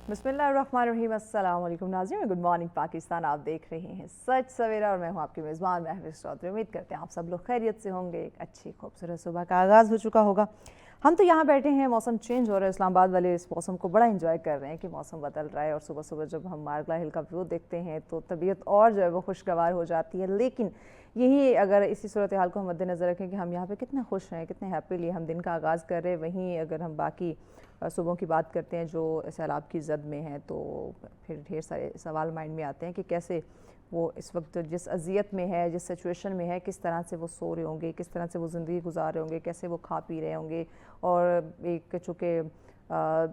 بسم اللہ الرحمن الرحیم. السلام علیکم ناظرین, گڈ مارننگ پاکستان. آپ دیکھ رہے ہیں سچ سویرا اور میں ہوں آپ کی میزبان محوش چودھری. امید کرتے ہیں آپ سب لوگ خیریت سے ہوں گے. ایک اچھی خوبصورت صبح کا آغاز ہو چکا ہوگا. ہم تو یہاں بیٹھے ہیں, موسم چینج ہو رہا ہے. اسلام آباد والے اس موسم کو بڑا انجوائے کر رہے ہیں کہ موسم بدل رہا ہے, اور صبح صبح جب ہم مارگلا ہل کا ویو دیکھتے ہیں تو طبیعت اور جو ہے وہ خوشگوار ہو جاتی ہے. لیکن یہی اگر اسی صورتحال کو ہم مد نظر رکھیں کہ ہم یہاں پہ کتنے خوش ہیں, کتنے ہیپیلی ہم دن کا آغاز کر رہے ہیں, وہیں اگر ہم باقی صوبوں کی بات کرتے ہیں جو سیلاب کی زد میں ہیں تو پھر ڈھیر سارے سوال مائنڈ میں آتے ہیں کہ کیسے وہ اس وقت جس اذیت میں ہے, جس سچویشن میں ہے, کس طرح سے وہ سو رہے ہوں گے, کس طرح سے وہ زندگی گزار رہے ہوں گے, کیسے وہ کھا پی رہے ہوں گے. اور ایک چونکہ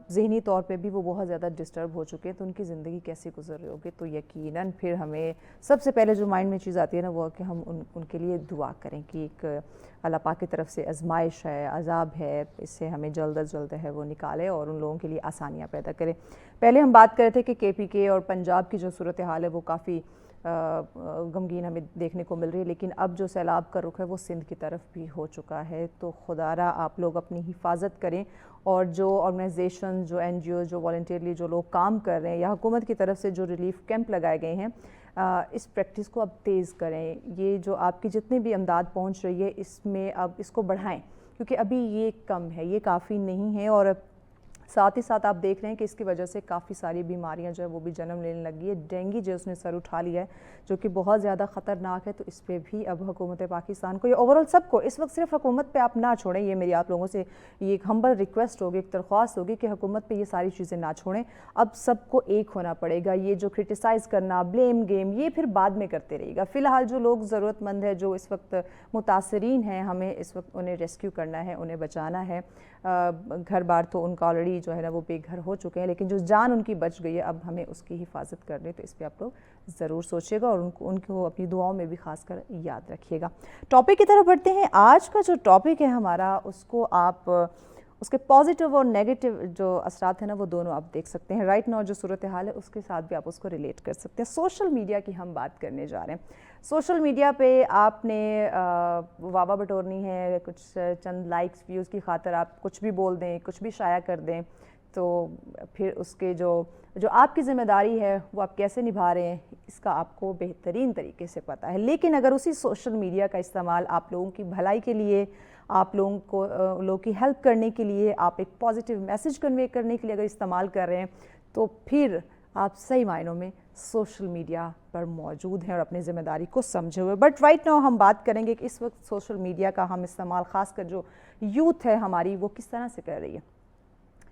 ذہنی طور پہ بھی وہ بہت زیادہ ڈسٹرب ہو چکے ہیں, تو ان کی زندگی کیسے گزر رہے ہوگی. تو یقیناً پھر ہمیں سب سے پہلے جو مائنڈ میں چیز آتی ہے نا وہ کہ ہم ان کے لیے دعا کریں کہ ایک اللہ پاک کی طرف سے آزمائش ہے, عذاب ہے, اس سے ہمیں جلد از جلد ہے وہ نکالے اور ان لوگوں کے لیے آسانیاں پیدا کرے. پہلے ہم بات کر رہے تھے کہ کے پی کے اور پنجاب کی جو صورتحال ہے وہ کافی غمگین ہمیں دیکھنے کو مل رہی ہے, لیکن اب جو سیلاب کا رخ ہے وہ سندھ کی طرف بھی ہو چکا ہے. تو خدا را آپ لوگ اپنی حفاظت کریں, اور جو آرگنائزیشن, جو این جی او, جو والنٹیئرلی جو لوگ کام کر رہے ہیں, یا حکومت کی طرف سے جو ریلیف کیمپ لگائے گئے ہیں, اس پریکٹس کو اب تیز کریں. یہ جو آپ کی جتنی بھی امداد پہنچ رہی ہے اس میں اب اس کو بڑھائیں, کیونکہ ابھی یہ کم ہے, یہ کافی نہیں ہے. اور ساتھ ہی ساتھ آپ دیکھ رہے ہیں کہ اس کی وجہ سے کافی ساری بیماریاں جو ہے وہ بھی جنم لینے لگی ہے. ڈینگی جو اس نے سر اٹھا لیا ہے جو کہ بہت زیادہ خطرناک ہے, تو اس پہ بھی اب حکومت پاکستان کو, یہ اوورال سب کو, اس وقت صرف حکومت پہ آپ نہ چھوڑیں, یہ میری آپ لوگوں سے یہ ایک ہمبل ریکویسٹ ہوگی, ایک درخواست ہوگی کہ حکومت پہ یہ ساری چیزیں نہ چھوڑیں. اب سب کو ایک ہونا پڑے گا. یہ جو کرٹیسائز کرنا, بلیم گیم, یہ پھر بعد میں کرتے رہیے گا. فی الحال جو لوگ ضرورت مند ہے, جو اس وقت متاثرین ہیں, ہمیں اس وقت انہیں ریسکیو کرنا ہے, انہیں بچانا ہے. گھر بار تو ان کا آلریڈی جو ہے نا وہ بے گھر ہو چکے ہیں, لیکن جو جان ان کی بچ گئی ہے اب ہمیں اس کی حفاظت کرنی. تو اس پہ آپ لوگ ضرور سوچیے گا اور ان کو اپنی دعاؤں میں بھی خاص کر یاد رکھیے گا. ٹاپک کی طرف بڑھتے ہیں. آج کا جو ٹاپک ہے ہمارا, اس کو آپ اس کے پازیٹیو اور نیگیٹو جو اثرات ہیں نا وہ دونوں آپ دیکھ سکتے ہیں. رائٹ ناؤ جو صورتحال ہے اس کے ساتھ بھی آپ اس کو ریلیٹ کر سکتے ہیں. سوشل میڈیا کی ہم بات کرنے جا رہے ہیں. سوشل میڈیا پہ آپ نے واوا بٹورنی ہے, کچھ چند لائکس ویوز کی خاطر آپ کچھ بھی بول دیں, کچھ بھی شائع کر دیں, تو پھر اس کے جو آپ کی ذمہ داری ہے وہ آپ کیسے نبھا رہے ہیں اس کا آپ کو بہترین طریقے سے پتہ ہے. لیکن اگر اسی سوشل میڈیا کا استعمال آپ لوگوں کی بھلائی کے لیے, آپ لوگوں کی ہیلپ کرنے کے لیے, آپ ایک پازیٹیو میسج کنوے کرنے کے لیے اگر استعمال کر رہے ہیں, تو پھر آپ صحیح معنوں میں سوشل میڈیا پر موجود ہیں اور اپنی ذمہ داری کو سمجھے ہوئے. بٹ رائٹ ناؤ ہم بات کریں گے کہ اس وقت سوشل میڈیا کا ہم استعمال, خاص کر جو یوتھ ہے ہماری, وہ کس طرح سے کر رہی ہے.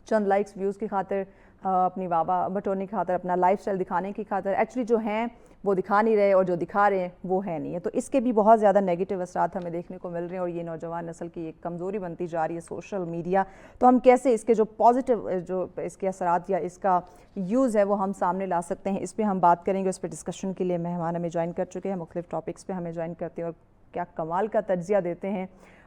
چند لائکس ویوز کی خاطر, اپنی واوا بٹورنے کی خاطر, اپنا لائف سٹائل دکھانے کی خاطر, ایکچولی جو ہیں وہ دکھا نہیں رہے اور جو دکھا رہے ہیں وہ ہے نہیں ہے. تو اس کے بھی بہت زیادہ نیگیٹو اثرات ہمیں دیکھنے کو مل رہے ہیں, اور یہ نوجوان نسل کی ایک کمزوری بنتی جا رہی ہے سوشل میڈیا. تو ہم کیسے اس کے جو پازیٹیو جو اس کے اثرات یا اس کا یوز ہے وہ ہم سامنے لا سکتے ہیں, اس پہ ہم بات کریں گے. اس پہ ڈسکشن کے لیے مہمان ہمیں جوائن کر چکے ہیں, مختلف ٹاپکس پہ ہمیں جوائن کرتے ہیں اور کیا کمال کا تجزیہ دیتے ہیں.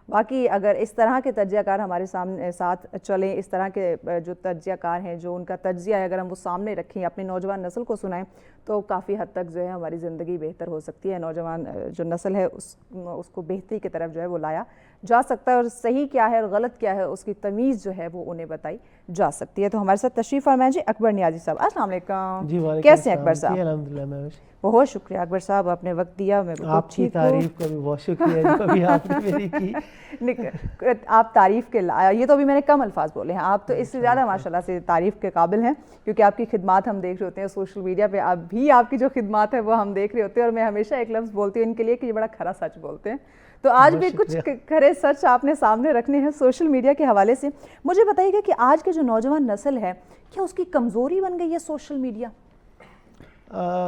باقی اگر اس طرح کے تجزیہ کار ہمارے سامنے ساتھ چلیں, اس طرح کے جو تجزیہ کار ہیں جو ان کا تجزیہ ہے اگر ہم وہ سامنے رکھیں, اپنی نوجوان نسل کو سنائیں, تو کافی حد تک جو ہے ہماری زندگی بہتر ہو سکتی ہے. نوجوان جو نسل ہے اس کو بہتری کی طرف جو ہے وہ لایا جا سکتا ہے, اور صحیح کیا ہے اور غلط کیا ہے اس کی تمیز جو ہے وہ انہیں بتائی جا سکتی ہے. تو ہمارے ساتھ تشریف فرمائیں جی اکبر نیازی صاحب. السلام علیکم. جی وعلیکم کیسے ہیں اکبر صاحب؟ جی الحمدللہ میں بہت شکریہ اکبر صاحب, آپ نے وقت دیا. میں آپ کی تعریف کا بھی بہت شکریہ جو ابھی آپ نے میری کی. آپ تعریف کے یہ تو ابھی میں نے کم الفاظ بولے ہیں, آپ تو اس سے زیادہ ماشاءاللہ سے تعریف کے قابل ہیں, کیونکہ آپ کی خدمات ہم دیکھ رہے ہوتے ہیں سوشل میڈیا پہ. اب بھی آپ کی جو خدمات ہے وہ ہم دیکھ رہے ہوتے ہیں, اور میں ہمیشہ ایک لفظ بولتی ہوں ان کے لیے کہ یہ بڑا کھرا سچ بولتے ہیں. تو آج بھی کچھ کھرے سچ آپ نے سامنے رکھنے ہیں سوشل میڈیا کے حوالے سے. مجھے بتائیے گا کہ آج کے جو نوجوان نسل ہے کیا اس کی کمزوری بن گئی ہے سوشل میڈیا؟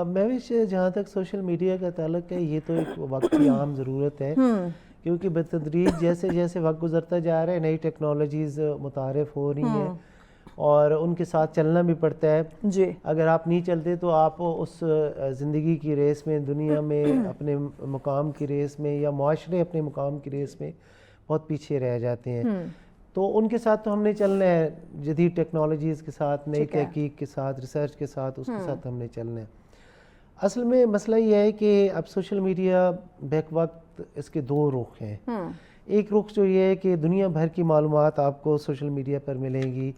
مہوش جہاں تک سوشل میڈیا کا تعلق ہے, یہ تو ایک وقتی عام ضرورت ہے, کیونکہ بتدریج جیسے جیسے وقت گزرتا جا رہا ہے نئی ٹیکنالوجیز متعارف ہو رہی ہیں اور ان کے ساتھ چلنا بھی پڑتا ہے. جی, اگر آپ نہیں چلتے تو آپ اس زندگی کی ریس میں, دنیا میں اپنے مقام کی ریس میں, یا معاشرے اپنے مقام کی ریس میں بہت پیچھے رہ جاتے ہیں. تو ان کے ساتھ تو ہم نے چلنا ہے, جدید ٹیکنالوجیز کے ساتھ, نئی تحقیق کے ساتھ, ریسرچ کے ساتھ, اس کے ساتھ ہم نے چلنا ہے. اصل میں مسئلہ یہ ہے کہ اب سوشل میڈیا بیک وقت اس کے دو رخ ہیں. ایک رخ جو یہ ہے کہ دنیا بھر کی معلومات آپ کو سوشل میڈیا پر ملیں گی.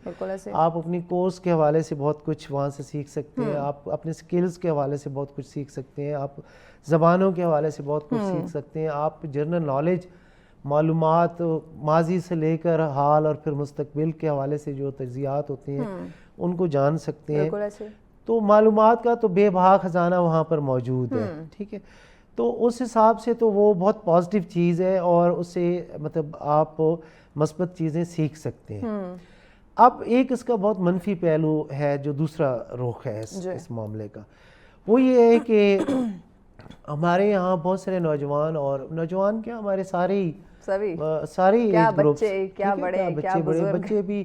آپ اپنی کورس کے حوالے سے بہت کچھ وہاں سے سیکھ سکتے ہیں, آپ اپنے سکلز کے حوالے سے بہت کچھ سیکھ سکتے ہیں, آپ زبانوں کے حوالے سے بہت کچھ سیکھ سکتے ہیں, آپ جنرل نالج معلومات ماضی سے لے کر حال اور پھر مستقبل کے حوالے سے جو تجزیات ہوتے ہیں ان کو جان سکتے ہیں. تو معلومات کا تو بے بہا خزانہ وہاں پر موجود ہے. ٹھیک ہے, تو اس حساب سے تو وہ بہت پازیٹیو چیز ہے اور اس سے مطلب آپ مثبت چیزیں سیکھ سکتے ہیں. اب ایک اس کا بہت منفی پہلو ہے جو دوسرا رخ ہے اس معاملے کا, وہ یہ ہے کہ ہمارے یہاں بہت سارے نوجوان, اور نوجوان کیا ہمارے سارے ایج گروپس, بچے بھی,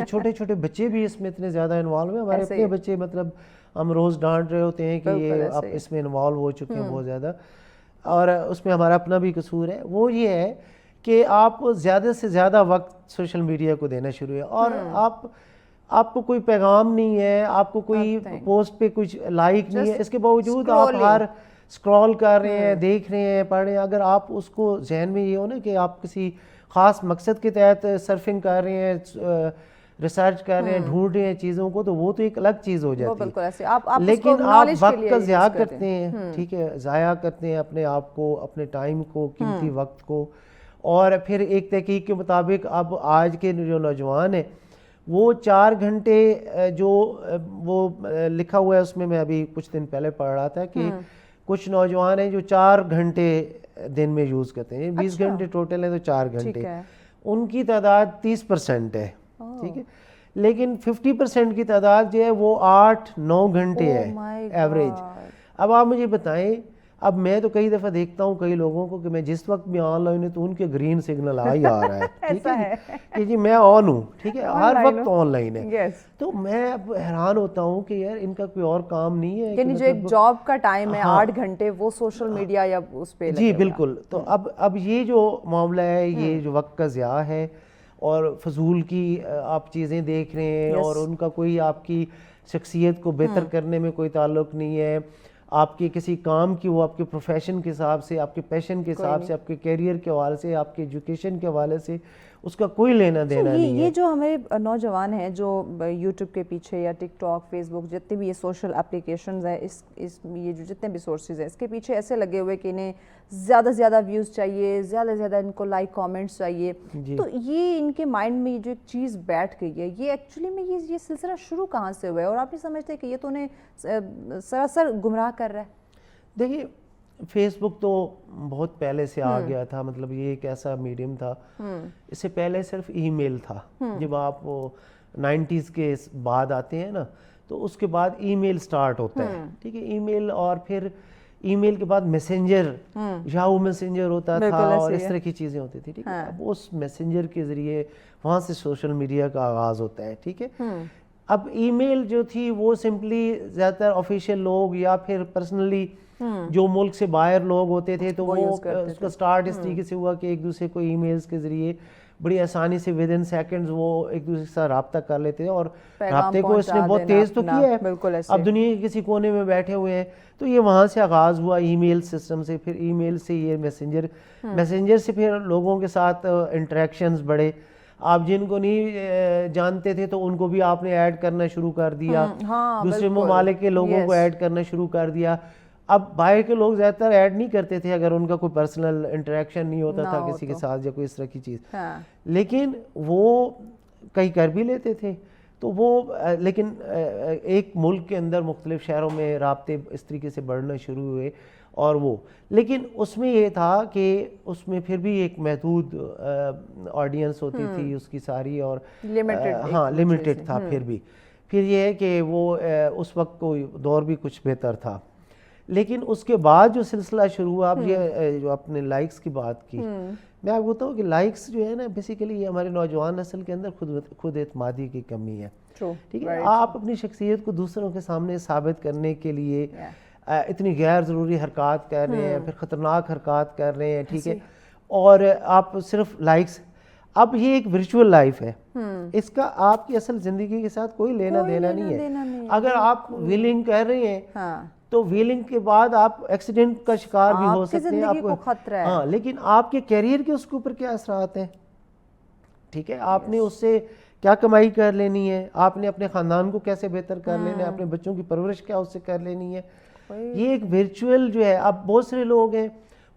چھوٹے چھوٹے بچے بھی اس میں اتنے زیادہ انوالو ہیں. ہمارے اپنے بچے مطلب ہم روز ڈانٹ رہے ہوتے ہیں کہ یہ آپ اس میں انوالو ہو چکے ہیں بہت زیادہ, اور اس میں ہمارا اپنا بھی قصور ہے. وہ یہ ہے کہ آپ زیادہ سے زیادہ وقت سوشل میڈیا کو دینا شروع ہے, اور آپ کو کوئی پیغام نہیں ہے, آپ کو کوئی پوسٹ پہ کچھ لائک نہیں ہے, اس کے باوجود آپ ہر اسکرول کر رہے ہیں, دیکھ رہے ہیں, پڑھ رہے ہیں. اگر آپ اس کو ذہن میں یہ ہو نا کہ آپ کسی خاص مقصد کے تحت سرفنگ کر رہے ہیں, ریسرچ کر رہے ہیں, ڈھونڈ رہے ہیں چیزوں کو, تو وہ تو ایک الگ چیز ہو جاتی ہے. لیکن آپ وقت کا ضیاع کرتے ہیں, ٹھیک ہے, ضائع کرتے ہیں اپنے آپ کو, اپنے ٹائم کو, قیمتی وقت کو. اور پھر ایک تحقیق کے مطابق اب آج کے جو نوجوان ہیں وہ 4 گھنٹے جو وہ لکھا ہوا ہے اس میں ابھی کچھ دن پہلے پڑھ رہا تھا کہ کچھ نوجوان ہیں جو 4 گھنٹے دن میں یوز کرتے ہیں. 20 گھنٹے ٹوٹل ہیں تو 4 گھنٹے, ان کی تعداد 30% ہے. ٹھیک ہے, لیکن 50% کی تعداد جو ہے وہ 8-9 گھنٹے ہے ایوریج. اب آپ مجھے بتائیں, اب میں تو کئی دفعہ دیکھتا ہوں کئی لوگوں کو کہ میں جس وقت بھی آن لائن ہوں تو ان کے گرین سگنل آ رہا ہے, ٹھیک ہے, کہ جی میں آن ہوں, ٹھیک ہے, ہر وقت آن لائن ہے. تو میں اب حیران ہوتا ہوں کہ یار ان کا کوئی اور کام نہیں ہے, یعنی جو ایک جاب کا ٹائم ہے 8 گھنٹے وہ سوشل میڈیا یا اس پہ. جی بالکل. تو اب یہ جو معاملہ ہے, یہ جو وقت کا ضیاع ہے اور فضول کی آپ چیزیں دیکھ رہے ہیں, اور ان کا کوئی آپ کی شخصیت کو بہتر کرنے میں کوئی تعلق نہیں ہے, آپ کے کسی کام کی, وہ آپ کے پروفیشن کے حساب سے, آپ کے پیشن کے حساب سے, آپ کے کیریئر کے حوالے سے, آپ کے ایجوکیشن کے حوالے سے اس کا کوئی لینا دینا نہیں ہے. یہ جو ہمارے نوجوان ہیں جو یوٹیوب کے پیچھے یا ٹک ٹاک, فیس بک, جتنے بھی یہ سوشل اپلیکیشنز ہیں, یہ جو جتنے بھی سورسز ہیں, اس کے پیچھے ایسے لگے ہوئے کہ انہیں زیادہ سے زیادہ ویوز چاہیے, زیادہ سے زیادہ ان کو لائک کامنٹس چاہیے. تو یہ ان کے مائنڈ میں جو ایک چیز بیٹھ گئی ہے, یہ ایکچولی میں یہ سلسلہ شروع کہاں سے ہوا ہے, اور آپ یہ سمجھتے ہیں کہ یہ تو انہیں سراسر گمراہ کر رہا ہے؟ دیکھیے, فیس بک تو بہت پہلے سے آ گیا تھا, مطلب یہ ایک ایسا میڈیم تھا. اس سے پہلے صرف ای میل تھا. جب آپ 90s کے بعد آتے ہیں نا, تو اس کے بعد ای میل سٹارٹ ہوتا ہے, ٹھیک ہے, ای میل, اور پھر ای میل کے بعد میسنجر, یاہو میسنجر ہوتا تھا, اور اس طرح کی چیزیں ہوتی تھی. ٹھیک ہے, اب اس میسنجر کے ذریعے وہاں سے سوشل میڈیا کا آغاز ہوتا ہے. ٹھیک ہے, اب ای میل جو تھی وہ سمپلی زیادہ تر آفیشیل لوگ یا پھر پرسنلی جو ملک سے باہر لوگ ہوتے تھے, تو وہ اس کا سٹارٹ اس طریقے سے ہوا کہ ایک دوسرے کو ای میلز کے ذریعے بڑی آسانی سے ود ان سیکنڈز وہ ایک دوسرے کے ساتھ رابطہ کر لیتے ہیں, اور رابطے کو اس نے بہت تیز تو کیا ہے. اب دنیا کے کسی کونے میں بیٹھے ہوئے ہیں, تو یہ وہاں سے آغاز ہوا ای میل سسٹم سے, پھر ای میل سے یہ میسنجر سے پھر لوگوں کے ساتھ انٹریکشنز بڑھے. آپ جن کو نہیں جانتے تھے تو ان کو بھی آپ نے ایڈ کرنا شروع کر دیا, دوسرے ممالک کے لوگوں کو ایڈ کرنا شروع کر دیا. اب باہر کے لوگ زیادہ تر ایڈ نہیں کرتے تھے اگر ان کا کوئی پرسنل انٹریکشن نہیں ہوتا تھا کسی کے ساتھ یا کوئی اس طرح کی چیز, لیکن وہ کئی کر بھی لیتے تھے. تو وہ لیکن ایک ملک کے اندر مختلف شہروں میں رابطے اس طریقے سے بڑھنا شروع ہوئے, اور وہ لیکن اس میں یہ تھا کہ اس میں پھر بھی ایک محدود آڈینس ہوتی تھی اس کی ساری, اور ہاں لمیٹڈ تھا. پھر یہ ہے کہ وہ اس وقت کو دور بھی کچھ بہتر تھا. لیکن اس کے بعد جو سلسلہ شروع ہوا, اب یہ جو اپنے لائکس کی بات کی, میں آپ کو بتاؤں کہ لائکس جو ہے نا بیسیکلی یہ ہمارے نوجوان نسل کے اندر خود اعتمادی کی کمی ہے. ٹھیک ہے, آپ اپنی شخصیت کو دوسروں کے سامنے ثابت کرنے کے لیے اتنی غیر ضروری حرکات کر رہے ہیں, پھر خطرناک حرکات کر رہے ہیں. ٹھیک ہے, اور آپ صرف لائکس, اب یہ ایک ورچوئل لائف ہے, اس کا آپ کی اصل زندگی کے ساتھ کوئی لینا دینا نہیں ہے. اگر آپ ویلنگ کر رہے ہیں تو ویلنگ کے بعد آپ ایکسیڈنٹ کا شکار بھی ہو آپ کی سکتے ہیں, زندگی کو خطرہ ہے. ہاں, لیکن آپ کے کیریئر کے اس کے اوپر کیا اثرات ہیں, ٹھیک ہے, آپ نے اس سے کیا کمائی کر لینی ہے, آپ نے اپنے خاندان کو کیسے بہتر کر لینا ہے, اپنے بچوں کی پرورش کیا اس سے کر لینی ہے. یہ ایک ورچوئل جو ہے, اب بہت سارے لوگ ہیں,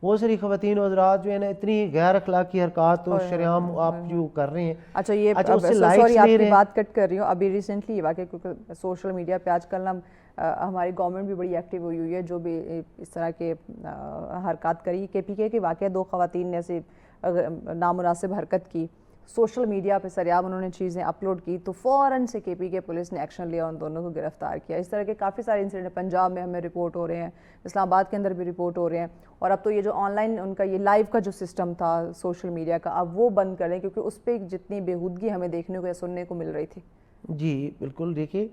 بہت ساری خواتین و حضرات جو ہے نا اتنی غیر اخلاقی حرکات اور شریعام آپ جو کر رہے ہیں. اچھا یہ اس سے سوری آپ کی بات کٹ کر رہی ہوں, ابھی ریسنٹلی یہ واقعہ, کیونکہ سوشل میڈیا پہ آج کل نا ہماری گورنمنٹ بھی بڑی ایکٹیو ہوئی ہے, جو بھی اس طرح کے حرکات کری. کے پی کے کے واقعہ 2 خواتین نے ایسے نامناسب حرکت کی, سوشل میڈیا پہ سریعاب انہوں نے چیزیں اپلوڈ کی, تو فوراً سے کے پی کے پولیس نے ایکشن لیا, ان دونوں کو گرفتار کیا. اس طرح کے کافی سارے انسیڈنٹ پنجاب میں ہمیں رپورٹ ہو رہے ہیں, اسلام آباد کے اندر بھی رپورٹ ہو رہے ہیں. اور اب تو یہ جو آن لائن ان کا یہ لائیو کا جو سسٹم تھا سوشل میڈیا کا, اب وہ بند کریں, کیونکہ اس پہ جتنی بےہودگی ہمیں دیکھنے کو یا سننے کو مل رہی تھی. جی بالکل, دیکھیے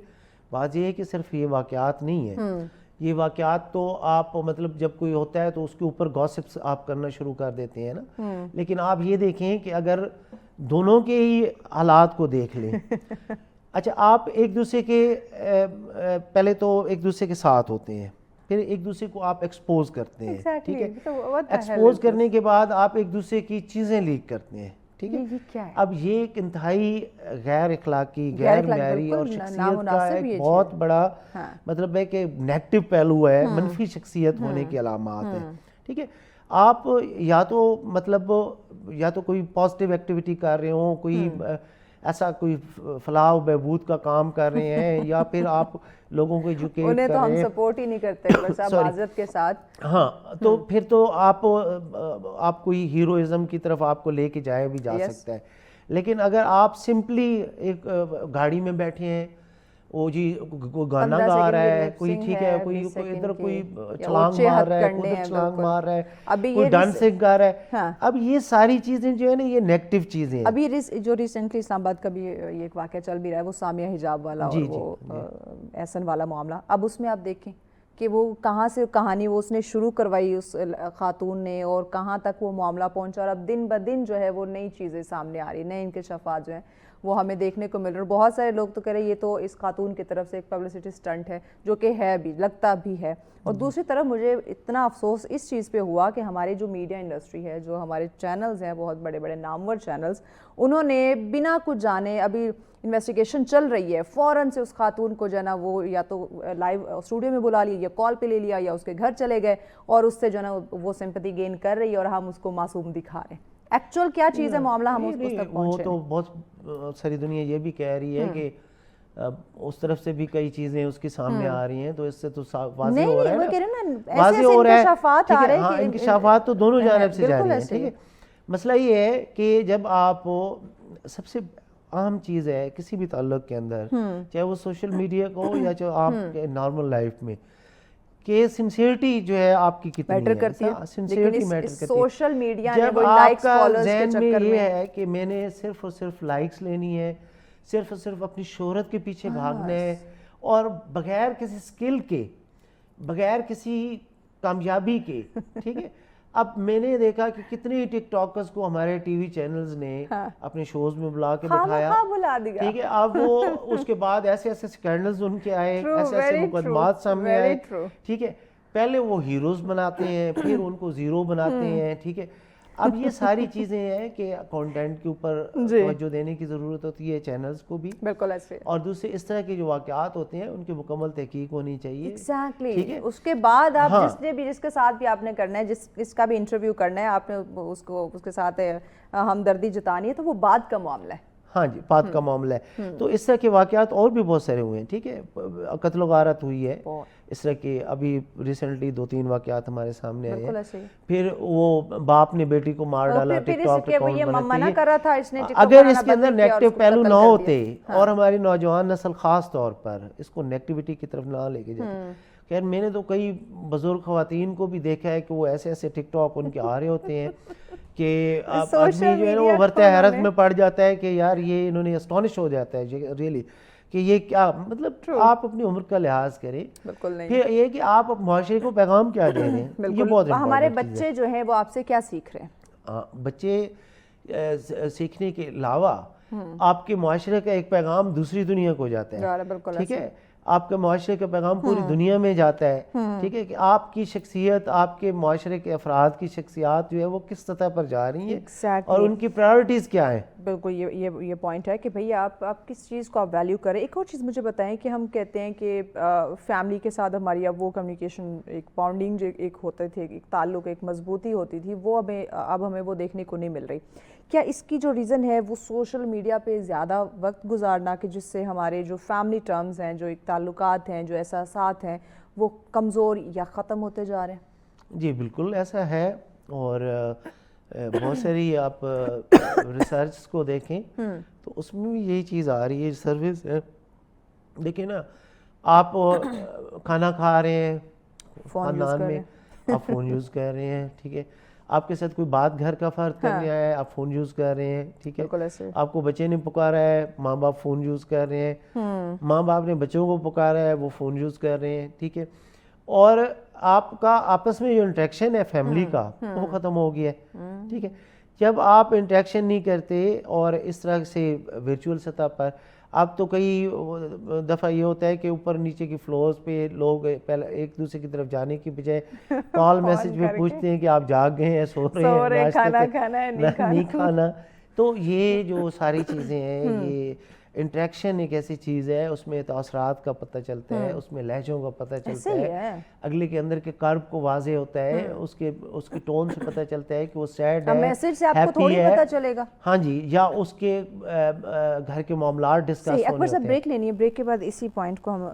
بات یہ ہے کہ صرف یہ واقعات نہیں ہیں, یہ واقعات تو آپ مطلب جب کوئی ہوتا ہے تو اس کے اوپر گوسپس آپ کرنا شروع کر دیتے ہیں نا, لیکن آپ یہ دیکھیں کہ اگر دونوں کے ہی حالات کو دیکھ لیں, اچھا آپ ایک دوسرے کے پہلے تو ایک دوسرے کے ساتھ ہوتے ہیں, پھر ایک دوسرے کو آپ ایکسپوز کرتے ہیں, ٹھیک ہے, ایکسپوز کرنے کے بعد آپ ایک دوسرے کی چیزیں لیک کرتے ہیں, ٹھیک ہے. اب یہ ایک انتہائی غیر اخلاقی, غیر معیاری اور شخصیت کا ایک بہت بڑا مطلب ہے کہ نیگیٹو پہلو ہے, منفی شخصیت ہونے کے علامات ہیں, ٹھیک ہے. آپ یا تو مطلب یا تو کوئی پازیٹیو ایکٹیویٹی کر رہے ہوں, کوئی ایسا کوئی فلاح و بہبود کا کام کر رہے ہیں, یا پھر آپ لوگوں کو ایجوکیٹ کر رہے ہیں. انہیں تو ہم سپورٹ ہی نہیں کرتے معذرت کے ساتھ. ہاں, تو پھر تو آپ کوئی ہیروئزم کی طرف آپ کو لے کے جایا بھی جا سکتا ہے. لیکن اگر آپ سمپلی ایک گاڑی میں بیٹھے ہیں, وہ جی کوئی گانا گا رہا ہے, کوئی ٹھیک ہے, کوئی ادھر کوئی چھلانگ مار رہا ہے, کوئی ادھر چھلانگ مار رہا ہے, کوئی ڈانسنگ کر رہا ہے, اب یہ ساری چیزیں جو ہے نا یہ نیگیٹو چیزیں ہیں. ابھی جو ریسنٹلی اسلام آباد کا بھی یہ ایک واقعہ چل بھی رہا ہے, وہ سامیہ حجاب والا اور وہ احسن والا معاملہ. اب اس میں آپ دیکھیں کہ وہ کہاں سے کہانی وہ اس نے شروع کروائی اس خاتون نے, اور کہاں تک وہ معاملہ پہنچا, اور اب دن بدن جو ہے وہ نئی چیزیں سامنے آ رہی, نئے انکشافات جو ہیں وہ ہمیں دیکھنے کو مل رہے. بہت سارے لوگ تو کہہ رہے ہیں یہ تو اس خاتون کی طرف سے ایک پبلسٹی سٹنٹ ہے, جو کہ ہے بھی, لگتا بھی ہے. اور دوسری طرف مجھے اتنا افسوس اس چیز پہ ہوا کہ ہماری جو میڈیا انڈسٹری ہے, جو ہمارے چینلز ہیں, بہت بڑے بڑے نامور چینلز, انہوں نے بنا کچھ جانے, ابھی انویسٹیگیشن چل رہی ہے, فوراً سے اس خاتون کو جو ہے نا وہ یا تو لائیو اسٹوڈیو میں بلا لیا, یا کال پہ لے لیا, یا اس کے گھر چلے گئے, اور اس سے جو ہے نا وہ سمپتی گین کر رہی ہے, اور ہم اس کو معصوم دکھا رہے ہیں. ایکچوئل کیا چیز ہے معاملہ, ہم اس تک پہنچے. وہ تو بہت ساری دنیا یہ بھی کہہ رہی ہے کہ اس طرف سے بھی کئی چیزیں اس کے سامنے آ رہی ہیں, تو اس سے تو واضح ہو رہا ہے, واضح ہو رہا ہے. ہاں, انکشافات تو دونوں جانب سے جاری ہیں, ٹھیک ہے. مسئلہ یہ ہے کہ جب آپ, سب سے عام چیز ہے کسی بھی تعلق کے اندر, چاہے وہ سوشل میڈیا کو ہو یا چاہے آپ کے نارمل لائف میں, کہ سنسیئرٹی جو ہے آپ کی کتنی میٹر کرتی ہے. سنسیئرٹی میٹر کرتی ہے. سوشل میڈیا جب آپ کا ذہن میں یہ ہے کہ میں نے صرف اور صرف لائکس لینی ہے, صرف اور صرف اپنی شہرت کے پیچھے بھاگنا ہے, اور بغیر کسی سکل کے, بغیر کسی کامیابی کے, ٹھیک ہے. اب میں نے دیکھا کہ کتنے ٹک ٹاکرز کو ہمارے ٹی وی چینلز نے اپنے شوز میں بلا کے بٹھایا, ٹھیک ہے. اب وہ اس کے بعد ایسے ایسے سکینڈلز ان کے آئے, ایسے ایسے مقدمات سامنے آئے, ٹھیک ہے. پہلے وہ ہیروز بناتے ہیں, پھر ان کو زیرو بناتے ہیں, ٹھیک ہے. اب یہ ساری چیزیں ہیں کہ کانٹینٹ کے اوپر توجہ دینے کی ضرورت ہوتی ہے چینلز کو بھی, بالکل ایسے, اور دوسرے اس طرح کے جو واقعات ہوتے ہیں ان کی مکمل تحقیق ہونی چاہیے. ایگزیکٹلی. اس کے بعد آپ جس کے ساتھ بھی آپ نے کرنا ہے, جس کا بھی انٹرویو کرنا ہے, آپ نے اس کے ساتھ ہمدردی جتانی ہے, تو وہ بعد کا معاملہ ہے. ہاں جی, بات کا معاملہ ہے. تو اس طرح کے واقعات اور بھی بہت سارے ہوئے ہیں, ٹھیک ہے. قتل و غارت ہوئی ہے اس طرح کے, ابھی ریسنٹلی 2-3 واقعات ہمارے سامنے آئے ہیں. پھر وہ باپ نے بیٹی کو مار ڈالا ٹک ٹاک اکاؤنٹ بناتے. اگر اس کے اندر نیگیٹو پہلو نہ ہوتے اور ہماری نوجوان نسل خاص طور پر اس کو نیگیٹیوٹی کی طرف نہ لے کے جاتی. خیر, میں نے تو کئی بزرگ خواتین کو بھی دیکھا ہے کہ وہ ایسے ایسے ٹک ٹاک ان کے آ رہے ہوتے ہیں کہ آدمی جو ہے وہ ورتہ حیرت میں پڑ جاتا ہے کہ یار یہ انہوں نے اسٹونش ہو جاتا ہے ریئلی کہ یہ کیا مطلب. آپ اپنی عمر کا لحاظ کریں. پھر یہ کہ آپ معاشرے کو پیغام کیا دے رہے ہیں, یہ بہت ہمارے بچے جو ہیں وہ آپ سے کیا سیکھ رہے ہیں. بچے سیکھنے کے علاوہ آپ کے معاشرے کا ایک پیغام دوسری دنیا کو جاتا ہے, ٹھیک ہے. آپ کے معاشرے کا پیغام پوری دنیا میں جاتا ہے. ٹھیک ہے, کہ آپ کی شخصیت, آپ کے معاشرے کے افراد کی شخصیات جو ہے وہ کس سطح پر جا رہی ہیں اور ان کی پرائرٹیز کیا ہیں. بالکل یہ پوائنٹ ہے کہ بھئی آپ کس چیز کو آپ ویلیو کریں. ایک اور چیز مجھے بتائیں کہ ہم کہتے ہیں کہ فیملی کے ساتھ ہماری اب وہ کمیونیکیشن, ایک بانڈنگ جو ایک ہوتے تھے, ایک تعلق, ایک مضبوطی ہوتی تھی, وہ اب ہمیں وہ دیکھنے کو نہیں مل رہی. کیا اس کی جو ریزن ہے وہ سوشل میڈیا پہ زیادہ وقت گزارنا, کہ جس سے ہمارے جو فیملی ٹرمز ہیں, جو ایک تعلقات ہیں, جو احساسات ہیں, وہ کمزور یا ختم ہوتے جا رہے ہیں؟ جی بالکل ایسا ہے, اور بہت ساری آپ ریسرچ کو دیکھیں تو اس میں بھی یہی چیز آ رہی ہے. سروس ہے, دیکھیں نا, آپ کھانا کھا رہے ہیں خاندان میں, آپ فون یوز کر رہے ہیں. ٹھیک ہے, آپ کے ساتھ کوئی بات گھر کا فرد کرنے آیا ہے, آپ فون یوز کر رہے ہیں. ٹھیک ہے, آپ کو بچے نے پکارا ہے, ماں باپ فون یوز کر رہے ہیں. ماں باپ نے بچوں کو پکارا ہے, وہ فون یوز کر رہے ہیں. ٹھیک ہے, اور آپ کا آپس میں جو انٹریکشن ہے فیملی کا وہ ختم ہو گیا ہے. ٹھیک ہے, جب آپ انٹریکشن نہیں کرتے اور اس طرح سے ورچوئل سطح پر, اب تو کئی دفعہ یہ ہوتا ہے کہ اوپر نیچے کی فلورز پہ لوگ پہلے ایک دوسرے کی طرف جانے کی بجائے کال میسج پہ پوچھتے ہیں کہ آپ جاگ گئے ہیں, سو رہے ہیں, ناشتے نہیں کھانا. تو یہ جو ساری چیزیں ہیں, یہ انٹریکشن ایک ایسی چیز ہے, اس میں تاثرات کا پتہ چلتا ہے, اس میں لہجوں کا پتہ چلتا ہے, اگلے کے اندر کے قرب کو واضح ہوتا ہے, اس کے ٹون سے پتہ چلتا ہے کہ وہ سیڈ ہے, میسج سے آپ کو تھوڑی پتہ چلے گا. ہاں جی, یا اس کے گھر کے معاملات ڈسکس ہونے ہوتے ہیں. اکبر صاحب بریک لینی ہے, بریک کے بعد اسی پوائنٹ کو ہم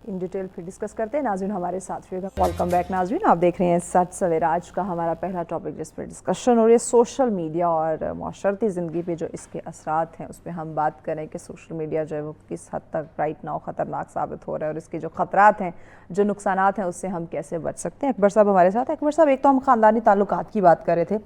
ان ڈیٹیل پھر ڈسکس کرتے ہیں. ناظرین ہمارے ساتھ رہیے گا. ویلکم بیک ناظرین, آپ دیکھ رہے ہیں سچ سویرا. آج کا ہمارا پہلا ٹاپک جس پہ ڈسکشن ہو رہی ہے سوشل میڈیا اور معاشرتی زندگی پہ جو اس کے اثرات ہیں, اس پہ ہم بات کریں کہ سوشل میڈیا جو ہے وہ کس حد تک رائٹ ناؤ خطرناک ثابت ہو رہا ہے, اور اس کے جو خطرات ہیں, جو نقصانات ہیں, اس سے ہم کیسے بچ سکتے ہیں. اکبر صاحب ہمارے ساتھ. اکبر صاحب, ایک تو ہم خاندانی تعلقات کی بات کر رہے تھے,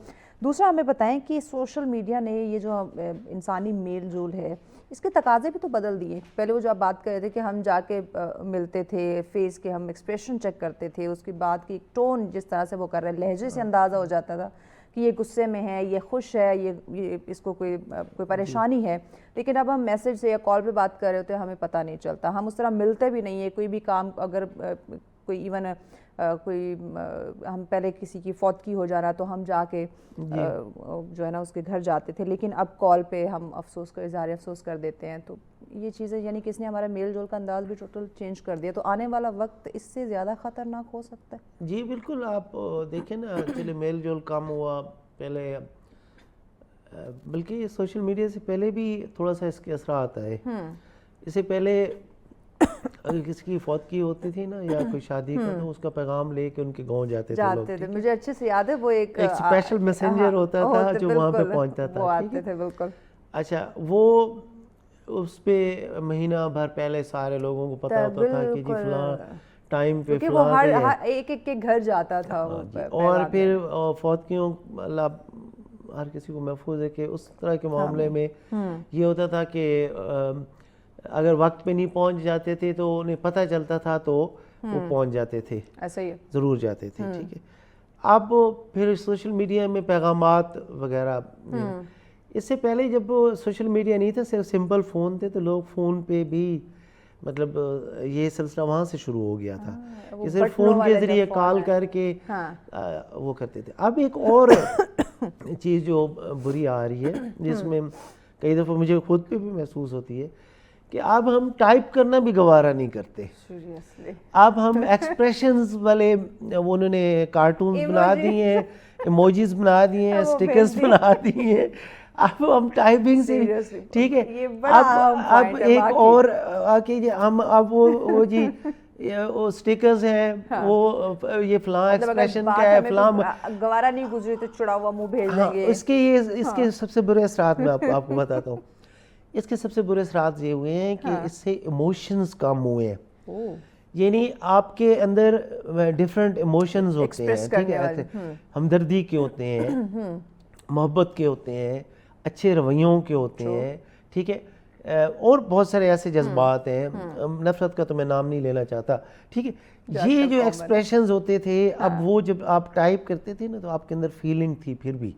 دوسرا ہمیں بتائیں کہ سوشل میڈیا نے یہ جو انسانی میل جول ہے, اس کے تقاضے بھی تو بدل دیے. پہلے وہ جو آپ بات کر رہے تھے کہ ہم جا کے ملتے تھے, فیس کے ہم ایکسپریشن چیک کرتے تھے, اس کی بات کی ٹون جس طرح سے وہ کر رہے ہیں, لہجے سے اندازہ ہو جاتا تھا کہ یہ غصے میں ہے, یہ خوش ہے, یہ اس کو کوئی پریشانی ہے. لیکن اب ہم میسج سے یا کال پہ بات کر رہے ہوتے ہیں, ہمیں پتہ نہیں چلتا. ہم اس طرح ملتے بھی نہیں ہیں. کوئی بھی کام, اگر کوئی ایون کوئی ہم پہلے کسی کی فوتگی ہو جا رہا تو ہم جا کے جو ہے نا اس کے گھر جاتے تھے, لیکن اب کال پہ ہم اظہار افسوس کر دیتے ہیں. تو یہ چیزیں یعنی کہ اس نے ہمارا میل جول کا انداز بھی ٹوٹل چینج کر دیا. تو آنے والا وقت اس سے زیادہ خطرناک ہو سکتا ہے. جی بالکل, آپ دیکھیں نا, چلے میل جول کم ہوا پہلے, بلکہ سوشل میڈیا سے پہلے بھی تھوڑا سا اس کے اثرات آئے. اس سے پہلے اگر کسی کی فوتگی ہوتی تھی نا, یا کوئی شادی کا, تو اس کا پیغام لے کے ان کے گاؤں جاتے تھے لوگ. مجھے اچھے سے یاد ہے, وہ ایک اسپیشل میسنجر ہوتا تھا جو وہاں پہ پہنچتا تھا. وہ آتے تھے بالکل. اچھا, وہ اس پہ مہینہ بھر پہلے سارے لوگوں کو پتا ہوتا تھا کہ جی فلاں ٹائم پہ فلاں, وہ ہر ایک کے گھر جاتا تھا. اور پھر فوتگیوں, اللہ ہر کسی کو محفوظ ہے, کہ اس طرح کے معاملے میں یہ ہوتا تھا کہ اگر وقت پہ نہیں پہنچ جاتے تھے تو انہیں پتہ چلتا تھا, تو وہ پہنچ جاتے تھے, ایسا ہی ضرور جاتے تھے. ٹھیک ہے, اب پھر سوشل میڈیا میں پیغامات وغیرہ, اس سے پہلے جب سوشل میڈیا نہیں تھا, صرف سمپل فون تھے, تو لوگ فون پہ بھی مطلب یہ سلسلہ وہاں سے شروع ہو گیا تھا کہ صرف فون کے ذریعے کال کر کے وہ کرتے تھے. اب ایک اور چیز جو بری آ رہی ہے, جس میں کئی دفعہ مجھے خود پہ بھی محسوس ہوتی ہے, کہ اب ہم ٹائپ کرنا بھی گوارا نہیں کرتے. اب ہم ایکسپریشنز والے, انہوں نے کارٹونز بنا دیے ہیں, ایموجیز بنا دیے ہیں, اسٹکرز بنا دیے ہیں. اب ہم ٹائپنگ سے, ٹھیک ہے, اب ایک اور کہ ہم اب وہ جی وہ سٹیکرز ہیں, وہ یہ فلاں ایکسپریشن کا ہے, فلاں گوارا نہیں گزری تو چڑا ہوا منہ بھیج دیں گے. اس کے سب سے برے اثرات میں آپ کو بتاتا ہوں. اس کے سب سے برے اثرات یہ ہوئے ہیں کہ اس سے ایموشنز کم ہوئے ہیں. یعنی آپ کے اندر ڈفرینٹ ایموشنز ہوتے ہیں, ٹھیک ہے, ہمدردی کے ہوتے ہیں, محبت کے ہوتے ہیں, اچھے رویوں کے ہوتے ہیں, ٹھیک ہے, اور بہت سارے ایسے جذبات ہیں, نفرت کا تو میں نام نہیں لینا چاہتا. ٹھیک ہے, یہ جو ایکسپریشنز ہوتے تھے, اب وہ جب آپ ٹائپ کرتے تھے نا, تو آپ کے اندر فیلنگ تھی پھر بھی.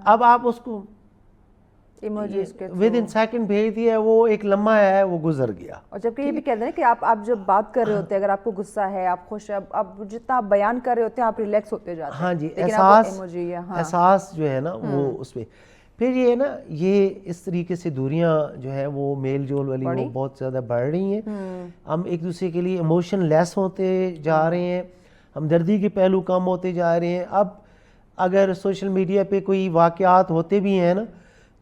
اب آپ اس کو Emojis के विद इन सेकंड भेज दिया, वो एक लम्हा है वो गुजर गया. और जबकि ये भी कहते हैं कि आप जब बात कर रहे होते हैं, अगर आपको गुस्सा है, आप खुश है, आप जितना आप बयान कर रहे होते हैं आप रिलैक्स होते जाते हैं. हाँ जी, लेकिन आप एहसास इमोजी है, हाँ. एहसास जो है ना वो उसमें फिर ये है ना, ये इस तरीके से दूरियां जो है वो मेल जोल वाली वो बहुत ज़्यादा बढ़ रही हैं. हम एक दूसरे के लिए इमोशन लेस होते जा रहे हैं, हमदर्दी के पहलू कम होते जा रहे हैं. अब अगर सोशल मीडिया पे कोई वाक़यात होते भी हैं ना,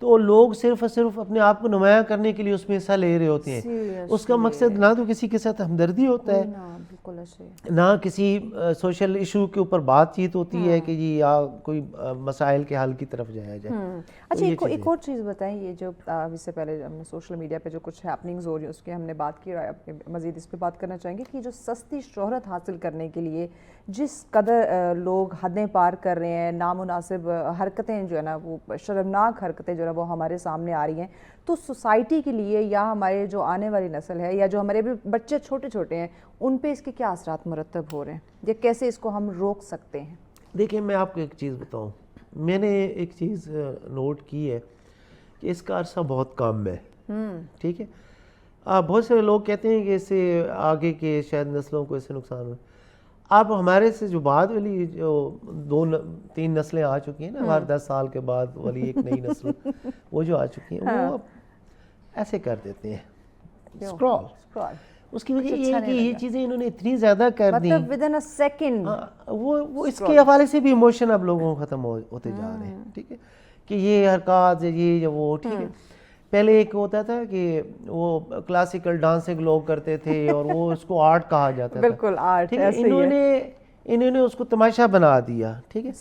तो लोग सिर्फ और सिर्फ अपने आप को नुमायां करने के लिए उसमें हिस्सा ले रहे होते हैं. उसका मकसद ना तो किसी के साथ हमदर्दी होता है, बिल्कुल ऐसे, ना किसी सोशल इशू के ऊपर बातचीत होती है कि जी या कोई मसाइल के हल की तरफ जाया जाए. अच्छा, एक और चीज़ बताएं, ये जो इससे पहले हमने सोशल मीडिया पे जो कुछ हैपनिंग्स हो रही है उसकी हमने बात की, मज़ीद इस पर बात करना चाहेंगे कि जो सस्ती शोहरत हासिल करने के लिए जिस कदर लोग हदें पार कर रहे हैं, नामुनासिब हरकतें जो है ना, वो शर्मनाक हरकतें जो है वो हमारे सामने आ रही हैं, तो सोसाइटी के लिए या हमारे जो आने वाली नस्ल है या जो हमारे भी बच्चे छोटे छोटे हैं उन पे इसके क्या असरात मुरतब हो रहे हैं, या कैसे इसको हम रोक सकते हैं? देखिए, मैं आपको एक चीज़ बताऊं, मैंने एक चीज़ नोट की है कि इसका अरसा बहुत कम है. ठीक है, बहुत सारे लोग कहते हैं कि इससे आगे के शायद नस्लों को इससे नुकसान हो. आप हमारे से जो बाद वाली जो 2-3 नस्लें आ चुकी हैं ना, हर 10 साल के बाद वाली एक नई नस्ल वो जो आ चुकी हैं, वो अब ऐसे कर देते हैं, स्क्रॉल. उसकी वजह ये है कि ये चीज़ें इन्होंने इतनी ज़्यादा कर दी, मतलब विद इन अ सेकंड. वो इसके हवाले से भी इमोशन अब लोगों को ख़त्म होते जा रहे हैं. ठीक है, कि ये हरकत ये या वो. ठीक है, पहले एक होता था कि वो क्लासिकल डांसिंग लोग करते थे और वो उसको आर्ट कहा जाता था. बिल्कुल आर्ट. ठीक है, इन्होंने उसको तमाशा बना दिया. ठीक है,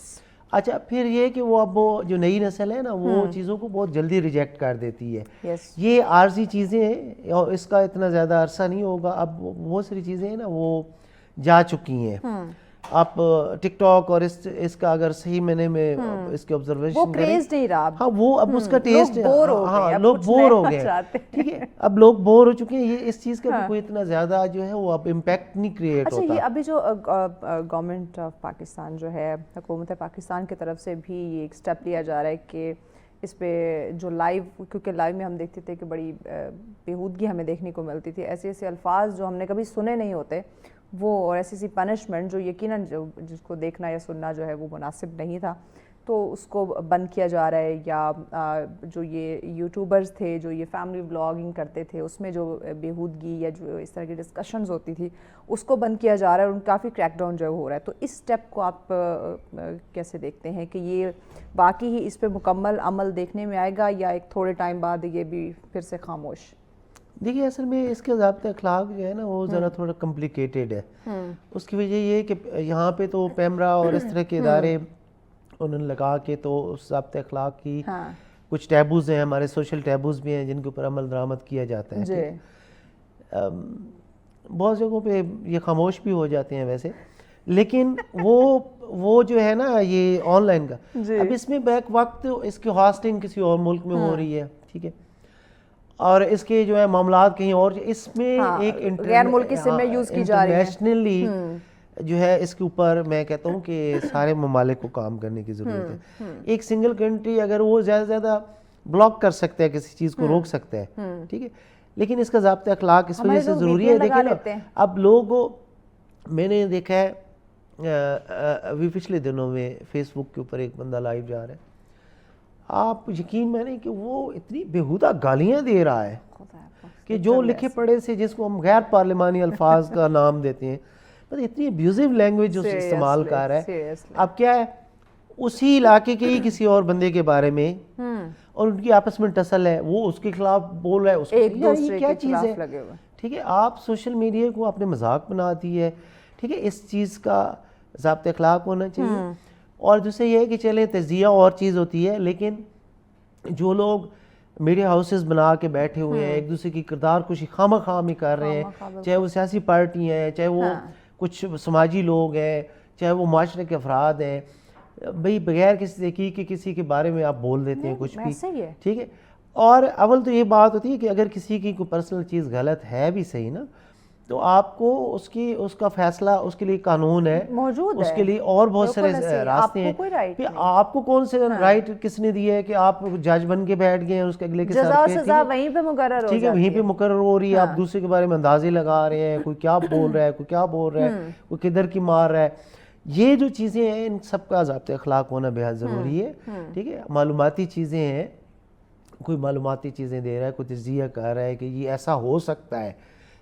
अच्छा, फिर ये कि वो अब वो जो नई नस्ल है ना, वो चीज़ों को बहुत जल्दी रिजेक्ट कर देती है. ये आर्जी चीज़ें हैं और इसका इतना ज़्यादा अरसा नहीं होगा. अब बहुत सारी चीज़ें हैं ना वो जा चुकी हैं. आप टिकटॉक और इसका अगर सही मैंने में इसके ऑब्जर्वेशन करें, नहीं रहा. हाँ, वो अब उसका टेस्ट, हाँ, लोग बोर हो गए. ठीक है, अब लोग बोर हो चुके हैं. ये इस चीज़ का कोई इतना ज़्यादा जो है वो अब इम्पैक्ट नहीं क्रिएट होता. अच्छा, ये अभी जो गवर्नमेंट ऑफ पाकिस्तान जो है, हुकूमत पाकिस्तान की तरफ से भी ये एक स्टेप लिया जा रहा है कि इस पे जो लाइव, क्योंकि लाइव में हम देखते थे कि बड़ी बेहूदगी हमें देखने को मिलती थी, ऐसे ऐसे अल्फाज जो हमने कभी सुने नहीं होते वो, और ऐसी ऐसी पनिशमेंट जो यकीनन जिसको देखना या सुनना जो है वो मुनासिब नहीं था, तो उसको बंद किया जा रहा है. या जो ये यूट्यूबर्स थे जो ये फैमिली व्लॉगिंग करते थे उसमें जो बेहूदगी या जो इस तरह की डिस्कशंस होती थी उसको बंद किया जा रहा है, और काफ़ी क्रैकडाउन जो है हो रहा है. तो इस स्टेप को आप कैसे देखते हैं कि ये बाकी ही इस पे मुकम्मल अमल देखने में आएगा या एक थोड़े टाइम बाद ये भी फिर से खामोश? देखिए, असल में इसके ज़ाब्ते अखलाक जो है ना वो ज़रा थोड़ा कॉम्प्लिकेटेड है. उसकी वजह ये है कि यहाँ पे तो पैमरा और इस तरह के इदारे उन्होंने लगा के तो उस ज़ाब्ते अखलाक की कुछ टैबूज़ हैं, हमारे सोशल टैबूज़ भी हैं जिनके ऊपर अमल दरामद किया जाता है. बहुत जगहों पे ये खामोश भी हो जाते हैं वैसे, लेकिन वो जो है ना ये ऑनलाइन का, अब इसमें बैक वक्त इसकी हॉस्टिंग किसी और मुल्क में हो रही है. ठीक है, और इसके जो है मामलात कहीं और, इसमें एक गैर मुल्की सिम में यूज़ की जा रही है. इंटरनेशनली जो है इसके ऊपर मैं कहता हूँ कि सारे ममालिक को काम करने की ज़रूरत है. एक सिंगल कंट्री अगर वो ज़्यादा से ज़्यादा ब्लॉक कर सकता है, किसी चीज़ को रोक सकता है. ठीक है, लेकिन इसका ज़ाब्ता अखलाक इस वजह से ज़रूरी है. देखिए ना, अब लोगों, मैंने देखा है अभी पिछले दिनों में फेसबुक के ऊपर एक बंदा लाइव जा रहा है, आप यकीन माने कि वो इतनी बेहुदा गालियां दे रहा है कि जो लिखे पढ़े से, जिसको हम गैर पार्लिमानी अल्फाज का नाम देते हैं, मतलब इतनी अब्यूजिव लैंग्वेज जो इस्तेमाल कर रहा है. अब क्या है, उसी इलाके के ही किसी और बंदे के बारे में और उनकी आपस में टसल है, वो उसके खिलाफ बोल रहा है, उसको एक दूसरे क्या के चीज़ है. लगे हुए. ठीक है, आप सोशल मीडिया को आपने मजाक बना दी है. ठीक है, इस चीज़ का ज़ाब्ते अखलाक होना चाहिए. और दूसरा ये है कि चले तजिया और चीज़ होती है, लेकिन जो लोग मीडिया हाउसेस बना के बैठे हुए हैं, एक दूसरे की किरदार कुछ खामी कर रहे हैं, चाहे वो सियासी पार्टी हैं, चाहे वो कुछ समाजी लोग हैं, चाहे वो माशरे के अफराद हैं, भाई बगैर किसी तहकीक के किसी के बारे में आप बोल देते हैं कुछ भी. ठीक है, और अव्वल तो ये बात होती है कि अगर किसी की कोई पर्सनल चीज़ गलत है भी सही ना, تو آپ کو اس کا فیصلہ اس کے لیے قانون ہے موجود ہے, اس کے لیے اور بہت سارے راستے ہیں. پھر آپ کو کون سے رائٹ کس نے دیا ہے کہ آپ جج بن کے بیٹھ گئے ہیں اس کے اگلے کے سر پہ, سزا وہیں پہ مقرر ہو ٹھیک ہے, وہیں پہ مقرر ہو رہی ہے. آپ دوسرے کے بارے میں اندازے لگا رہے ہیں, کوئی کیا بول رہا ہے, کوئی کیا بول رہا ہے, کوئی کدھر کی مار رہا ہے. یہ جو چیزیں ہیں ان سب کا ضابطۂ اخلاق ہونا بے حد ضروری ہے. ٹھیک ہے, معلوماتی چیزیں ہیں, کوئی معلوماتی چیزیں دے رہا ہے, کوئی تجزیہ کر رہا ہے کہ یہ ایسا ہو سکتا ہے.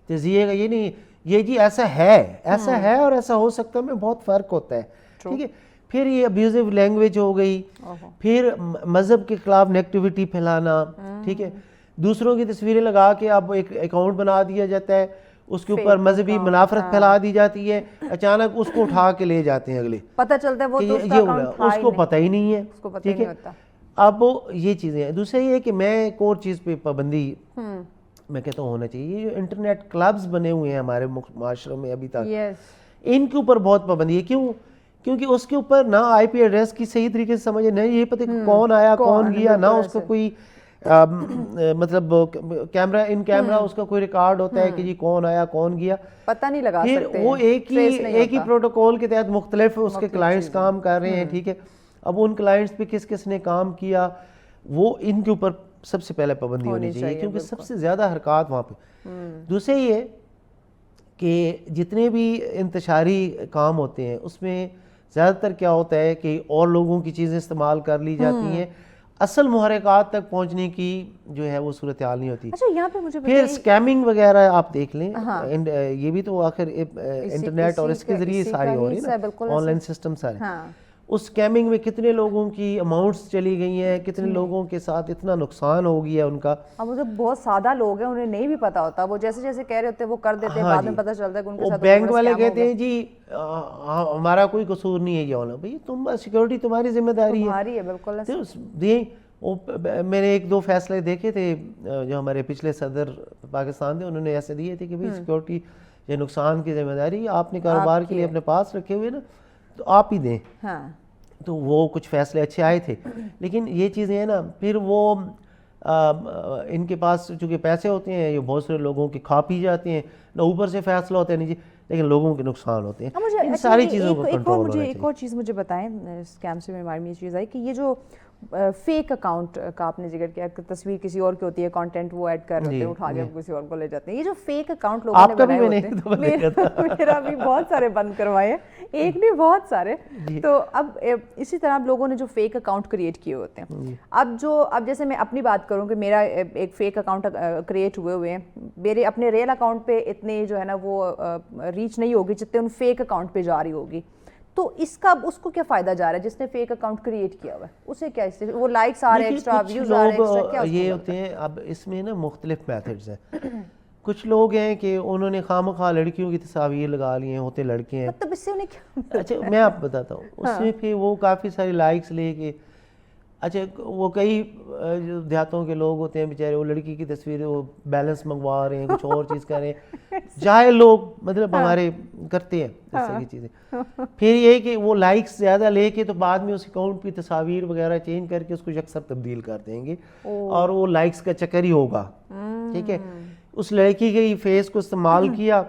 تجزیے کا یہ نہیں, یہ جی ایسا ہے اور ایسا ہو سکتا ہے, میں بہت فرق ہوتا ہے. ٹھیک ہے, پھر یہ ابیوزو لینگویج ہو گئی, پھر مذہب کے خلاف نیگیٹیوٹی پھیلانا. ٹھیک ہے, دوسروں کی تصویریں لگا کے اب ایک اکاؤنٹ بنا دیا جاتا ہے, اس کے اوپر مذہبی منافرت پھیلا دی جاتی ہے, اچانک اس کو اٹھا کے لے جاتے ہیں اگلے, پتہ چلتا ہے وہ تو اس کو پتہ ہی نہیں ہے. ٹھیک ہے, اب یہ چیزیں ہیں. دوسرا یہ ہے کہ میں ایک اور چیز پہ پابندی میں کہتا ہوں ہونا چاہیے. یہ جو انٹرنیٹ کلبز بنے ہوئے ہیں ہمارے معاشرے میں ابھی تک, ان کے اوپر بہت پابندی ہے. کیوں؟ کیونکہ اس کے اوپر نہ آئی پی ایڈریس کی صحیح طریقے سے سمجھے, نہ یہ پتہ کون آیا کون گیا, نہ اس کا کوئی مطلب کیمرہ ان کیمرہ اس کا کوئی ریکارڈ ہوتا ہے کہ جی کون آیا کون گیا, پتہ نہیں لگا سکتے. پھر وہ ایک ہی پروٹوکول کے تحت مختلف اس کے کلائنٹس کام کر رہے ہیں. ٹھیک ہے, اب ان کلائنٹس پہ کس کس نے کام کیا, وہ ان کے اوپر سب سے پہلے پابندی ہونی چاہیے, کیونکہ سب سے زیادہ حرکات وہاں پہ. دوسرے یہ کہ جتنے بھی انتشاری کام ہوتے ہیں اس میں زیادہ تر کیا ہوتا ہے کہ اور لوگوں کی چیزیں استعمال کر لی جاتی ہیں, اصل محرکات تک پہنچنے کی جو ہے وہ صورتحال نہیں ہوتی. یہاں پہ مجھے پھر اسکیمنگ وغیرہ آپ دیکھ لیں, یہ بھی تو آخر انٹرنیٹ اور اس کے ذریعے ساری ہو رہی ہے نا, آن لائن سسٹم سارے. اس اسکیمنگ میں کتنے لوگوں کی اماؤنٹس چلی گئی ہیں, کتنے لوگوں کے ساتھ اتنا نقصان ہو گیا ان کا. اب وہ بہت سادہ لوگ ہیں, انہیں نہیں بھی پتا ہوتا, وہ جیسے جیسے کہہ رہے ہوتے ہیں وہ کر دیتے ہیں, بعد میں پتہ چلتا ہے کہ ان کے ساتھ بینک والے کہتے ہیں جی ہمارا کوئی قصور نہیں ہے یہ ہونا. بھائی تم سیکورٹی تمہاری ذمہ داری ہے. بالکل. میں نے ایک دو فیصلے دیکھے تھے جو ہمارے پچھلے صدر پاکستان تھے, انہوں نے ایسے دیے تھے کہ بھائی سیکورٹی یہ نقصان کی ذمہ داری آپ نے کاروبار کے لیے اپنے پاس رکھے ہوئے نا, تو آپ ہی دیں. تو وہ کچھ فیصلے اچھے آئے تھے. لیکن یہ چیزیں ہیں نا, پھر وہ ان کے پاس چونکہ پیسے ہوتے ہیں, یہ بہت سارے لوگوں کی کھا پی جاتے ہیں, نہ اوپر سے فیصلہ ہوتا ہے نہیں جی, لیکن لوگوں کے نقصان ہوتے ہیں. ان ساری چیزوں کو کنٹرول ہونا چاہیے. ایک اور چیز مجھے بتائیں, اسکیم سے میرے مائنڈ میں یہ چیز آئی کہ یہ جو فیک اکاؤنٹ کا آپ نے ذکر کیا, تصویر کسی اور کی ہوتی ہے, کانٹینٹ وہ ایڈ کر رہے ہوتے ہیں, اٹھا کے کسی اور کو لے جاتے ہیں. یہ جو فیک اکاؤنٹ لوگوں نے بنائے ہوتے ہیں, میرا بھی بہت سارے بند کروائے, ایک نہیں بہت سارے. تو اب اسی طرح اب لوگوں نے جو فیک اکاؤنٹ کریٹ کیے ہوتے ہیں, اب جیسے میں اپنی بات کروں کہ میرا ایک فیک اکاؤنٹ کریٹ ہوئے ہیں, میرے اپنے ریئل اکاؤنٹ پہ اتنے جو ہے نا وہ ریچ نہیں ہوگی جتنے ان فیک اکاؤنٹ پہ جا رہی ہوگی. تو اس کو کیا فائدہ جا رہا ہے جس نے فیک اکاؤنٹ کریٹ کیا ہوا ہے, اسے کیا, اس سے وہ لائکس آ رہے ہیں, ایکسٹرا ویوز آ رہے ہیں, ایکسٹرا کیا یہ ہوتے ہیں. اب اس میں نا مختلف میتھڈز ہیں. کچھ لوگ ہیں کہ انہوں نے خواہ لڑکیوں کی تصاویر لگا لی ہیں, ہوتے لڑکے ہیں, مطلب اس سے انہیں کیا. اچھا میں آپ بتاتا ہوں, اس میں پھر وہ کافی ساری لائکس لے کے, اچھا وہ کئی جو دیہاتوں کے لوگ ہوتے ہیں بیچارے, وہ لڑکی کی تصویریں وہ بیلنس منگوا رہے ہیں, کچھ اور چیز کر رہے ہیں, جاہل لوگ مطلب ہمارے کرتے ہیں ایسا کی چیزیں. پھر یہ کہ وہ لائکس زیادہ لے کے تو بعد میں اس اکاؤنٹ کی تصاویر وغیرہ چینج کر کے اس کو یکسر تبدیل کر دیں گے, اور وہ لائکس کا چکر ہی ہوگا. ٹھیک ہے, اس لڑکی کے فیس کو استعمال کیا,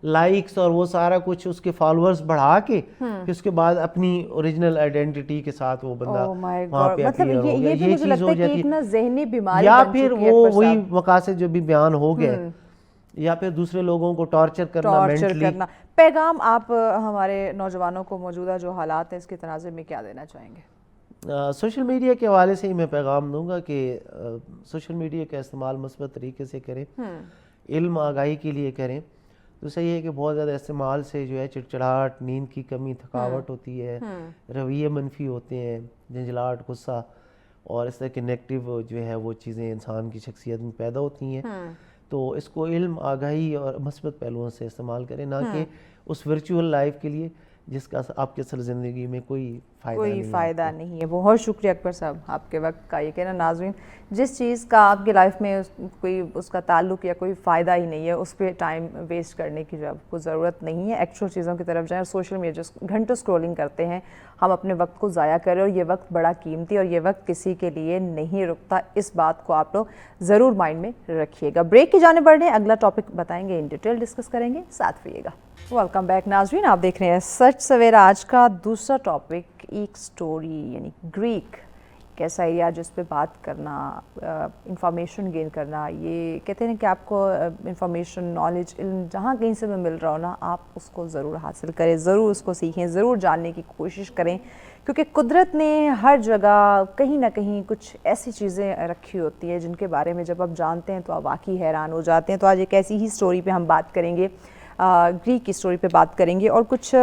لائکس اور وہ سارا کچھ, اس کے فالوورز بڑھا کے, پھر اس کے بعد اپنی اوریجنل آئیڈینٹی کے ساتھ وہ بندہ وہاں پہ اپیئر ہو گیا. یہ چیز ہو جاتی ہے. یا پھر وہ وہی مقاصد جو بھی بیان ہو گئے, یا پھر دوسرے لوگوں کو ٹارچر کرنا. پیغام آپ ہمارے نوجوانوں کو موجودہ جو حالات ہیں اس کے تناظر میں کیا دینا چاہیں گے؟ سوشل میڈیا کے حوالے سے ہی میں پیغام دوں گا کہ سوشل میڈیا کا استعمال مثبت طریقے سے کریں, علم آگاہی کے لیے کریں. دوسرا یہ ہے کہ بہت زیادہ استعمال سے جو ہے چڑچڑاہٹ, نیند کی کمی, تھکاوٹ ہوتی ہے, رویے منفی ہوتے ہیں, جھنجھلاہٹ, غصہ اور اس طرح کے نیگیٹو جو ہے وہ چیزیں انسان کی شخصیت میں پیدا ہوتی ہیں. تو اس کو علم آگاہی اور مثبت پہلوؤں سے استعمال کریں, نہ کہ اس ورچوئل لائف کے لیے جس کا آپ کی اصل زندگی میں کوئی فائدہ نہیں ہے. بہت شکریہ اکبر صاحب آپ کے وقت کا. یہ کہنا ناظرین, جس چیز کا آپ کی لائف میں کوئی اس کا تعلق یا کوئی فائدہ ہی نہیں ہے, اس پہ ٹائم ویسٹ کرنے کی جو آپ کو ضرورت نہیں ہے. ایکچوئل چیزوں کی طرف جائیں. اور سوشل میڈیا گھنٹوں اسکرولنگ کرتے ہیں, ہم اپنے وقت کو ضائع کریں, اور یہ وقت بڑا قیمتی اور یہ وقت کسی کے لیے نہیں رکتا. اس بات کو آپ لوگ ضرور مائنڈ میں رکھیے گا. بریک کی جانب بڑھ رہے ہیں, اگلا ٹاپک بتائیں گے, ان ڈیٹیل ڈسکس کریں گے, ساتھ رہیے گا. ویلکم بیک ناظرین, آپ دیکھ رہے ہیں سچ سویرا. آج کا دوسرا ٹاپک ایک سٹوری یعنی گریک, کیسا ایریا جس پہ بات کرنا, انفارمیشن گین کرنا. یہ کہتے ہیں کہ آپ کو انفارمیشن, نالج, علم جہاں کہیں سے بھی مل رہا ہو نا, آپ اس کو ضرور حاصل کریں, ضرور اس کو سیکھیں, ضرور جاننے کی کوشش کریں, کیونکہ قدرت نے ہر جگہ کہیں نہ کہیں کچھ ایسی چیزیں رکھی ہوتی ہیں جن کے بارے میں جب آپ جانتے ہیں تو آپ واقعی حیران ہو جاتے ہیں. تو آج ایک ایسی ہی سٹوری پہ ہم بات کریں گے, گریک کی سٹوری پہ بات کریں گے. اور کچھ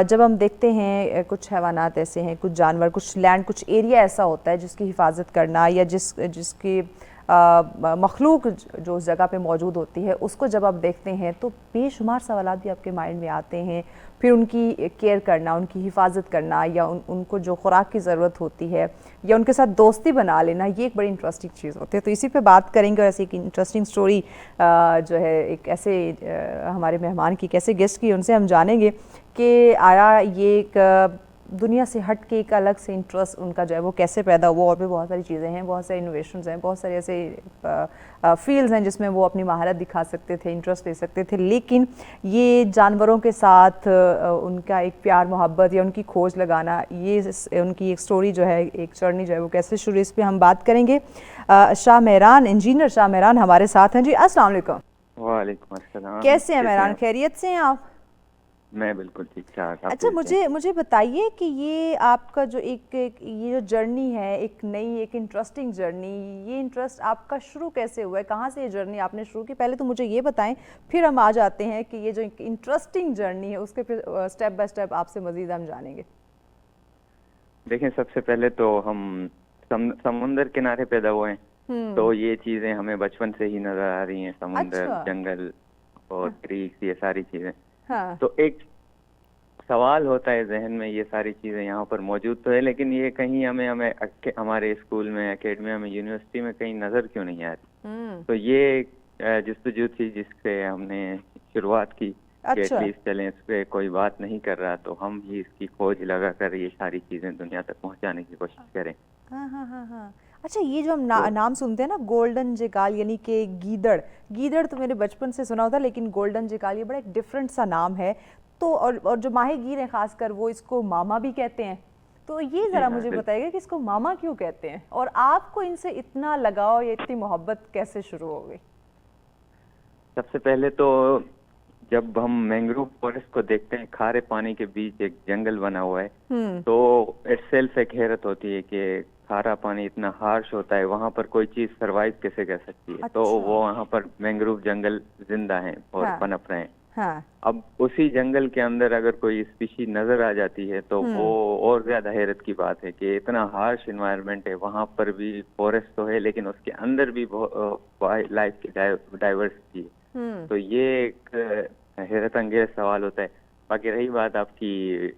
جب ہم دیکھتے ہیں کچھ حیوانات ایسے ہیں, کچھ جانور, کچھ لینڈ, کچھ ایریا ایسا ہوتا ہے جس کی حفاظت کرنا, یا جس کی مخلوق جو اس جگہ پہ موجود ہوتی ہے, اس کو جب آپ دیکھتے ہیں تو بے شمار سوالات بھی آپ کے مائنڈ میں آتے ہیں. پھر ان کی کیئر کرنا, ان کی حفاظت کرنا, یا ان کو جو خوراک کی ضرورت ہوتی ہے, یا ان کے ساتھ دوستی بنا لینا, یہ ایک بڑی انٹرسٹنگ چیز ہوتی ہے. تو اسی پہ بات کریں گے. اور ایسی ایک انٹرسٹنگ سٹوری جو ہے ایک ایسے ہمارے مہمان کی, کیسے گیسٹ کی, ان سے ہم جانیں گے کہ آیا یہ ایک دنیا سے ہٹ کے ایک الگ سے انٹرسٹ ان کا جو ہے وہ کیسے پیدا ہوا. اور بھی بہت ساری چیزیں ہیں, بہت سارے انوویشنز ہیں, بہت سارے ایسے فیلڈز ہیں جس میں وہ اپنی مہارت دکھا سکتے تھے, انٹرسٹ لے سکتے تھے. لیکن یہ جانوروں کے ساتھ ان کا ایک پیار محبت یا ان کی کھوج لگانا, یہ ان کی ایک سٹوری جو ہے, ایک جرنی جو ہے وہ کیسے شروع, اس پہ ہم بات کریں گے. شاہ مہران, انجینئر شاہ مہران ہمارے ساتھ ہیں. جی السلام علیکم. وعلیکم السلام. کیسے ہیں مہران, خیریت سے ہیں آپ؟ میں بالکل ٹھیک ٹھاک. اچھا, مجھے بتائیے کہ یہ آپ کا جو یہ جو جرنی ہے, ایک نئی, ایک انٹرسٹنگ جرنی, یہ انٹرسٹ آپ کا شروع کیسے ہوا ہے, کہاں سے یہ جرنی آپ نے شروع کی, پہلے تو مجھے یہ بتائیں, پھر ہم آ جاتے ہیں کہ یہ جو انٹرسٹنگ جرنی ہے اس کے پھر سٹیپ بائی سٹیپ آپ سے مزید ہم جانیں گے. دیکھیں, سب سے پہلے تو ہم سمندر کنارے پیدا ہوئے ہیں, تو یہ چیزیں ہمیں بچپن سے ہی نظر آ رہی ہیں, سمندر, جنگل اور کریکس, یہ ساری چیزیں. تو ایک سوال ہوتا ہے ذہن میں, یہ ساری چیزیں یہاں پر موجود تو ہے, لیکن یہ کہیں ہمیں ہمارے اسکول میں, اکیڈمیا میں, یونیورسٹی میں کہیں نظر کیوں نہیں آ رہی. تو یہ جستجو تھی جس سے ہم نے شروعات کی کہ ایٹ لیسٹ چلیں, اس پہ کوئی بات نہیں کر رہا تو ہم ہی اس کی کھوج لگا کر یہ ساری چیزیں دنیا تک پہنچانے کی کوشش کریں. اچھا, یہ جو ہم نام سنتے ہیں نا, گولڈن جیکال یعنی کہ گیدڑ تو میرے بچپن سے سنا ہوتا, لیکن گولڈن جیکال یہ بڑا ایک ڈفرینٹ سا نام ہے. تو اور جو ماہی گیر ہیں خاص کر, وہ اس کو ماما بھی کہتے ہیں. تو یہ ذرا مجھے بتائیے گا کہ اس کو ماما کیوں کہتے ہیں, اور آپ کو ان سے اتنا لگاؤ یا اتنی محبت کیسے شروع ہو گئی؟ سب سے پہلے تو جب ہم مینگروو فارسٹ کو دیکھتے ہیں, کھارے پانی کے بیچ ایک جنگل بنا ہوا ہے, تو اٹ سیلف ایک حیرت ہوتی ہے کہ کھارا پانی اتنا ہارش ہوتا ہے, وہاں پر کوئی چیز سروائیو کیسے کر سکتی ہے. تو وہ وہاں پر مینگروو جنگل زندہ ہیں اور پنپ رہے ہیں. اب اسی جنگل کے اندر اگر کوئی اسپیشی نظر آ جاتی ہے تو وہ اور زیادہ حیرت کی بات ہے کہ اتنا ہارش انوائرمنٹ ہے, وہاں پر بھی فارسٹ تو ہے لیکن اس کے اندر بھی لائف کی ڈائیورسٹی ہے. تو یہ ایک حیرت انگیز سوال ہوتا ہے. باقی رہی بات آپ کی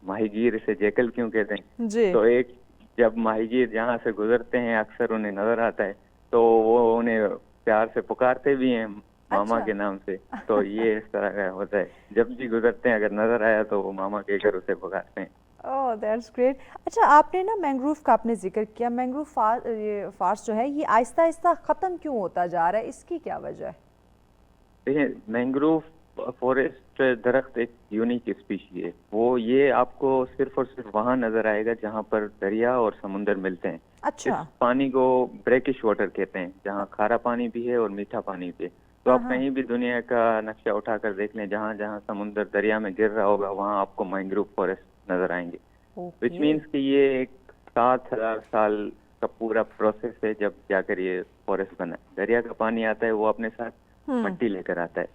ماہی گیر سے جیکل کیوں کہتے ہیں, تو ایک جب ماہی گیر جہاں سے گزرتے ہیں اکثر انہیں نظر آتا ہے تو وہ انہیں پیار سے پکارتے بھی ہیں ماما کے نام سے. تو یہ اس طرح کا ہوتا ہے, جب بھی گزرتے ہیں اگر نظر آیا تو وہ ماما کہہ کر اسے پکارتے ہیں. اوہ دیٹس گریٹ. اچھا, آپ نے نا مینگروو کا آپ نے ذکر کیا, مینگروو فارسٹ جو ہے یہ آہستہ آہستہ ختم کیوں ہوتا جا رہا ہے, اس کی کیا وجہ ہے؟ دیکھیں, مینگروو فارسٹ درخت ایک یونیک اسپیشی ہے. وہ یہ آپ کو صرف اور صرف وہاں نظر آئے گا جہاں پر دریا اور سمندر ملتے ہیں. اچھا, اس پانی کو بریکش واٹر کہتے ہیں, جہاں کھارا پانی بھی ہے اور میٹھا پانی بھی ہے. تو آپ کہیں بھی دنیا کا نقشہ اٹھا کر دیکھ لیں, جہاں جہاں سمندر دریا میں گر رہا ہوگا وہاں آپ کو مینگروو فارسٹ نظر آئیں گے. وچ مینس کہ یہ ایک 7,000 سال کا پورا پروسیس ہے جب جا کر یہ فارسٹ بنا. دریا کا پانی آتا ہے, وہ اپنے ساتھ مٹی لے کر آتا ہے,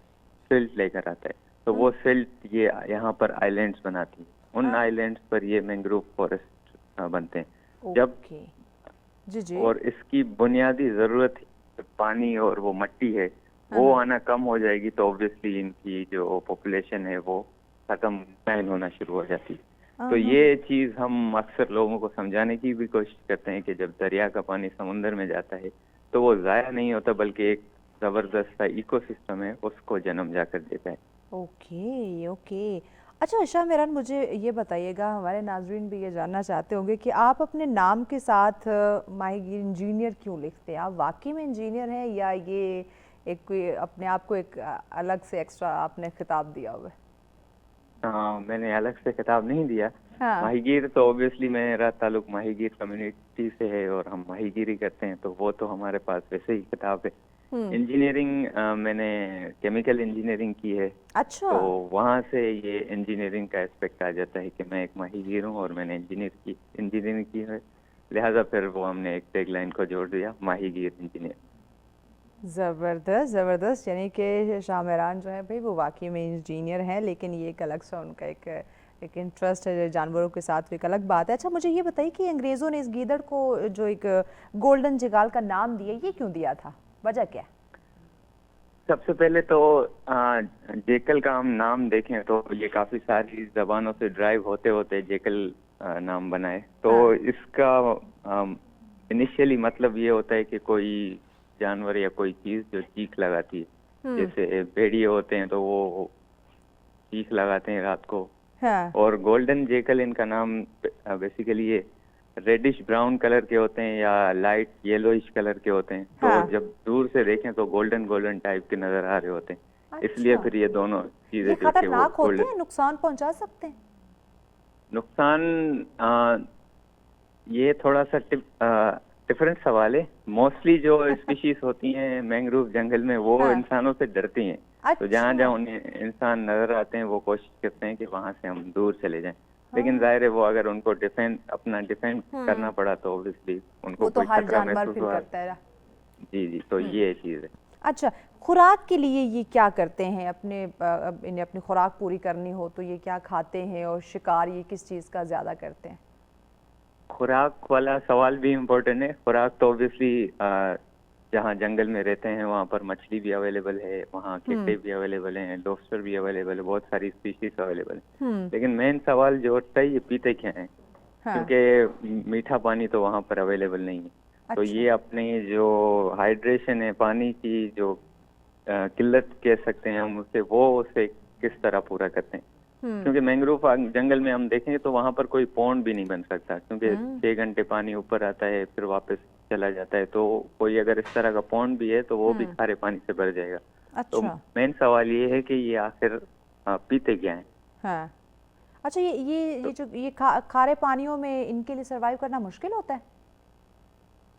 سلٹ لے کر آتا ہے. تو وہ سلٹ یہ یہاں پر آئیلینڈز بناتی ہیں, ان آئیلینڈز پر یہ مینگروو فارسٹ بنتے ہیں. جب اور اس کی بنیادی ضرورت پانی اور وہ مٹی ہے, وہ آنا کم ہو جائے گی تو اوبویسلی ان کی جو پاپولیشن ہے وہ सर्कमलाइन होना शुरू हो जाती है। तो ये चीज हम अक्सर लोगों को समझाने की भी कोशिश करते हैं कि जब दरिया का पानी समुंदर में जाता है तो वो ज़ाया नहीं होता, बल्कि एक जबरदस्त सा इकोसिस्टम है, उसको जन्म जाकर देता है। Okay okay. अच्छा शाह मीरान, मुझे ये बताइएगा, हमारे नाजरीन भी ये जानना चाहते होंगे कि आप अपने नाम के साथ माहीगीर इंजीनियर क्यों लिखते हैं? आप वाकई में इंजीनियर हैं या ये एक कोई अपने आप को एक अलग से एक्स्ट्रा आपने खिताब दिया हुआ है? हाँ, मैंने अलग से खिताब नहीं दिया। हाँ। माहीगीर तो ऑब्वियसली मेरा ताल्लुक माहीगीर कम्युनिटी से है और हम माहीगीरी करते हैं, तो वो तो हमारे पास वैसे ही खिताब है। इंजीनियरिंग मैंने केमिकल इंजीनियरिंग की है। अच्छा। तो वहाँ से ये इंजीनियरिंग का एस्पेक्ट आ जाता है कि मैं एक माहीगीर हूँ और मैंने इंजीनियरिंग की है, लिहाजा फिर वो हमने एक टैगलाइन को जोड़ दिया, माहीगीर इंजीनियर। ज़बरदस्त ज़बरदस्त। यानी कि शाह मीरान जो है भाई वो वाकई में इंजीनियर हैं, लेकिन ये एक अलग सा उनका एक इंटरेस्ट है जानवरों के साथ, एक अलग बात है। अच्छा मुझे ये बताइए कि अंग्रेज़ों ने इस गीदड़ को जो एक गोल्डन जिगाल का नाम दिया, ये क्यों दिया था, वजह क्या? सबसे पहले तो जेकल का हम नाम देखें तो ये काफी सारी जबानों से ड्राइव होते होते जेकल नाम बनाए। तो इसका इनिशियली मतलब ये होता है कि कोई जानवर या कोई चीज जो चीख लगाती है, जैसे भेड़िए होते हैं तो वो चीख लगाते हैं रात को। हाँ। और गोल्डन जेकल इनका नाम बेसिकली ये रेडिश ब्राउन कलर के होते हैं या लाइट येलोइश कलर के होते हैं। हाँ। तो जब दूर से देखें तो गोल्डन गोल्डन टाइप के नजर आ रहे होते हैं। अच्छा। इसलिए फिर ये दोनों चीजें ये जो कि वो खतरनाक होते हैं, नुकसान पहुंचा सकते हैं? नुकसान ये थोड़ा सा डिफरेंट सवाल है। मोस्टली जो स्पीशीज होती हैं मैंग्रोव जंगल में वो इंसानों से डरती हैं। तो जहाँ जहाँ उन्हें इंसान नजर आते हैं वो कोशिश करते हैं कि वहां से हम दूर चले जाएं। लेकिन जाहिर है वो अगर उनको अपना डिफेंड करना पड़ा तो ऑब्वियसली उनको वो तो कोई हर खतरा जानवर महसूस फिर हुआ। करता है। जी जी, तो ये चीज है। अच्छा, खुराक के लिए ये क्या करते हैं? इन्हें अपनी खुराक पूरी करनी हो तो ये क्या खाते हैं, और शिकार ये किस चीज़ का ज़्यादा करते हैं? खुराक वाला सवाल भी इम्पोर्टेंट है। खुराक तो ऑब्वियसली जहाँ जंगल में रहते हैं वहाँ पर मछली भी अवेलेबल है, वहाँ केकड़े भी अवेलेबल हैं, लॉबस्टर भी अवेलेबल है, बहुत सारी स्पीशीज अवेलेबल है। लेकिन मेन सवाल जो उठता है ये पीते क्या हैं, क्योंकि मीठा पानी तो वहाँ पर अवेलेबल नहीं है। तो ये अपने जो हाइड्रेशन है, पानी की जो किल्लत कह सकते हैं हम उसे किस तरह पूरा करते हैं। क्योंकि मैंग्रोव जंगल में हम देखेंगे तो वहां पर कोई पौंड भी नहीं बन सकता, क्योंकि 6 घंटे पानी ऊपर आता है फिर वापस चला जाता है। तो कोई अगर इस तरह का पौंड भी है तो वो भी खारे पानी से भर जाएगा। तो मेन सवाल ये है कि ये आखिर पीते क्या हैं। हाँ। अच्छा, ये खारे पानियों में इनके लिए सरवाइव करना मुश्किल होता है?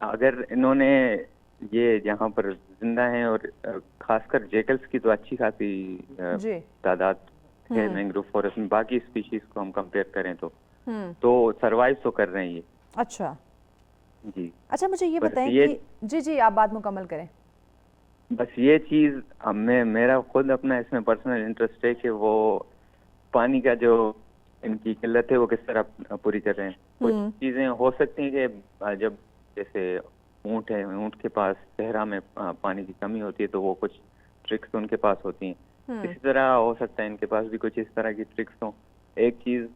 अगर इन्होंने ये यहाँ पर जिंदा हैं और खासकर जेकल्स की तो अच्छी खासी तादाद है मैंग्रोव फॉरेस्ट में, बाकी स्पीशीज को हम कंपेयर करें तो सरवाइव तो कर रहे हैं ये। अच्छा जी। अच्छा मुझे ये बताएं कि जी आप बात मुकम्मल करें। बस ये चीज मेरा खुद अपना इसमें पर्सनल इंटरेस्ट है कि वो पानी का जो इनकी किल्लत है वो किस तरह पूरी कर रहे हैं। कुछ चीजें हो सकती हैं कि जब जैसे ऊंट है, ऊंट के पास सहरा में पानी की कमी होती है तो वो कुछ ट्रिक्स उनके पास होती हैं। इसी तरह हो सकता है इनके पास भी कुछ इस तरह की ट्रिक्स हो। एक चीज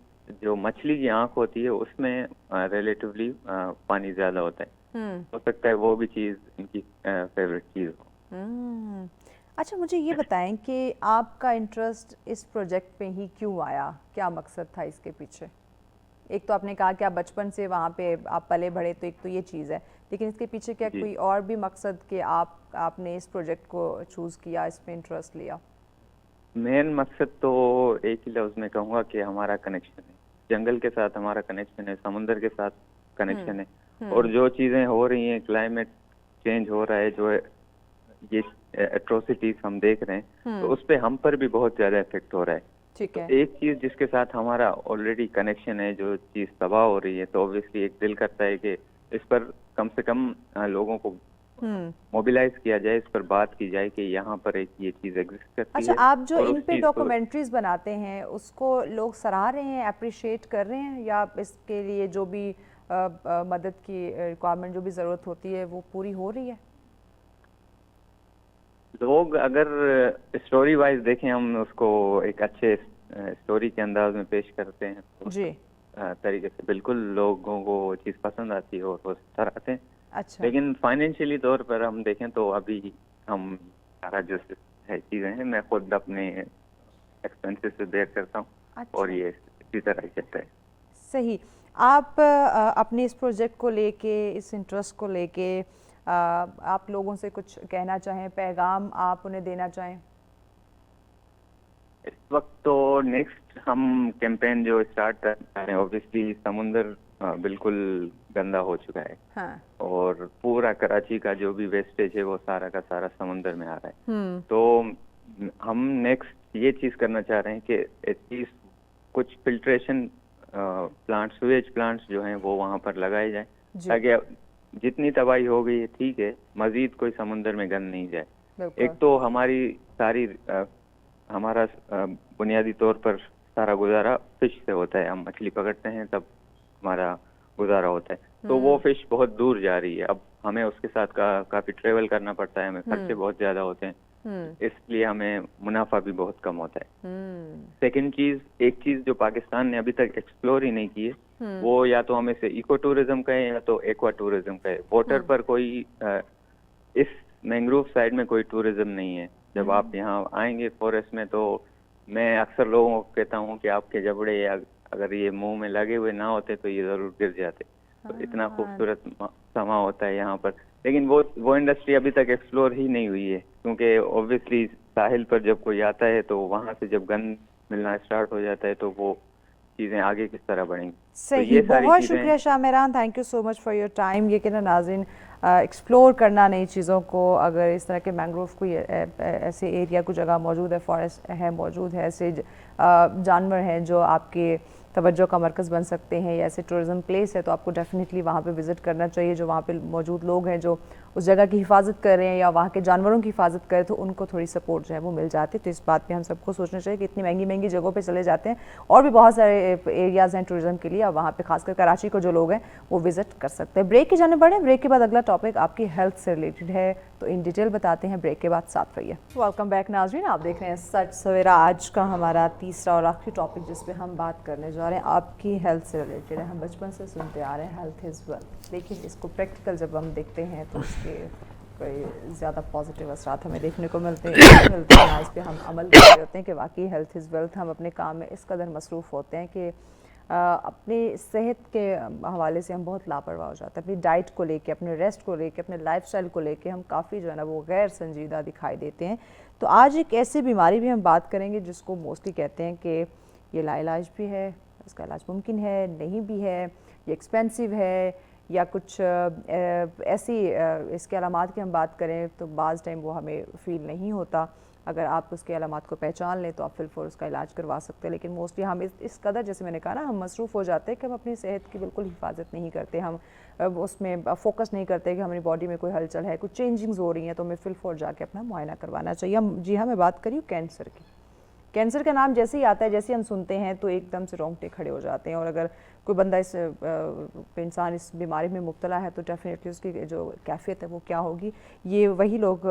जो मछली की आंख होती है उसमें रिलेटिवली पानी ज्यादा होता है, हो सकता है वो भी चीज इनकी फेवरेट चीज हो। अच्छा मुझे ये बताएं कि आपका इंटरेस्ट इस प्रोजेक्ट पे ही क्यों आया, क्या मकसद था इसके पीछे? एक तो आपने कहा कि आप बचपन से वहाँ पे आप पले बढ़े, तो एक तो ये चीज़ है, लेकिन इसके पीछे क्या कोई और भी मकसद कि आपने इस प्रोजेक्ट को चूज़ किया, इसमें इंटरेस्ट लिया? मेन मकसद तो एक ही लफ्ज़ में कहूँगा कि हमारा कनेक्शन है जंगल के साथ, हमारा कनेक्शन है समुंदर के साथ कनेक्शन है। और जो चीज़ें हो रही हैं, क्लाइमेट चेंज हो रहा है, जो ये एट्रोसिटीज हम देख रहे हैं, तो उस पर हम पर भी बहुत ज़्यादा इफेक्ट हो रहा है। ठीक है। तो एक चीज़ जिसके साथ हमारा ऑलरेडी कनेक्शन है, जो चीज़ तबाह हो रही है, तो ऑब्वियसली एक दिल करता है कि इस पर कम से कम लोगों को मोबिलाइज किया जाए, इस पर बात की जाए कि यहाँ पर एक ये चीज़ एग्जिस्ट करती है। अच्छा, आप जो इन पे डॉक्यूमेंट्रीज बनाते हैं उसको लोग सराह रहे हैं, अप्रिशिएट कर रहे हैं, या इसके लिए जो भी मदद की रिक्वायरमेंट, जो भी ज़रूरत होती है वो पूरी हो रही है? लोग अगर स्टोरी वाइज देखें हम उसको एक अच्छे स्टोरी के अंदाज में पेश करते हैं उस जी। तरीके से बिल्कुल लोगों को वो चीज़ पसंद आती है और वो सराहते हैं। अच्छा। लेकिन फाइनेंशियली तौर पर हम देखें तो अभी हम सारा जो है चीज़ें हैं मैं खुद अपने एक्सपेंसेस से बेयर करता हूँ और अच्छा। ये इसी तरह ही चलता है। सही। आप अपने इस प्रोजेक्ट को लेके, इस इंटरेस्ट को लेके आप लोगों से कुछ कहना चाहें, पैगाम आप उन्हें देना चाहें? इस वक्त तो नेक्स्ट हम कैंपेन जो स्टार्ट कर रहे हैं, ऑब्वियसली समुंदर बिल्कुल गंदा हो चुका है। हाँ। और पूरा कराची का जो भी वेस्टेज है वो सारा का सारा समुंदर में आ रहा है। तो हम नेक्स्ट ये चीज़ करना चाह रहे हैं कि एटलीस्ट कुछ फिल्ट्रेशन प्लांट्स, सुएज प्लांट्स जो हैं वो वहाँ पर लगाए जाएं, ताकि जितनी तबाही हो गई है ठीक है, मजीद कोई समुंदर में गंद नहीं जाए। एक तो हमारी सारी हमारा बुनियादी तौर पर सारा गुजारा फिश से होता है, हम मछली पकड़ते हैं तब हमारा गुजारा होता है, तो वो फिश बहुत दूर जा रही है। अब हमें उसके साथ काफ़ी ट्रेवल करना पड़ता है, हमें खर्चे बहुत ज़्यादा होते हैं, इसलिए हमें मुनाफा भी बहुत कम होता है। सेकंड चीज़, एक चीज़ जो पाकिस्तान ने अभी तक एक्सप्लोर ही नहीं की है, वो या तो हम इसे इको टूरिज्म कहें या तो एक्वा टूरिज्म कहें। वाटर पर कोई इस मैंग्रोव साइड में कोई टूरिज्म नहीं है। जब आप यहाँ आएंगे फॉरेस्ट में, तो मैं अक्सर लोगों को कहता हूँ कि आपके जबड़े या अगर ये मुंह में लगे हुए ना होते तो ये ज़रूर गिर जाते। तो इतना खूबसूरत समा होता है यहाँ पर, लेकिन वो इंडस्ट्री अभी तक एक्सप्लोर ही नहीं हुई है, क्योंकि ऑब्वियसली साहिल पर जब कोई आता है तो वहाँ से जब गंद मिलना स्टार्ट हो जाता है तो वो चीज़ें आगे किस तरह बढ़ेंगी। सही, बहुत शुक्रिया Shah Mehran, thank you so much for your time. ये कहना नाज़रीन, एक्सप्लोर करना नई चीज़ों को, अगर इस तरह के मैंग्रोव कोई ऐसे एरिया कुछ जगह मौजूद है, फॉरेस्ट है मौजूद है, ऐसे जानवर हैं जो आपके तवज्जो का मरकज़ बन सकते हैं, या ऐसे टूरिज़म प्लेस है, तो आपको डेफिनेटली वहाँ पे विज़िट करना चाहिए। जो वहाँ पे मौजूद लोग हैं जो उस जगह की हिफाजत कर रहे हैं या वहाँ के जानवरों की हिफाजत करें, तो उनको थोड़ी सपोर्ट जो है वो मिल जाती है। तो इस बात पे हम सबको सोचना चाहिए कि इतनी महंगी महंगी जगहों पे चले जाते हैं, और भी बहुत सारे एरियाज़ हैं टूरिज़म के लिए, और वहाँ पे खासकर कराची को जो लोग हैं वो विज़िट कर सकते हैं। ब्रेक की जाने बढ़े, ब्रेक के बाद अगला टॉपिक आपकी हेल्थ से रिलेटेड है, तो इन डिटेल बताते हैं। ब्रेक के बाद साथ रहिए। वेलकम बैक नाज़रीन, आप देख रहे हैं सच सवेरा। आज का हमारा तीसरा और आखिरी टॉपिक जिस पे हम बात करने जा रहे हैं आपकी हेल्थ से रिलेटेड है। हम बचपन से सुनते आ रहे हैं हेल्थ इज़ वेल्थ, लेकिन इसको प्रैक्टिकल जब हम देखते हैं तो उसके कोई ज़्यादा पॉजिटिव असरात हमें देखने को मिलते हैं इस पर हम अमल कर रहे होते हैं कि वाकई हेल्थ इज़ वेल्थ। हम अपने काम में इस कदर मसरूफ़ होते हैं कि अपनी सेहत के हवाले से हम बहुत लापरवाह हो जाते हैं। अपनी डाइट को लेके, अपने रेस्ट को लेके, अपने लाइफस्टाइल को लेके हम काफ़ी जो है ना वो गैर संजीदा दिखाई देते हैं। तो आज एक ऐसी बीमारी भी हम बात करेंगे जिसको मोस्टली कहते हैं कि ये लाइलाज भी है, इसका इलाज मुमकिन है, नहीं भी है, ये एक्सपेंसिव है, या कुछ ऐसी इसके अलामात की हम बात करें तो बाज़ टाइम वो हमें फ़ील नहीं होता। अगर आप उसके अलामात को पहचान लें तो आप फिर उसका इलाज करवा सकते हैं, लेकिन मोस्टली हम इस कदर, जैसे मैंने कहा ना, हम मसरूफ़ हो जाते हैं कि हम अपनी सेहत की बिल्कुल हिफाजत नहीं करते। हम उसमें फोकस नहीं करते कि हमारी बॉडी में कोई हलचल है, कुछ चेंजिंग्स हो रही हैं, तो हमें फिर जाके अपना मुआयना करवाना चाहिए। जी हाँ, मैं बात करी हूँ कैंसर की। कैंसर का नाम जैसे ही आता है, जैसे ही हम सुनते हैं तो एकदम से रोंगटे खड़े हो जाते हैं, और अगर कोई बंदा इंसान इस बीमारी में मुब्तला है तो डेफिनेटली उसकी जो कैफियत है वो क्या होगी, ये वही लोग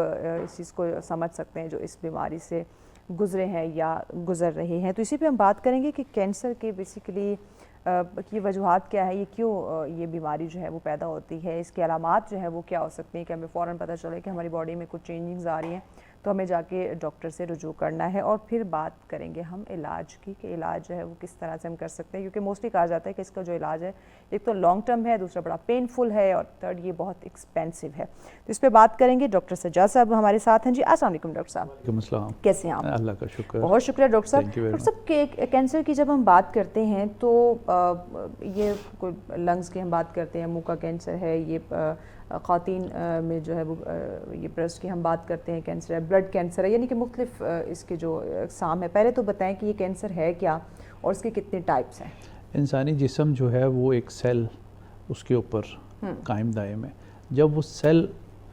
इस चीज़ को समझ सकते हैं जो इस बीमारी से गुज़रे हैं या गुज़र रहे हैं। तो इसी पे हम बात करेंगे कि कैंसर के बेसिकली की वजूहात क्या है, ये क्यों ये बीमारी जो है वो पैदा होती है, इसके अलामात जो है वो क्या हो सकती हैं कि हमें फ़ौरन पता चले कि हमारी बॉडी में कुछ चेंजिंग्स आ रही हैं, तो हमें जाके डॉक्टर से रुजू करना है। और फिर बात करेंगे हम इलाज की कि इलाज जो है वो किस तरह से हम कर सकते हैं, क्योंकि मोस्टली कहा जाता है कि इसका जो इलाज है एक तो लॉन्ग टर्म है, दूसरा बड़ा पेनफुल है, और थर्ड ये बहुत एक्सपेंसिव है। तो इस पर बात करेंगे। डॉक्टर सज्जाद साहब हमारे साथ हैं। जी, अस्सलाम वालेकुम डॉक्टर साहब, कैसे हैं आप? अल्लाह का शुक्र, बहुत शुक्रिया डॉक्टर साहब। डॉक्टर साहब, कैंसर की जब हम बात करते हैं तो ये कोई लंग्स की हम बात करते हैं, मुंह का कैंसर है, ये ख़वातीन में जो है वो ये ब्रेस्ट की हम बात करते हैं कैंसर है, ब्लड कैंसर है, यानी कि मुख्तलिफ इसके जो अक़साम है। पहले तो बताएं कि ये कैंसर है क्या और इसके कितने टाइप्स हैं। इंसानी जिस्म जो है वो एक सेल उसके ऊपर कायम दायम है। जब वो सेल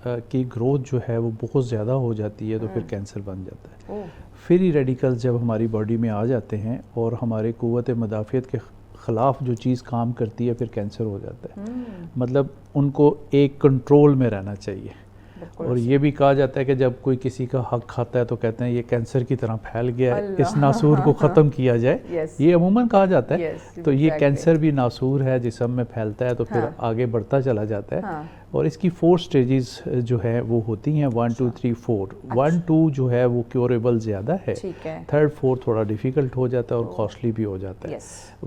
की ग्रोथ जो है वो बहुत ज़्यादा हो जाती है तो फिर कैंसर बन जाता है। फ्री रेडिकल्स जब हमारी बॉडी में आ जाते हैं और हमारे क़ुव्वत मदाफ़ियत के ख़िलाफ़ जो चीज़ काम करती है, फिर कैंसर हो जाता है। मतलब उनको एक कंट्रोल में रहना चाहिए। اور یہ بھی کہا جاتا ہے کہ جب کوئی کسی کا حق کھاتا ہے تو کہتے ہیں یہ کینسر کی طرح پھیل گیا ہے, اس ناسور کو ختم کیا جائے, یہ عموماً کہا جاتا ہے. تو یہ کینسر بھی ناسور ہے, جسم میں پھیلتا ہے تو پھر آگے بڑھتا چلا جاتا ہے. اور اس کی 4 سٹیجز جو ہے وہ ہوتی ہیں 1 2 3 4. 1 2 جو ہے وہ کیوریبل زیادہ ہے, 3rd 4 تھوڑا ڈیفیکلٹ ہو جاتا ہے اور کاسٹلی بھی ہو جاتا ہے.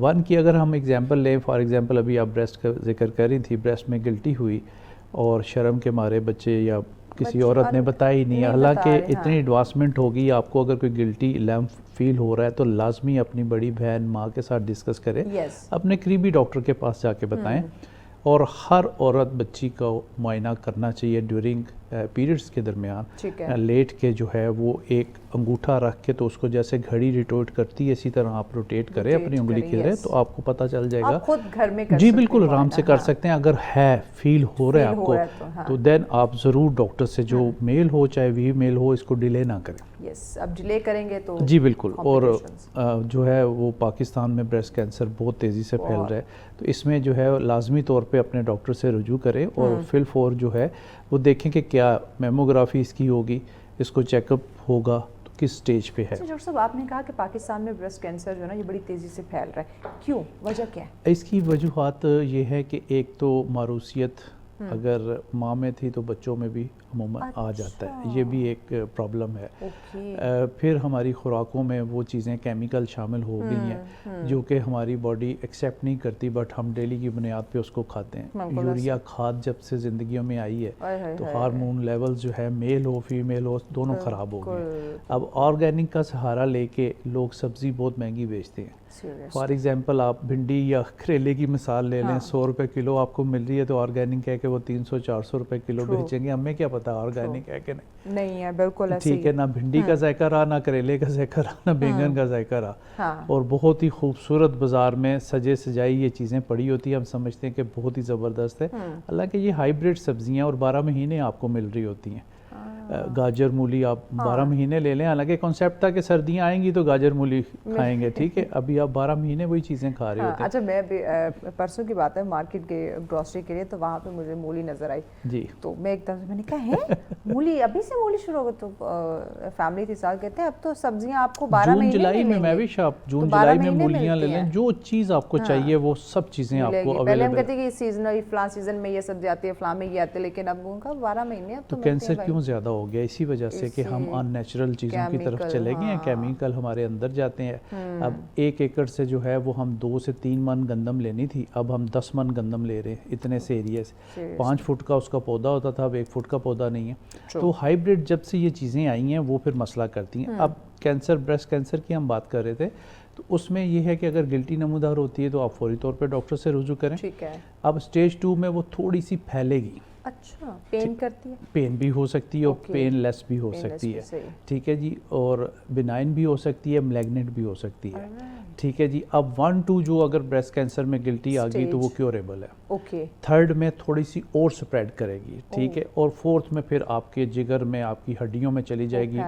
1 کی اگر ہم ایگزامپل لیں, فار ایگزامپل ابھی آپ بریسٹ کا ذکر کر رہی تھی, بریسٹ میں گلٹی ہوئی اور شرم کے مارے بچے یا کسی عورت نے بتائی نہیں, حالانکہ اتنی ایڈوانسمنٹ ہوگی, آپ کو اگر کوئی گلٹی لیمپ فیل ہو رہا ہے تو لازمی اپنی بڑی بہن ماں کے ساتھ ڈسکس کریں, اپنے قریبی ڈاکٹر کے پاس جا کے بتائیں. اور ہر عورت بچی کا معائنہ کرنا چاہیے ڈیورنگ پیریڈز کے درمیان, لیٹ کے جو ہے وہ ایک انگوٹھا رکھ کے, تو اس کو جیسے گھڑی روٹیٹ کرتی ہے اسی طرح آپ روٹیٹ کریں اپنی انگلی کی طرح, تو آپ کو پتہ چل جائے گا. خود گھر میں جی بالکل آرام سے کر سکتے ہیں. اگر ہے فیل ہو رہا ہے آپ کو تو دین آپ ضرور ڈاکٹر سے, جو میل ہو چاہے وی میل ہو, اس کو ڈیلے نہ کریں. اب ڈیلے کریں گے تو جی بالکل. اور جو ہے وہ پاکستان میں بریسٹ کینسر بہت تیزی سے پھیل رہا ہے, تو اس میں جو ہے لازمی طور پہ اپنے ڈاکٹر سے رجوع کریں اور فل فور جو ہے وہ دیکھیں کہ کیا میموگرافی اس کی ہوگی, اس کو چیک اپ ہوگا تو کس سٹیج پہ ہے. ڈاکٹر صاحب آپ نے کہا کہ پاکستان میں بریسٹ کینسر جو ہے نا یہ بڑی تیزی سے پھیل رہا ہے, کیوں, وجہ کیا ہے؟ اس کی وجوہات یہ ہے کہ ایک تو موروثیت, اگر ماں میں تھی تو بچوں میں بھی عموماً آ جاتا ہے, یہ بھی ایک پرابلم ہے. پھر ہماری خوراکوں میں وہ چیزیں کیمیکل شامل ہو گئی ہیں جو کہ ہماری باڈی ایکسیپٹ نہیں کرتی, بٹ ہم ڈیلی کی بنیاد پہ اس کو کھاتے ہیں. یوریا کھاد جب سے زندگیوں میں آئی ہے تو ہارمون لیول جو ہے میل ہو فیمیل ہو دونوں خراب ہو گئے. اب آرگینک کا سہارا لے کے لوگ سبزی بہت مہنگی بیچتے ہیں. فار ایگزامپل آپ بھنڈی یا کریلے کی مثال لے لیں, 100 روپے کلو آپ کو مل رہی ہے, تو آرگینک ہے کہ وہ 300-400 روپے کلو بیچیں گے, ہمیں کیا پتا آرگینک ہے کہ نہیں ہے. بالکل ٹھیک ہے, نہ بھنڈی کا ذائقہ رہا, نہ کریلے کا ذائقہ رہا, نہ بیگن کا ذائقہ رہا, اور بہت ہی خوبصورت بازار میں سجے سجائی یہ چیزیں پڑی ہوتی ہیں, ہم سمجھتے ہیں کہ بہت ہی زبردست ہے, حالانکہ یہ ہائیبریڈ سبزیاں اور 12 مہینے آپ کو مل رہی ہوتی ہیں. گاجر مولی آپ 12 مہینے لے لیں, حالانکہ کنسیپٹ تھا کہ سردیاں آئیں گی تو گاجر مولی کھائیں گے, ٹھیک ہے, ابھی آپ 12 مہینے وہی چیزیں کھا رہے ہوتے ہیں. اچھا, میں پرسوں کی بات ہے مارکیٹ گئے گروسری کے لیے, تو وہاں پہ مجھے مولی نظر آئی. جی, تو میں ایک دم سے میں نے کہا ہے مولی, ابھی سے مولی شروع ہو گئی؟ تو فیملی تھی سال, کہتے ہیں اب تو سبزیاں آپ کو 12 مہینے جولائی میں, میں بھی شاپ جون جولائی میں مولیاں لے لیں, جو چیز آپ کو چاہیے وہ سب چیزیں آپ کو پہلے ہم کہتے ہیں کہ سیزنل فلاں سیزن میں یہ سبزی آتی ہے, فلاں میں یہ آتی ہے, لیکن اب ان کا 12 مہینے. اب تو کینسر کیوں زیادہ ہو گیا؟ اسی وجہ سے کہ ہم ان نیچرل چیزوں کی طرف چلے گئے ہیں, کیمیکل ہمارے اندر جاتے ہیں. اب 1 ایکڑ سے جو ہے وہ ہم 2 سے 3 من گندم لینی تھی, اب ہم 10 من گندم لے رہے ہیں اتنے سے ایریے سے. 5 فٹ کا اس کا پودا ہوتا تھا, اب 1 فٹ کا پودا نہیں ہے. تو ہائیبریڈ جب سے یہ چیزیں آئی ہیں وہ پھر مسئلہ کرتی ہیں. اب کینسر, بریسٹ کینسر کی ہم بات کر رہے تھے, تو اس میں یہ ہے کہ اگر گلٹی نمودار ہوتی ہے تو آپ فوری طور پہ ڈاکٹر سے رجوع کریں. اب سٹیج 2 میں وہ تھوڑی سی پھیلے گی. اچھا, پین کرتی ہے؟ پین بھی ہو سکتی ہے اور پین لیس بھی ہو سکتی ہے, ٹھیک ہے جی, اور بینائن بھی ہو سکتی ہے, میلیگننٹ بھی ہو سکتی ہے, ٹھیک ہے جی. اب 1 2 جو اگر بریسٹ کینسر میں گلٹی آ گئی تو وہ کیوریبل ہے. 3rd میں تھوڑی سی اور سپریڈ کرے گی, ٹھیک ہے, اور 4th میں پھر آپ کے جگر میں, آپ کی ہڈیوں میں چلی جائے گی,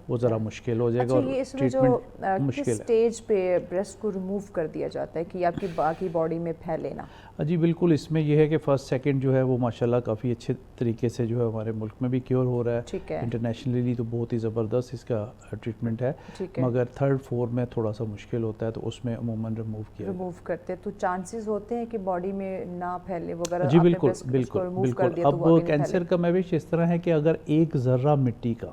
وہ ذرا مشکل ہو جائے گا. اور ٹریٹمنٹ مشکل ہے. سٹیج پہ بریسٹ کو ریموو کر دیا جاتا ہے کہ آپ کی باقی باڈی میں پھیلے نا؟ جی بالکل, اس میں یہ ہے کہ 1st 2nd جو ہے وہ ماشاءاللہ کافی اچھے طریقے سے جو ہے ہمارے ملک میں بھی کیور ہو رہا ہے. انٹرنیشنلی تو بہت ہی زبردست اس کا ٹریٹمنٹ ہے, مگر 3rd 4 میں تھوڑا سا مشکل ہوتا ہے, تو اس میں عموماً ریموو کرتے تو چانسز ہوتے ہیں کہ باڈی میں نہ پھیلے وغیرہ. جی بالکل بالکل بالکل. اب کینسر کا میوش اس طرح ہے کہ اگر 1 ذرہ مٹی کا,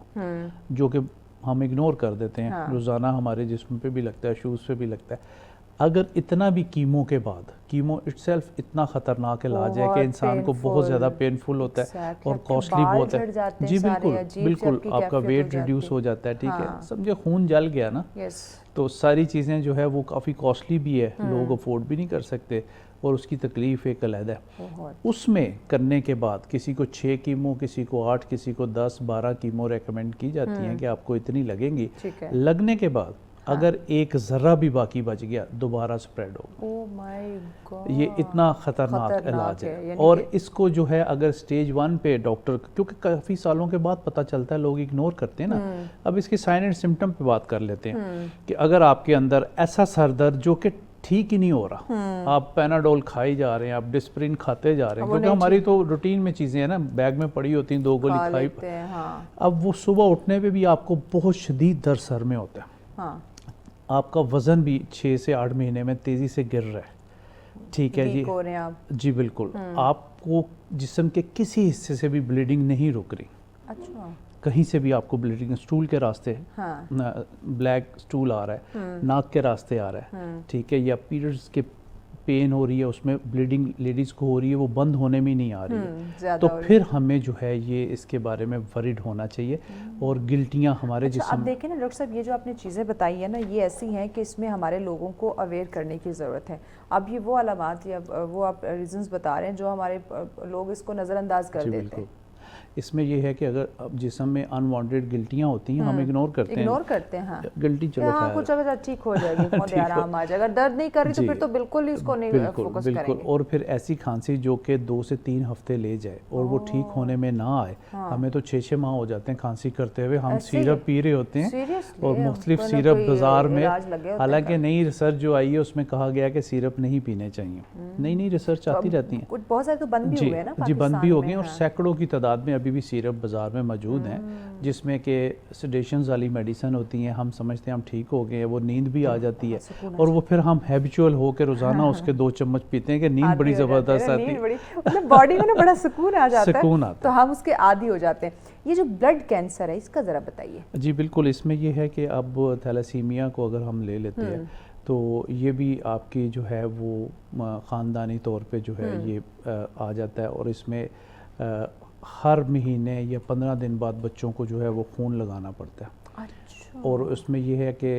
جو کہ ہم اگنور کر دیتے ہیں, روزانہ ہمارے جسم پہ بھی لگتا ہے, شوز پہ بھی لگتا ہے, اگر اتنا بھی کیمو کے بعد, کیمو اٹ سیلف اتنا خطرناک علاج ہے کہ انسان کو بہت زیادہ پینفل ہوتا ہے اور کاسٹلی بہت ہے. جی بالکل بالکل, آپ کا ویٹ ریڈیوس ہو جاتا ہے, ٹھیک ہے, سمجھے خون جل گیا نا, تو ساری چیزیں جو ہے وہ کافی کاسٹلی بھی ہے, لوگ افورڈ بھی نہیں کر سکتے, اور اس کی تکلیف ایک علیحدہ ہے. اس میں کرنے کے بعد کسی کو 6 کیمو, کسی کو 8, کسی کو 10 12 کیمو ریکمینڈ کی جاتی ہیں کہ آپ کو اتنی لگیں گی. لگنے کے بعد اگر 1 ذرہ بھی باقی بچ گیا دوبارہ سپریڈ ہوگا. یہ اتنا خطرناک علاج ہے. اور اس کو جو ہے اگر سٹیج 1 پہ ڈاکٹر, کیونکہ کافی سالوں کے بعد پتہ چلتا ہے, لوگ اگنور کرتے ہیں نا, اب اس کے سائن اینڈ سمپٹم پہ بات کر لیتے ہیں کہ اگر آپ کے اندر ایسا سر درد جو کہ ठीक ही नहीं हो रहा, आप पैनाडोल खाए जा रहे हैं, आप डिस्प्रिन खाते जा रहे हैं, क्योंकि हमारी तो रूटीन में चीज़ें हैं ना, बैग में पड़ी होती हैं, 2 गोली खाई, हाँ। अब वो सुबह उठने पे भी आपको बहुत शदीद दर्द सर में होता है, हाँ। आपका वज़न भी 6 से 8 महीने में तेज़ी से गिर रहा है, ठीक है जी, हो रहे हैं आप। जी बिल्कुल, आपको जिस्म के किसी हिस्से से भी ब्लीडिंग नहीं रुक रही, अच्छा, कहीं से भी आपको ब्लीडिंग स्टूल के रास्ते हाँ। ब्लैक स्टूल आ रहा है, नाक के रास्ते आ रहा है, ठीक है, या पीरियड्स के पेन हो रही है, उसमें ब्लीडिंग लेडीज़ को हो रही है, वो बंद होने में नहीं आ रही है, तो फिर हमें जो है ये इसके बारे में वरीड होना चाहिए और गिल्टियाँ हमारे अच्छा, जिस्म अब देखें ना डॉक्टर साहब, ये जो आपने चीज़ें बताई है ना, ये ऐसी हैं कि इसमें हमारे लोगों को अवेयर करने की ज़रूरत है। अब ये वो अलामात या वो आप रीजंस बता रहे हैं जो हमारे लोग इसको नज़रअंदाज कर देते हैं। इसमें ये है कि अगर अब जिस्म में अनवांटेड गिल्टियाँ होती हैं, हम इग्नोर करते हैं, हाँ, गिल्टी चलो हाँ, कुछ अगर ठीक हो जाएगी, बहुत आराम आ जाएगा, दर्द नहीं कर रही तो फिर तो बिल्कुल ही इसको नहीं फोकस करेंगे। और फिर ऐसी खांसी जो कि 2 से 3 हफ्ते ले जाए और वो ठीक होने में ना आए, हमें तो 6-6 माह हो जाते हैं खांसी करते हुए, हम सिरप पी रहे होते हैं और मुख्तलिफ सिरप बाजार में, हालांकि नई रिसर्च जो आई है उसमें कहा गया कि सिरप नहीं पीने चाहिए, नई रिसर्च आती रहती है, बहुत सारे तो बंद भी हो गए ना, जी बंद भी हो गए, और सैकड़ों की तादाद में अभी भी सिरप बाजार में मौजूद हैं, जिसमें कि सेडेशन वाली मेडिसिन होती हैं, हम समझते हैं हम ठीक हो गए, वो नींद भी आ जाती है और वो फिर हम हैबिचुअल हो के रोजाना उसके 2 चम्मच पीते हैं कि नींद बड़ी ज़बरदस्त आती है, मतलब बॉडी में ना बड़ा सुकून आ जाता है, सुकून आता तो हम उसके आदी हो जाते हैं। ये जो ब्लड कैंसर है, इसका ज़रा बताइए। जी बिल्कुल, इसमें ये है कि अब थैलेसीमिया को अगर हम ले लेते हैं तो ये भी आपकी जो है वो ख़ानदानी तौर पे जो है ये आ जाता है, और इसमें हर महीने या 15 दिन बाद बच्चों को जो है वो खून लगाना पड़ता है। अच्छा। और उसमें ये है कि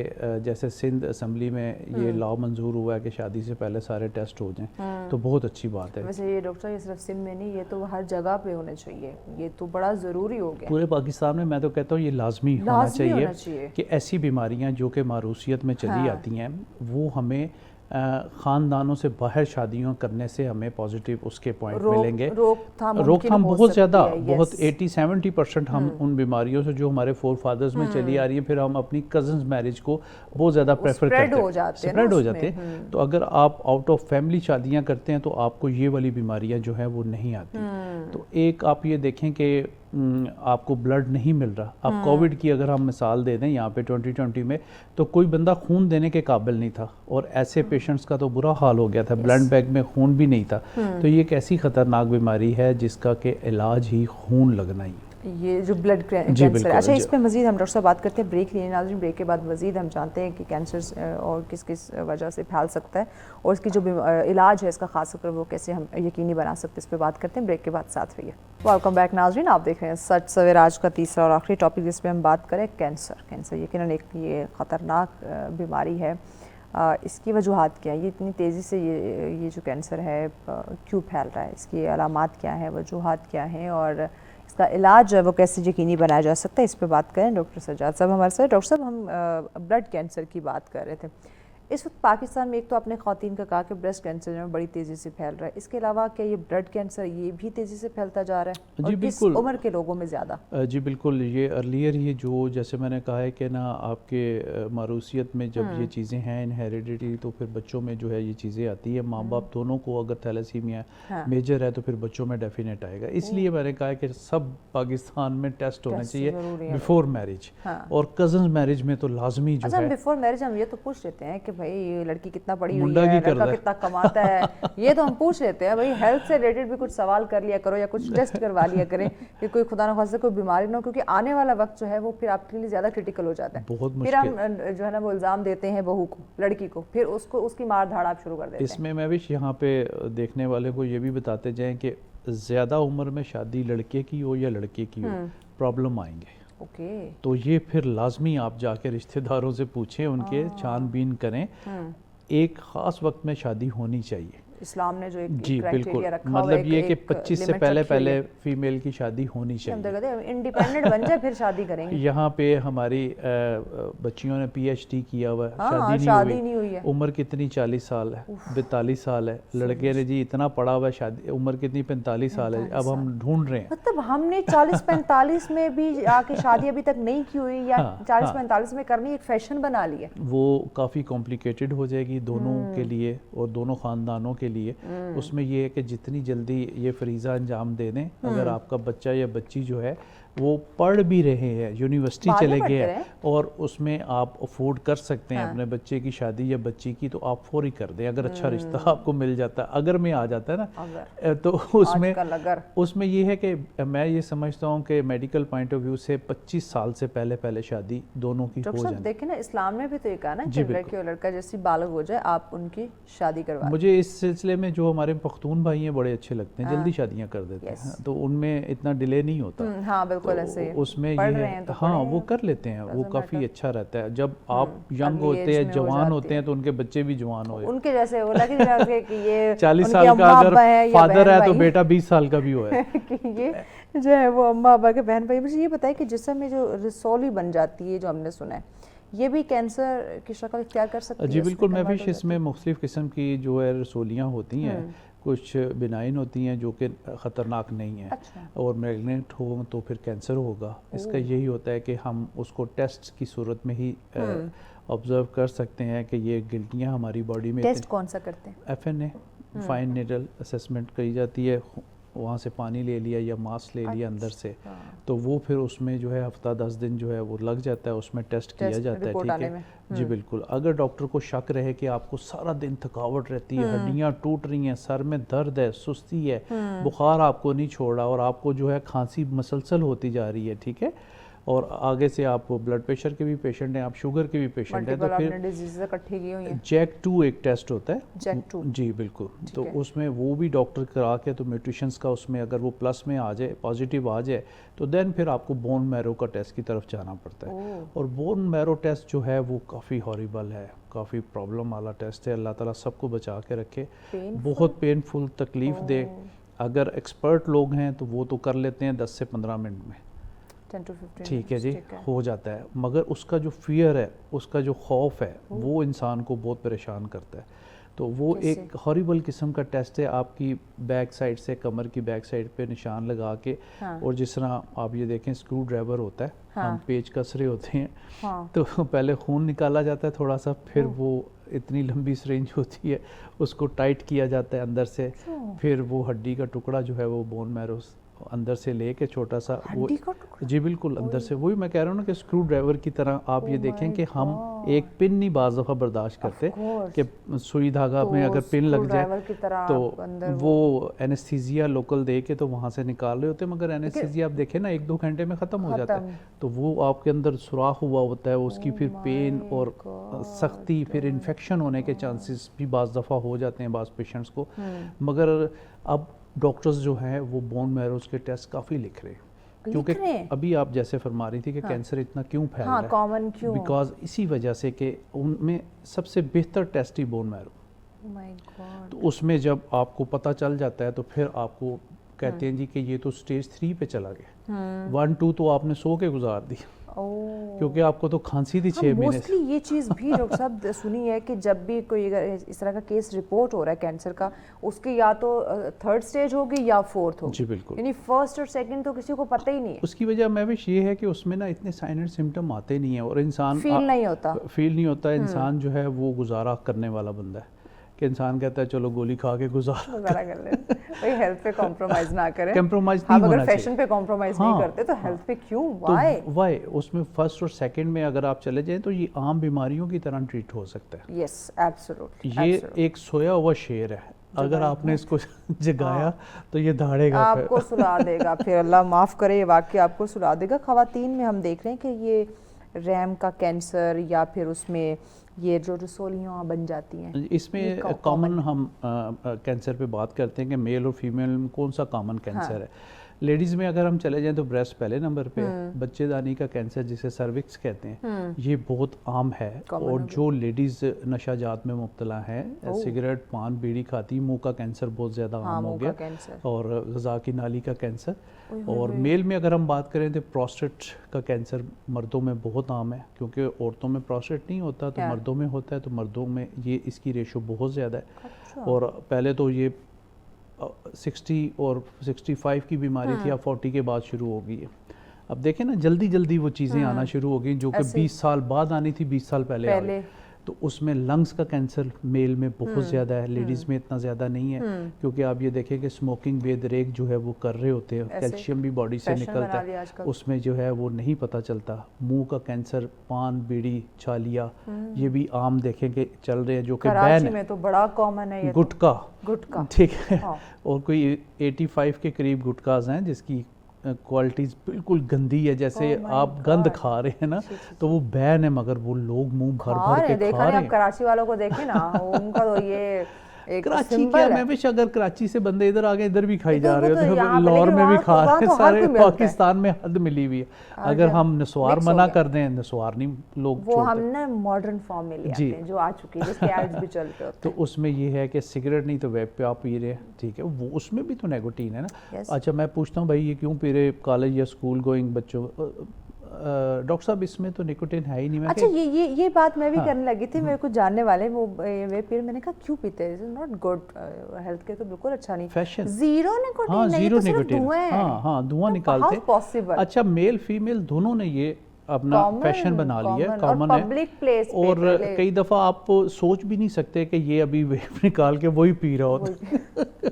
जैसे सिंध असम्बली में ये लॉ मंजूर हुआ है कि शादी से पहले सारे टेस्ट हो जाएं, तो बहुत अच्छी बात है। वैसे ये डॉक्टर, ये सिर्फ सिंध में नहीं, ये तो हर जगह पे होने चाहिए, ये तो बड़ा ज़रूरी हो गया पूरे पाकिस्तान में। मैं तो कहता हूँ ये लाजमी होना चाहिए कि ऐसी बीमारियाँ जो कि मारूसियत में चली आती हैं वो हमें ख़ानदानों से बाहर शादियों करने से हमें पॉजिटिव उसके पॉइंट मिलेंगे। रोकथाम बहुत ज़्यादा, बहुत 80-70% हम उन बीमारियों से जो हमारे फोर फादर्स में चली आ रही है, फिर हम अपनी कज़न्स मैरिज को बहुत ज़्यादा प्रेफर करते हैं, स्प्रेड हो जाते हैं। तो अगर आप आउट ऑफ फैमिली शादियाँ करते हैं तो आपको ये वाली बीमारियाँ जो हैं वो नहीं आती। तो एक आप ये देखें कि आपको ब्लड नहीं मिल रहा, अब कोविड की अगर हम मिसाल दे दें यहाँ पे 2020 में, तो कोई बंदा खून देने के काबिल नहीं था और ऐसे पेशेंट्स का तो बुरा हाल हो गया था, ब्लड बैंक में खून भी नहीं था। तो ये एक ऐसी ख़तरनाक बीमारी है जिसका कि इलाज ही खून लगना ही, ये जो ब्लड कैंसर है। अच्छा, इस पे मज़ीद हम डॉक्टर साहब बात करते हैं, ब्रेक लिए नाज़रीन। ब्रेक के बाद मज़ीद हम जानते हैं कि कैंसर और किस किस वजह से फैल सकता है और इसकी जो इलाज है इसका खास कर वो कैसे हम यकीनी बना सकते हैं, इस पर बात करते हैं। ब्रेक के बाद साथ रहिए। वेलकम बैक नाज़रीन, आप देख रहे हैं सच सवेरा। आज का तीसरा और आखिरी टॉपिक जिस पर हम बात करें कैंसर यकीनन एक ये ख़तरनाक बीमारी है। इसकी वजूहात क्या है, ये इतनी तेज़ी से ये जो कैंसर है क्यों फैल रहा है, इसकी अलामात क्या है, वजूहात क्या हैं और इसका इलाज वो कैसे यकीनी बनाया जा सकता है, इस पे बात करें। डॉक्टर सज्जाद साहब हमारे साथ। डॉक्टर साहब, हम ब्लड कैंसर की बात कर रहे थे। इस वक्त पाकिस्तान में एक तो आपने ख़वातीन का कहा कि ब्रेस्ट कैंसर में बड़ी तेज़ी से फैल रहा है, इसके अलावा क्या ये ब्लड कैंसर ये भी तेज़ी से फैलता जा रहा है? जी और किस उम्र के लोगों में ज़्यादा? जी बिल्कुल, ये अर्लियर ये जो जैसे मैंने कहा है कि ना आपके मारूसियत में जब ये चीज़ें हैं इनहेरिडिटी, तो फिर बच्चों में जो है ये चीज़ें आती है। माँ बाप दोनों को अगर थैलेसीमिया मेजर है तो फिर बच्चों में डेफिनेट आएगा। इसलिए मैंने कहा कि सब पाकिस्तान में टेस्ट होना चाहिए बिफोर मैरिज, और कज़न मैरिज में तो लाजमी जो है। बिफोर मैरिज हम ये तो पूछ लेते हैं कि भाई ये लड़की कितना पढ़ी हुई है, लड़का कितना कमाता है, ये तो हम पूछ लेते हैं। भाई हेल्थ से रिलेटेड भी कुछ सवाल कर लिया करो या कुछ टेस्ट करवा लिया करें कि कोई खुदा न खास्ता कोई बीमारी ना हो, क्योंकि आने वाला वक्त जो है वो फिर आपके लिए ज़्यादा क्रिटिकल हो जाता है। फिर हम जो है ना वो इल्ज़ाम देते हैं बहू को, लड़की को, फिर उसको उसकी मार धाड़ आप शुरू कर देते हैं। इसमें मैं भी यहाँ पे देखने वाले को ये भी बताते जाएँ कि ज़्यादा उम्र में शादी लड़के की हो या लड़के की हो, प्रॉब्लम आएंगे। तो ये फिर लाजमी आप जाके रिश्तेदारों से पूछें, उनके छानबीन करें। एक ख़ास वक्त में शादी होनी चाहिए। इस्लाम ने जो एक जी बिल्कुल, मतलब ये कि 25 से पहले फीमेल की शादी होनी चाहिए, इंडिपेंडेंट बन जाए फिर शादी करेंगे। यहाँ पे हमारी बच्चियों ने PhD किया हुआ है, शादी नहीं हुई है। उम्र कितनी 40 साल है, 42 साल है, लड़के ने जी इतना पढ़ा हुआ है, शादी उम्र कितनी 45 साल है, अब हम ढूंढ रहे हैं। मतलब हमने 40-45 में भी आके शादी अभी तक नहीं की हुई, या 40-45 में करनी एक फैशन बना लिया। वो काफ़ी कॉम्प्लिकेटेड हो जाएगी दोनों के लिए और दोनों ख़ानदानों के लिए। उसमें ये है कि जितनी जल्दी ये फरीज़ा अंजाम दे दें, अगर आपका बच्चा या बच्ची जो है वो पढ़ भी रहे हैं, यूनिवर्सिटी चले गए हैं और उसमें आप अफोर्ड कर सकते हैं अपने बच्चे की शादी या बच्ची की, तो आप फौरी कर दें। अगर अच्छा रिश्ता आपको मिल जाता है, अगर में आ जाता है ना, तो उसमें ये है कि मैं ये समझता हूँ कि मेडिकल पॉइंट ऑफ व्यू से 25 साल से पहले पहले दोनों की हो जाए। देखिए ना, इस्लाम ने भी तो ये कहा ना कि लड़की और लड़का जैसी बालग हो जाए आप उनकी शादी करवा। मुझे इस सिलसिले में जो हमारे पख्तून भाई हैं बड़े अच्छे लगते हैं, जल्दी शादियाँ कर देते हैं, तो उनमें इतना डिले नहीं होता। हाँ बिल्कुल ऐसे ही। उसमें ये है तो हाँ वो कर लेते हैं, वो काफ़ी अच्छा रहता है। जब आप यंग होते हैं, जवान होते हैं, तो उनके बच्चे भी जवान हो, उनके जैसे हो लगे कि ये 40 साल का अगर फादर है तो बेटा 20 साल का भी हो है कि ये जो है वो अम्मा अब्बा के बहन भाई। मुझे ये बताए कि जिस्म में जो रसौली बन जाती है, जो हमने सुना है, ये भी कैंसर की शक्ल इख्तियार कर सकती है? जी बिल्कुल, मैविश इसमें मुख्तलिफ किस्म की जो है रसौलियाँ होती हैं, कुछ बिनाइन होती हैं जो कि ख़तरनाक नहीं है। अच्छा। और मैग्नेट हो तो फिर कैंसर होगा। इसका यही होता है कि हम उसको टेस्ट की सूरत में ही ऑब्ज़र्व कर सकते हैं कि ये गिल्टियाँ हमारी बॉडी में। टेस्ट कौन सा करते हैं? FNA फाइन नीडल असेसमेंट करी जाती है, वहाँ से पानी ले लिया या मांस ले लिया अंदर से, तो वो फिर उसमें जो है हफ्ता 10 दिन जो है वो लग जाता है, उसमें टेस्ट किया जाता है। ठीक है जी बिल्कुल। अगर डॉक्टर को शक रहे कि आपको सारा दिन थकावट रहती है, हड्डियाँ टूट रही हैं, सर में दर्द है, सुस्ती है, बुखार आपको नहीं छोड़ रहा और आपको जो है खांसी मसलसल होती जा रही है, ठीक है, और आगे से आप ब्लड प्रेशर के भी पेशेंट हैं, आप शुगर के भी पेशेंट हैं, तो फिर JAK2 एक टेस्ट होता है, JAK2 जी बिल्कुल। तो उसमें वो भी डॉक्टर करा के, तो न्यूट्रिशंस का उसमें अगर वो प्लस में आ जाए, पॉजिटिव आ जाए, तो देन फिर आपको बोन मैरो का टेस्ट की तरफ जाना पड़ता है। और बोन मैरो टेस्ट जो है वो काफ़ी हॉरिबल है, काफ़ी प्रॉब्लम वाला टेस्ट है। अल्लाह ताला सबको बचा के रखे, बहुत पेनफुल, तकलीफ़ दे। अगर एक्सपर्ट लोग हैं तो वो तो कर लेते हैं 10 से 15 मिनट में, 10 to 15 ठीक है जी, हो जाता है। मगर उसका जो फियर है, उसका जो खौफ है, वो इंसान को बहुत परेशान करता है। तो वो एक हॉरिबल किस्म का टेस्ट है। आपकी बैक साइड से, कमर की बैक साइड पे निशान लगा के, और जिस तरह आप ये देखें स्क्रू ड्राइवर होता है, हम पेच कसरे होते हैं, तो पहले खून निकाला जाता है थोड़ा सा, फिर वो इतनी लंबी सिरिंज होती है, उसको टाइट किया जाता है अंदर से, फिर वो हड्डी का टुकड़ा जो है वो बोन मैरो अंदर से लेके छोटा सा वो, जी बिल्कुल अंदर से, वही मैं कह रहा हूँ ना कि स्क्रू ड्राइवर की तरह। आप ये देखें कि हम एक पिन नहीं बाज़ दफ़ा बर्दाश्त करते कि सुई धागा में अगर पिन लग जाए तो वो एनेस्थीसिया लोकल दे के तो वहाँ से निकाल रहे होते हैं, मगर एनेस्थीसिया आप देखें ना 1-2 घंटे में ख़त्म हो जाता है। तो वो आपके अंदर सुराख हुआ होता है, उसकी फिर पेन और सख्ती, फिर इन्फेक्शन होने के चांसेस भी बाज़ दफ़ा हो जाते हैं बाज़ पेशेंट्स को। मगर अब डॉक्टर्स जो हैं वो बोन मैरोज के टेस्ट काफ़ी लिख रहे हैं, क्योंकि अभी आप जैसे फरमा रही थी कि कैंसर इतना क्यों फैल रहा है, कॉमन क्यों, बिकॉज इसी वजह से कि उनमें सबसे बेहतर टेस्ट ही बोन मैरो। तो उसमें जब आपको पता चल जाता है तो फिर आपको कहते हैं जी कि ये तो स्टेज 3 पे चला गया, 1-2 तो आपने सो के गुजार दी, क्योंकि आपको तो खांसी थी 6 महीने से। ये चीज़ भी डॉक्टर साहब सुनी है कि जब भी कोई इस तरह का केस रिपोर्ट हो रहा है कैंसर का, उसकी या तो 3rd स्टेज होगी या 4th होगी, जी बिल्कुल, यानी 1st और 2nd तो किसी को पता ही नहीं है। उसकी वजह मैं भी ये है कि उसमें ना इतने साइन एंड सिम्टम आते नहीं है और इंसान फील नहीं होता, इंसान जो है वो गुजारा करने वाला बंदा है कि इंसान कहता है चलो गोली खा के गुजारा कर ले, भाई हेल्थ पे कॉम्प्रोमाइज ना करें, कॉम्प्रोमाइज नहीं होना चाहिए। अगर फैशन पे कॉम्प्रोमाइज नहीं करते तो हेल्थ पे क्यों, व्हाई? उसमें 1st और 2nd में अगर आप चले जाएं तो ये आम बीमारियों की तरह ट्रीट हो सकता है। यस एब्सोल्युटली, ये एक सोया हुआ शेर है, अगर आपने इसको जगाया तो ये दहाड़ेगा, आपको सुला देगा, फिर अल्लाह माफ़ करे ये वाकई आपको सुला देगा। ख़वातीन में हम देख रहे हैं कि ये रैम का कैंसर या फिर उसमें ये जो रसौलियाँ बन जाती हैं, इसमें कॉमन हम कैंसर पे बात करते हैं कि मेल और फीमेल में कौन सा कॉमन कैंसर है। लेडीज़ में अगर हम चले जाएं तो ब्रेस्ट पहले नंबर पे है, बच्चेदानी का कैंसर जिसे सर्विक्स कहते हैं ये बहुत आम है। और जो लेडीज़ नशाजात में मुब्तला हैं, सिगरेट पान बीड़ी खाती, मुंह का कैंसर बहुत ज़्यादा आम हो गया, और गज़ा की नाली का कैंसर। और मेल में अगर हम बात करें तो प्रोस्टेट का कैंसर मर्दों में बहुत आम है, क्योंकि औरतों में प्रोस्टेट नहीं होता तो मर्दों में होता है, तो मर्दों में ये इसकी रेशो बहुत ज़्यादा है। और पहले तो ये 60 और 65 की बीमारी थी, अब 40 के बाद शुरू हो गई है। अब देखें ना जल्दी जल्दी वो चीज़ें आना शुरू हो गई जो कि 20 साल बाद आनी थी, 20 साल पहले आ गई। तो उसमें लंग्स का कैंसर मेल में बहुत ज़्यादा है, लेडीज़ में इतना ज़्यादा नहीं है, क्योंकि आप ये देखें कि स्मोकिंग बेदरेक जो है वो कर रहे होते हैं, कैल्शियम भी बॉडी से निकलता है, उसमें जो है वो नहीं पता चलता। मुंह का कैंसर, पान बीड़ी छालिया ये भी आम देखें कि चल रहे हैं, जो कि बैन है, तो बड़ा कॉमन है। गुटखा ठीक है, और कोई 85 के करीब गुटखाज हैं जिसकी क्वालिटीज़ बिल्कुल गंदी है, जैसे आप गंद खा रहे हैं ना, तो वो बैन है, मगर वो लोग मुंह भर भर के खा रहे हैं। कराची वालों को देखें ना, उनका तो ये एक कराची क्या, मैं भी अगर कराची से बंदे इधर आ गए, इधर भी खाई जा रहे हो, तो लाहौर में भी खा रहे हैं, सारे पाकिस्तान में हद मिली हुई है। अगर हम नस्वार मना कर दें, नस्वार नहीं लोग वो हमने मॉडर्न फॉर्म में लिया है जो आ चुकी है, जिसके एड्स भी चल रहे होते हैं। तो उसमें ये है कि सिगरेट नहीं तो वेब पे आप पी रहे हैं, ठीक है, वो उसमें भी तो निकोटीन है ना। अच्छा मैं पूछता हूँ भाई ये क्यों पी रहे कॉलेज या स्कूल गोइंग बच्चों, डॉक्टर साहब इसमें तो निकोटीन है ही नहीं। अच्छा ये बात मैं भी करने लगी थी, मेरे को जानने वाले वो वे पीर, मैंने कहा क्यों पीते हैं, it is not good, health के तो बिल्कुल अच्छा नहीं। फैशन जीरो निकोटीन, हाँ जीरो निकोटीन, हाँ हाँ धुआं निकालते हैं। पॉसिबल? अच्छा मेल फीमेल दोनों ने ये अपना फैशन बना लिया, कॉमन है, पब्लिक प्लेस और कई दफ़ा आप सोच भी नहीं सकते कि ये अभी वेप निकाल के वही पी रहा होता।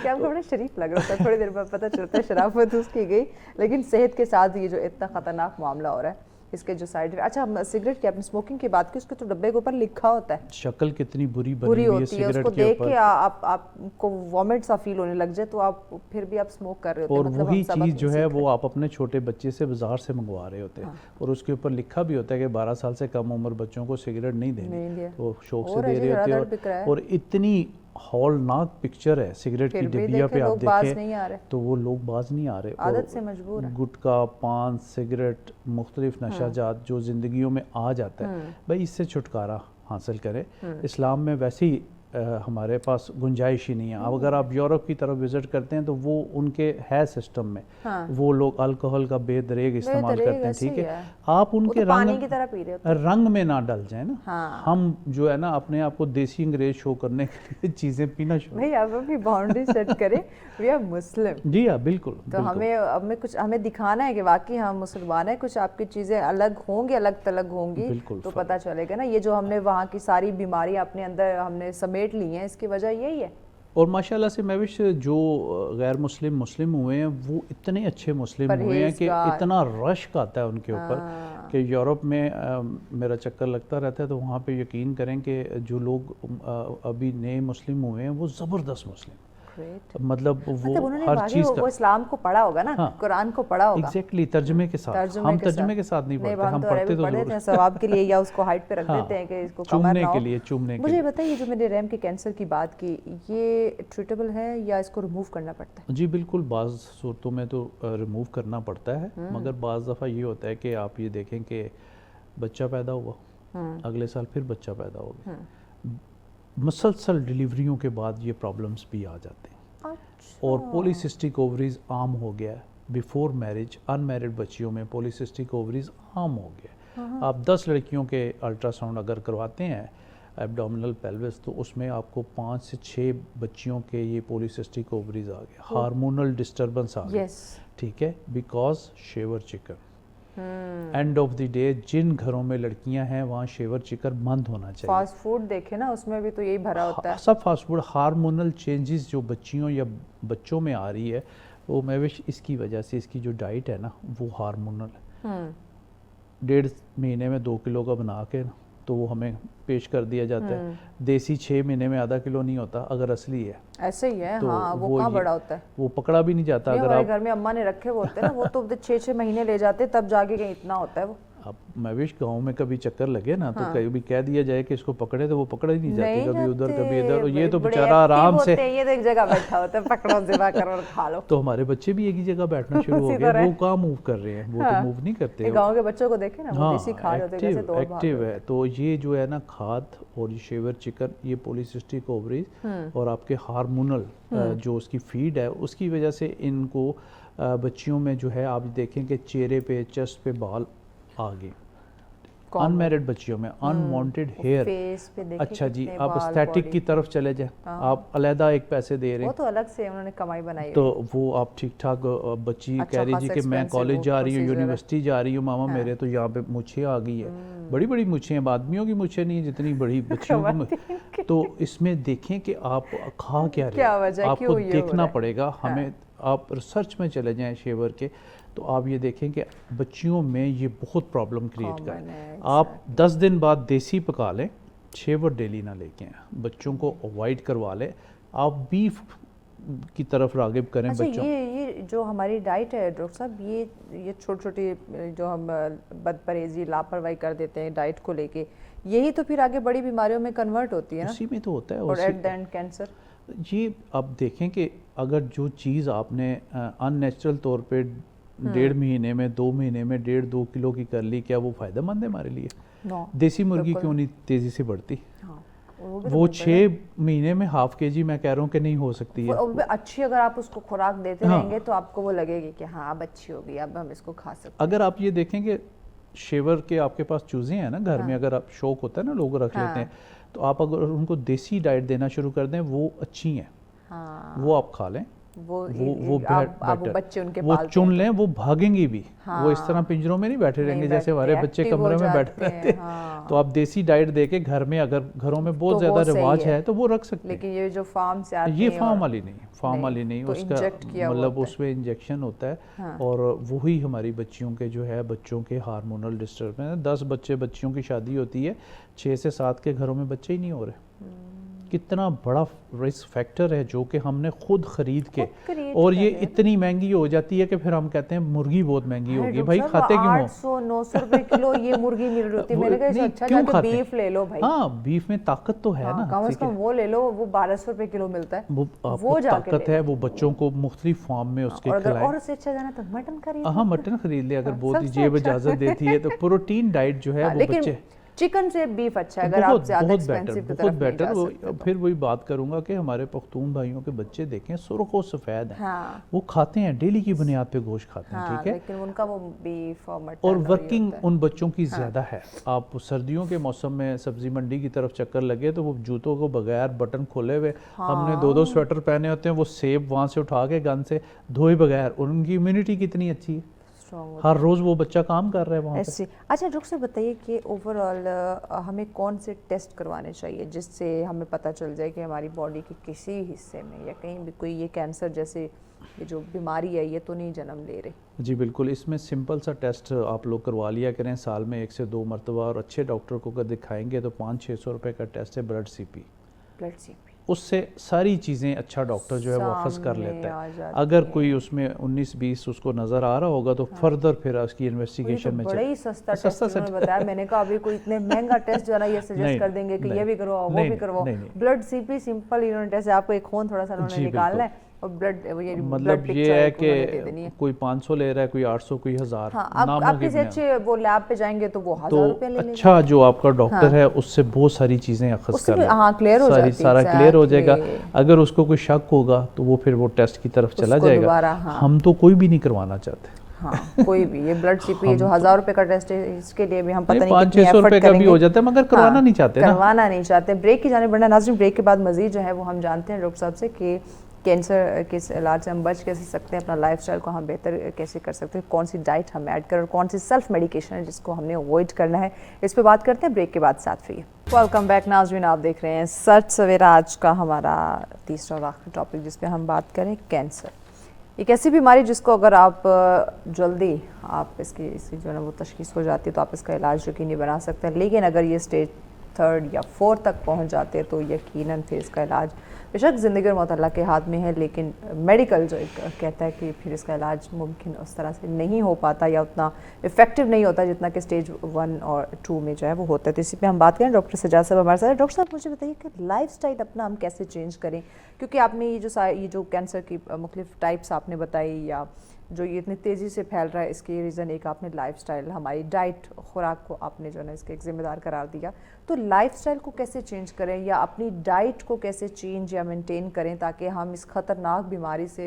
क्या हमको बड़ा शरीफ लग रहा था, थोड़ी देर बाद पता चलता है शराफत उसकी गई, लेकिन सेहत के साथ ये जो इतना खतरनाक मामला हो रहा है, इसके जो साइड। अच्छा हम सिगरेट की अपनी स्मोकिंग की बात की, उसके तो डब्बे के ऊपर लिखा होता है, शक्ल कितनी बुरी बनी हुई है सिगरेट उसको देख के आपको वॉमिट सा फील होने लग जाए, तो आप फिर भी आप स्मोक कर रहे होते हैं। और वही चीज़ जो है वो आप अपने छोटे बच्चे से बाजार से मंगवा रहे होते हैं, और उसके ऊपर लिखा भी होता है कि 12 साल से कम उम्र बच्चों को सिगरेट नहीं देनी, तो शौक से दे रहे होते हैं। और इतनी हौलनाक पिक्चर है सिगरेट की डिब्बिया पे, आप देखें तो वो लोग बाज नहीं आ रहे, आदत से मजबूर है। गुटखा पान सिगरेट मुख्तलिफ नशाजात जो जिंदगियों में आ जाता है, भाई इससे छुटकारा हासिल करें। इस्लाम में वैसे ही हमारे पास गुंजाइश ही नहीं है। अब अगर आप यूरोप की तरफ विजिट करते हैं तो वो उनके है सिस्टम में, वो लोग अल्कोहल का बेदरेग इस्तेमाल करते हैं, ठीक है, आप उनके रंग में ना डल जाए ना। हम जो है ना अपने आप को देसी अंग्रेज शो करने के लिए चीजें पीना शुरू, भाई आप अपनी बाउंड्री सेट करें, वी आर मुस्लिम। जी हाँ बिल्कुल, तो हमें दिखाना है कि वाकई हम मुसलमान हैं, कुछ आपकी चीजें अलग होंगी, अलग तलग होंगी, तो पता चलेगा ना। ये जो हमने वहाँ की सारी बीमारी अपने अंदर हमने समेट ली हैं, इसकी वजह यही है। और माशाल्लाह से मैं विश जो गैर मुस्लिम हुए हैं वो इतने अच्छे मुस्लिम हुए हैं कि इतना रश्क आता है उनके ऊपर कि यूरोप में मेरा चक्कर लगता रहता है, तो वहाँ पे यकीन करें कि जो लोग अभी नए मुस्लिम हुए हैं वो ज़बरदस्त मुस्लिम, मतलब वो हर चीज वो इस्लाम को पढ़ा होगा ना, कुरान को पढ़ा होगा। एग्जैक्टली, तर्जुमे के साथ। हम तर्जुमे के साथ नहीं पढ़ते, हम पढ़ते तो जरूर सवाब के लिए, या उसको हाइट पे रख देते हैं कि इसको चूमने के लिए, चूमने के लिए। मुझे बताइए जो मैंने रैम के कैंसर की बात की, ये ट्रीटेबल है या इसको रिमूव करना पड़ता है? जी बिल्कुल, बाज़ सूरतों में तो रिमूव करना पड़ता है, मगर बाज़ दफ़ा ये होता है कि आप ये देखें कि बच्चा पैदा हुआ, अगले साल फिर बच्चा पैदा हो गया, मुसलसल डिलीवरियों के बाद ये प्रॉब्लम्स भी आ जाते हैं। अच्छा। और पॉलीसिस्टिक ओवरीज आम हो गया है, बिफोर मैरिज अनमैरिड बच्चियों में पॉलीसिस्टिक ओवरीज आम हो गया। आप 10 लड़कियों के अल्ट्रासाउंड अगर करवाते हैं एब्डोमिनल पेल्विस, तो उसमें आपको 5 से 6 बच्चियों के ये पॉलीसिस्टिक ओवरीज आ गए, हार्मोनल डिस्टर्बेंस आ गए, ठीक है, because shaver chicken. End of the day जिन घरों में लड़कियां हैं वहाँ शेवर चिकन बंद होना चाहिए। फास्ट फूड देखे ना, उसमें भी तो यही भरा होता है, सब फास्ट फूड। हार्मोनल चेंजेस जो बच्चियों या बच्चों में आ रही है, वो मैं विश इसकी वजह से, इसकी जो डाइट है ना वो हार्मोनल है। 1.5 महीने में 2 किलो का बना के तो वो हमें पेश कर दिया जाता है। देसी 6 महीने में आधा किलो नहीं होता, अगर असली है ऐसे ही है। तो हाँ, वो कहाँ बड़ा होता है, वो पकड़ा भी नहीं जाता। अगर आप घर में अम्मा ने रखे हुए होते हैं ना, वो तो 6-6 महीने ले जाते तब जाके कहीं इतना होता है वो। अब मैं विश गाँव में कभी चक्कर लगे ना तो कभी कह दिया जाए कि इसको पकड़े तो वो पकड़ा ही नहीं जाती, कभी उधर कभी इधर, ये तो बेचारा आराम से, ये तो एक जगह बैठा होता है, पकड़ो ज़िबा करो और खा लो। तो हमारे बच्चे भी एक ही जगह बैठना शुरू हो गए, वो कहाँ मूव कर रहे हैं, वो तो मूव नहीं करते। गाँव के बच्चों को देखे ना, वो देसी खाद होते हैं, कैसे दौड़ भाग एक्टिव है। तो ये जो है ना खाद और ये शेवर चिकन, ये पॉलीसिस्टिक ओवरीज और आपके हार्मोनल जो उसकी फीड है, उसकी वजह से इनको बच्चियों में जो है आप देखें कि चेहरे पे, चेस्ट पे बाल आ गए, अनमैरिड बच्चियों में अनवांटेड हेयर। फेस पे देखे अच्छा जी, कितने आप बाल, एस्थेटिक की तरफ चले जाए, आप अलहदा एक पैसे दे रहे वो हैं, तो अलग से उन्होंने कमाई बनाई है। तो वो आप ठीक ठाक बच्ची अच्छा कह रही जी खासा कि मैं expensive कॉलेज वो जा रही हूँ, procedure है। यूनिवर्सिटी जा रही हूँ, मामा मेरे तो यहाँ पे मूछें आ गई है, बड़ी बड़ी मूछें हैं, आदमियों की मूछें नहीं है जितनी बड़ी बच्चियों की। तो इसमें देखें कि आप खा क्या रहे क्या हैं, वजह, आपको क्यों ये हो देखना रहा है? पड़ेगा हमें। आप रिसर्च में चले जाएं शेवर के, तो आप ये देखें कि बच्चियों में ये बहुत प्रॉब्लम क्रिएट Common कर। है, आप 10 दिन बाद देसी पका लें, शेवर डेली ना लेके आएं, बच्चों को अवॉइड करवा लें, आप बीफ की तरफ रागिब करें अच्छा, बच्चों। ये जो हमारी डाइट है डॉक्टर साहब, ये छोटी छोटी जो हम बदपरहेजी लापरवाही कर देते हैं डाइट को लेके, यही तो फिर आगे बड़ी बीमारियों में कन्वर्ट होती है ना, उसी में तो होता है। और एट द एंड कैंसर। ये आप देखें कि अगर जो चीज़ आपने अननेचुरल तौर पे 1.5 महीने में, 2 महीने में 1.5-2 किलो की कर ली, क्या वो फ़ायदेमंद है हमारे लिए? नो, देसी मुर्गी क्यों नहीं तेज़ी से बढ़ती? हाँ, वो भी तो वो बहुत 6 महीने में हाफ केजी मैं कह रहा हूँ कि नहीं हो सकती है। और अच्छी अगर आप उसको खुराक देते रहेंगे तो आपको वो लगेगी कि हाँ अब अच्छी होगी, अब हम इसको खा सकते हैं। अगर आप ये देखें कि शेवर के आपके पास चूज़े हैं ना घर में, अगर आप शौक होता है ना लोग रख लेते हैं, तो आप अगर उनको देसी डाइट देना शुरू कर दें, वो अच्छी हैं, हाँ, वो आप खा लें, वो आप बच्चे उनके वो पालते चुन हैं लें, वो भागेंगी भी। हाँ, वो इस तरह पिंजरों में नहीं बैठे रहेंगे जैसे हमारे बैठते, बच्चे active हो कमरे में बैठे जाते हैं, रहते हैं। हाँ। तो आप देसी डाइट दे के घर में, अगर घरों में बहुत तो ज़्यादा वो सही रिवाज है। है तो वो रख सकते हैं। लेकिन ये जो फार्म से आती ये हैं फार्म और- वाली नहीं, फार्म नहीं, वाली नहीं, तो उसका inject किया हुआ मतलब होता है। उसमें इंजेक्शन होता है, हाँ। और वही हमारी बच्चियों के जो है बच्चों के हार्मोनल डिस्टर्बेंस। 10 बच्चियों की शादी होती है, 6 से 7 के घरों में बच्चे ही नहीं हो रहे। कितना बड़ा रिस्क फैक्टर है जो कि हमने खुद खरीद के, create और कर ये रहे हैं। इतनी महंगी हो जाती है कि फिर हम कहते हैं मुर्गी बहुत महंगी होगी। भाई खाते क्यों हो? 800-900 रुपए किलो ये मुर्गी मिल रही होती है। वो- मैंने कहा इससे नहीं, अच्छा क्यों जाके खाते हैं? बीफ ले लो भाई। हाँ, बीफ में ताकत तो है ना, कम से ठीक है। कम वो ले लो, वो 1200 रुपए किलो मिलता है, वो आपको जाके ताकत ले है, लो। वो बच्चों को मुख्तलिफ फॉर्म में उसके और अगर खिलाएं। और उससे अच्छा जाना तो मटन खरीद हाँ, मटन खरीद ले, अगर बहुत ही सबसे जेब अच्छा। इजाजत देती है तो प्रोटीन डाइट जो है वो लेकिन बच्चे चिकन से बीफ अच्छा है, अगर आप बहुत ज्यादा बहुत एक्सपेंसिव बेटर, की बहुत तरफ नहीं जा बेटर। वो सकते तो। फिर वही बात करूंगा कि हमारे पख्तून भाइयों के बच्चे देखें सुर्ख और सफ़ेद हैं, हाँ, वो खाते हैं, डेली की बुनियाद पे गोश्त खाते हैं, हाँ, ठीक है। लेकिन उनका वो बीफ और मटन और ये वर्किंग होता है। उन बच्चों की ज़्यादा है। आप सर्दियों के मौसम में सब्जी मंडी की तरफ चक्कर लगे तो वो जूतों को बगैर बटन खोले हुए, हमने 2-2 स्वेटर पहने होते हैं, वो सेब वहाँ से उठा के गन से धोए बगैर, उनकी इम्यूनिटी कितनी अच्छी है, Strong हर रोज़ वो बच्चा काम कर रहा है वहाँ पे। ऐसे। अच्छा डॉक्टर साहब बताइए कि ओवरऑल हमें कौन से टेस्ट करवाने चाहिए जिससे हमें पता चल जाए कि हमारी बॉडी के किसी हिस्से में या कहीं भी कोई ये कैंसर जैसे ये जो बीमारी है ये तो नहीं जन्म ले रही? जी बिल्कुल, इसमें सिंपल सा टेस्ट आप लोग करवा लिया करें साल में 1 से 2 मरतबा, और अच्छे डॉक्टर को अगर दिखाएंगे तो 500-600 रुपये का टेस्ट है ब्लड सीपी। ब्लड सीपी उससे सारी चीज़ें अच्छा डॉक्टर जो है वो अखज़ कर सामने लेता आ है। जाती अगर हैं। कोई उसमें 19-20 उसको नज़र आ रहा होगा तो फर्दर फिर उसकी ये तो इन्वेस्टिगेशन में बड़ा ही सस्ता टेस्ट सस्ता उन्होंने बताया। मैंने कहा अभी कोई इतने महंगा टेस्ट जो है ना ये सजेस्ट नहीं, कर देंगे कि ये नहीं, भी करवाओ वो नहीं, भी करवाओ। नहीं, नहीं। ब्लड सीपी सिंपल इन्होंने टेस्ट, आपको एक खून थोड़ा सा उन्होंने जी, निकालना है बिल्कुल। और ब्लड ये मतलब ये है कि कोई 500 ले रहा है, कोई 800, कोई 1000, हाँ, आप नामों की किसी बुनियाद। अच्छे वो लैब पे जाएंगे तो वो 1000 तो रुपए ले लेंगे। अच्छा जो आपका डॉक्टर है उससे बहुत सारी चीज़ें अखज़ उससे कर भी- लेगा, हाँ, clear हो जाती है, सारा क्लियर हो जाएगा। exactly। अगर उसको कोई शक होगा तो वो फिर वो टेस्ट की तरफ चला उसको जाएगा। दोबारा, हाँ। हम तो कोई भी नहीं करवाना चाहते। हाँ, कोई भी ये ब्लड सीपी ये जो 1000 रुपए का टेस्ट है इसके लिए भी हम पता नहीं 500-600 कितनी रुपए एफर्ट का भी करेंगे। हो जाता है, मगर करवाना नहीं चाहते ना। करवाना नहीं चाहते। ब्रेक की जाने बढ़ना नाज़रीन, ब्रेक के बाद मजीद जो है वो हम जानते हैं डॉक्टर साहब से कि कैंसर के इलाज से हम बच कैसे सकते हैं, अपना लाइफस्टाइल को हम बेहतर कैसे कर सकते हैं, कौन सी डाइट हम ऐड करें और कौन सी सेल्फ मेडिकेशन है जिसको हमने अवॉइड करना है, इस पे बात करते हैं ब्रेक के बाद। साथ रहिए। वेलकम बैक नाज़रीन, आप देख रहे हैं सच सवेरा। आज का हमारा तीसरा और आखिरी टॉपिक जिस पे हम बात करें कैंसर। एक ऐसी बीमारी जिसको अगर आप जल्दी आप इसकी जो है ना वो तशखीस हो जाती है तो आप इसका इलाज यकीनी बना सकते हैं, लेकिन अगर ये स्टेज 3rd या 4th तक पहुंच जाते हैं तो यकीनन फिर इसका इलाज बेशक ज़िंदगी और मौत अल्लाह के हाथ में है, लेकिन मेडिकल जो एक कहता है कि फिर इसका इलाज मुमकिन उस तरह से नहीं हो पाता या उतना इफेक्टिव नहीं होता जितना कि स्टेज 1 और 2 में जो है वो होता है। तो इसी पे हम बात करें, डॉक्टर सजाद साहब हमारे साथ हैं। डॉक्टर साहब मुझे बताइए कि लाइफस्टाइल अपना हम कैसे चेंज करें, क्योंकि आपने ये जो कैंसर की मुख्तलिफ टाइप्स आपने बताई या जो ये इतनी तेज़ी से फैल रहा है, इसकी रीज़न एक आपने लाइफस्टाइल, हमारी डाइट, खुराक को आपने जो है ना इसके एक ज़िम्मेदार करार दिया। तो लाइफस्टाइल को कैसे चेंज करें या अपनी डाइट को कैसे चेंज या मेंटेन करें ताकि हम इस ख़तरनाक बीमारी से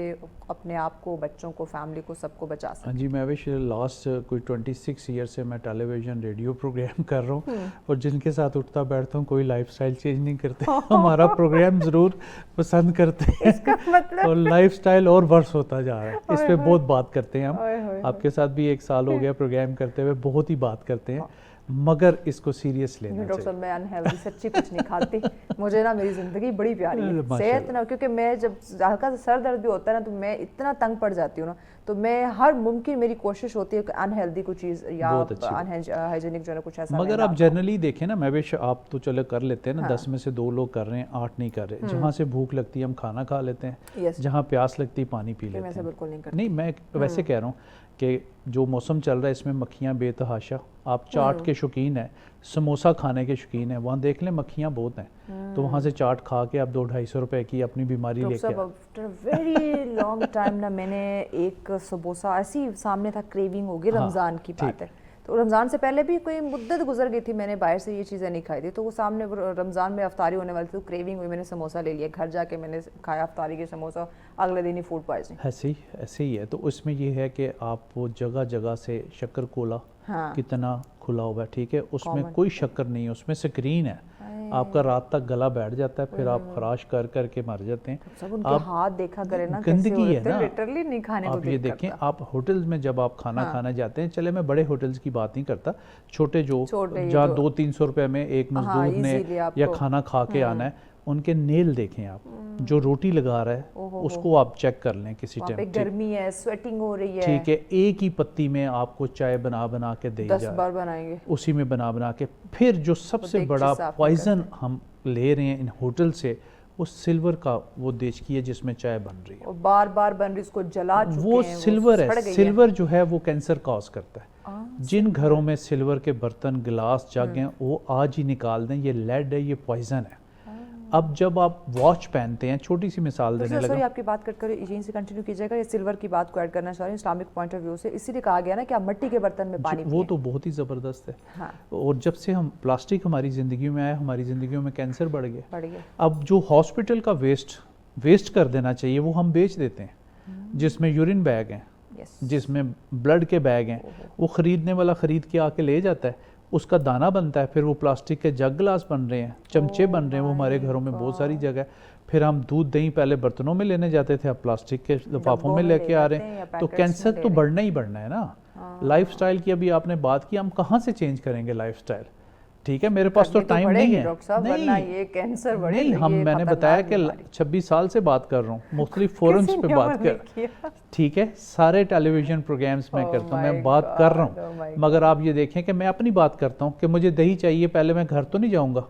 अपने आप को, बच्चों को, फैमिली को, सबको बचा सकें? हाँ जी, मैं विश लास्ट कोई 26 ईयर से मैं टेलीविज़न रेडियो प्रोग्राम कर रहा हूँ और जिनके साथ उठता बैठता हूँ कोई लाइफस्टाइल चेंज नहीं करते। हमारा प्रोग्राम ज़रूर पसंद करते हैं, इसका मतलब और लाइफस्टाइल और वर्स होता जा रहा है। इस पे बहुत बात करते हैं हम, आपके साथ भी 1 साल हो गया प्रोग्राम करते हुए, बहुत ही बात करते हैं, मगर इसको सीरियस लेना डॉक्टर साहब चाहिए। मैं अनहेल्दी सच्ची कुछ नहीं खाती, मुझे ना मेरी ज़िंदगी बड़ी प्यारी है, सेहत ना, क्योंकि मैं जब हल्का सा सर दर्द भी होता है ना तो मैं इतना तंग पड़ जाती हूँ ना, तो मैं हर मुमकिन मेरी कोशिश होती है कि अनहेल्दी कोई चीज़ या अनहाइजीनिक जो है कुछ ऐसा मगर आप जनरली देखें ना, मैं भी आप तो चलो कर लेते हैं ना, 10 में से 2 लोग कर रहे हैं, 8 नहीं कर रहे। जहाँ से भूख लगती है हम खाना खा लेते हैं, जहाँ प्यास लगती है पानी पी लेते हैं। बिल्कुल नहीं करती। नहीं, मैं वैसे कह रहा हूँ कि जो मौसम चल रहा है इसमें मक्खियाँ बेतहाशा, आप चाट के शौकीन हैं, समोसा खाने के शौकीन हैं, वहाँ देख लें मक्खियाँ बहुत हैं, तो वहाँ से चाट खा के आप 200-250 रुपए की अपनी बीमारी लेके आफ्टर वेरी लॉन्ग टाइम ना मैंने एक समोसा ऐसी सामने था, क्रेविंग हो गई, रमज़ान की बात है, तो रमज़ान से पहले भी कोई मुद्दत गुजर गई थी, मैंने बाहर से ये चीज़ें नहीं खाई थी, तो वो सामने रमज़ान में अफ्तारी होने वाली थी, तो क्रेविंग हुई, मैंने समोसा ले लिया, घर जाके मैंने खाया अफ्तारी के समोसा, अगले दिन ही फूड पॉइजनिंग। ऐसे ही है। तो उसमें ये है कि आप वो जगह जगह से शक्कर कोला कितना खुला हुआ है, ठीक है, उसमें कोई शक्कर नहीं है, उसमें स्क्रीन है, आपका रात तक गला बैठ जाता है, फिर आप खराश कर करके मर जाते हैं। सब उनके हाथ देखा करें ना, गंदगी है ना, लिटरली नहीं खाने को आप ये देखें, आप होटल्स में जब आप खाना खाना जाते हैं, चले मैं बड़े होटल्स की बात नहीं करता, छोटे जहाँ 200-300 रुपए में एक मजदूर ने या खाना खा के आना है, उनके नेल देखें आप, जो रोटी लगा रहा है उसको आप चेक कर लें किसी टाइम, गर्मी है, स्वेटिंग हो रही है, ठीक है, एक ही पत्ती में आपको चाय बना बना के दे जाए, 10 बार बनाएंगे उसी में बना बना के। फिर जो सबसे बड़ा पॉइजन हम ले रहे हैं इन होटल से, वो सिल्वर का वो देश की है जिसमें चाय बन रही है, और बार बार बन रही, उसको जला चुके वो हैं, सिल्वर है। सिल्वर जो है वो कैंसर कॉज करता है। जिन घरों में सिल्वर के बर्तन, गिलास, जग हैं, वो आज ही निकाल दें, ये लेड है, ये पॉइजन है। अब जब आप वॉच पहनते हैं, छोटी सी मिसाल देने लगा, सॉरी आपकी बात कट कर यहीं से कंटिन्यू कीजिएगा, ये सिल्वर की बात को ऐड करना चाह रही हूँ इस्लामिक पॉइंट ऑफ व्यू से, इसीलिए कहा गया ना कि आप मिट्टी के बर्तन में पानी वो तो बहुत ही ज़बरदस्त है। हाँ। और जब से हम प्लास्टिक हमारी ज़िंदगी में आया, हमारी ज़िंदगी में कैंसर बढ़ गया। अब जो हॉस्पिटल का वेस्ट कर देना चाहिए वो हम बेच देते हैं, जिसमें यूरिन बैग हैं, जिसमें ब्लड के बैग हैं, वो ख़रीदने वाला ख़रीद के आके ले जाता है, उसका दाना बनता है, फिर वो प्लास्टिक के जग गिलास बन रहे हैं, चमचे बन रहे हैं, वो हमारे घरों में बहुत सारी जगह है। फिर हम दूध दही पहले बर्तनों में लेने जाते थे, अब प्लास्टिक के लिफाफों में लेके आ रहे हैं, तो कैंसर तो बढ़ना ही बढ़ना है ना। लाइफस्टाइल की अभी आपने बात की, हम कहाँ से चेंज करेंगे लाइफस्टाइल, ठीक है, मेरे पास तो टाइम नहीं है, नहीं हम मैंने बताया कि 26 साल से बात कर रहा हूँ, मुख्तलिफ फोरम्स पे बात कर, ठीक है, सारे टेलीविजन प्रोग्राम्स में करता हूँ, मैं बात कर रहा हूँ, मगर आप ये देखें कि मैं अपनी बात करता हूँ कि मुझे दही चाहिए, पहले मैं घर तो नहीं जाऊँगा,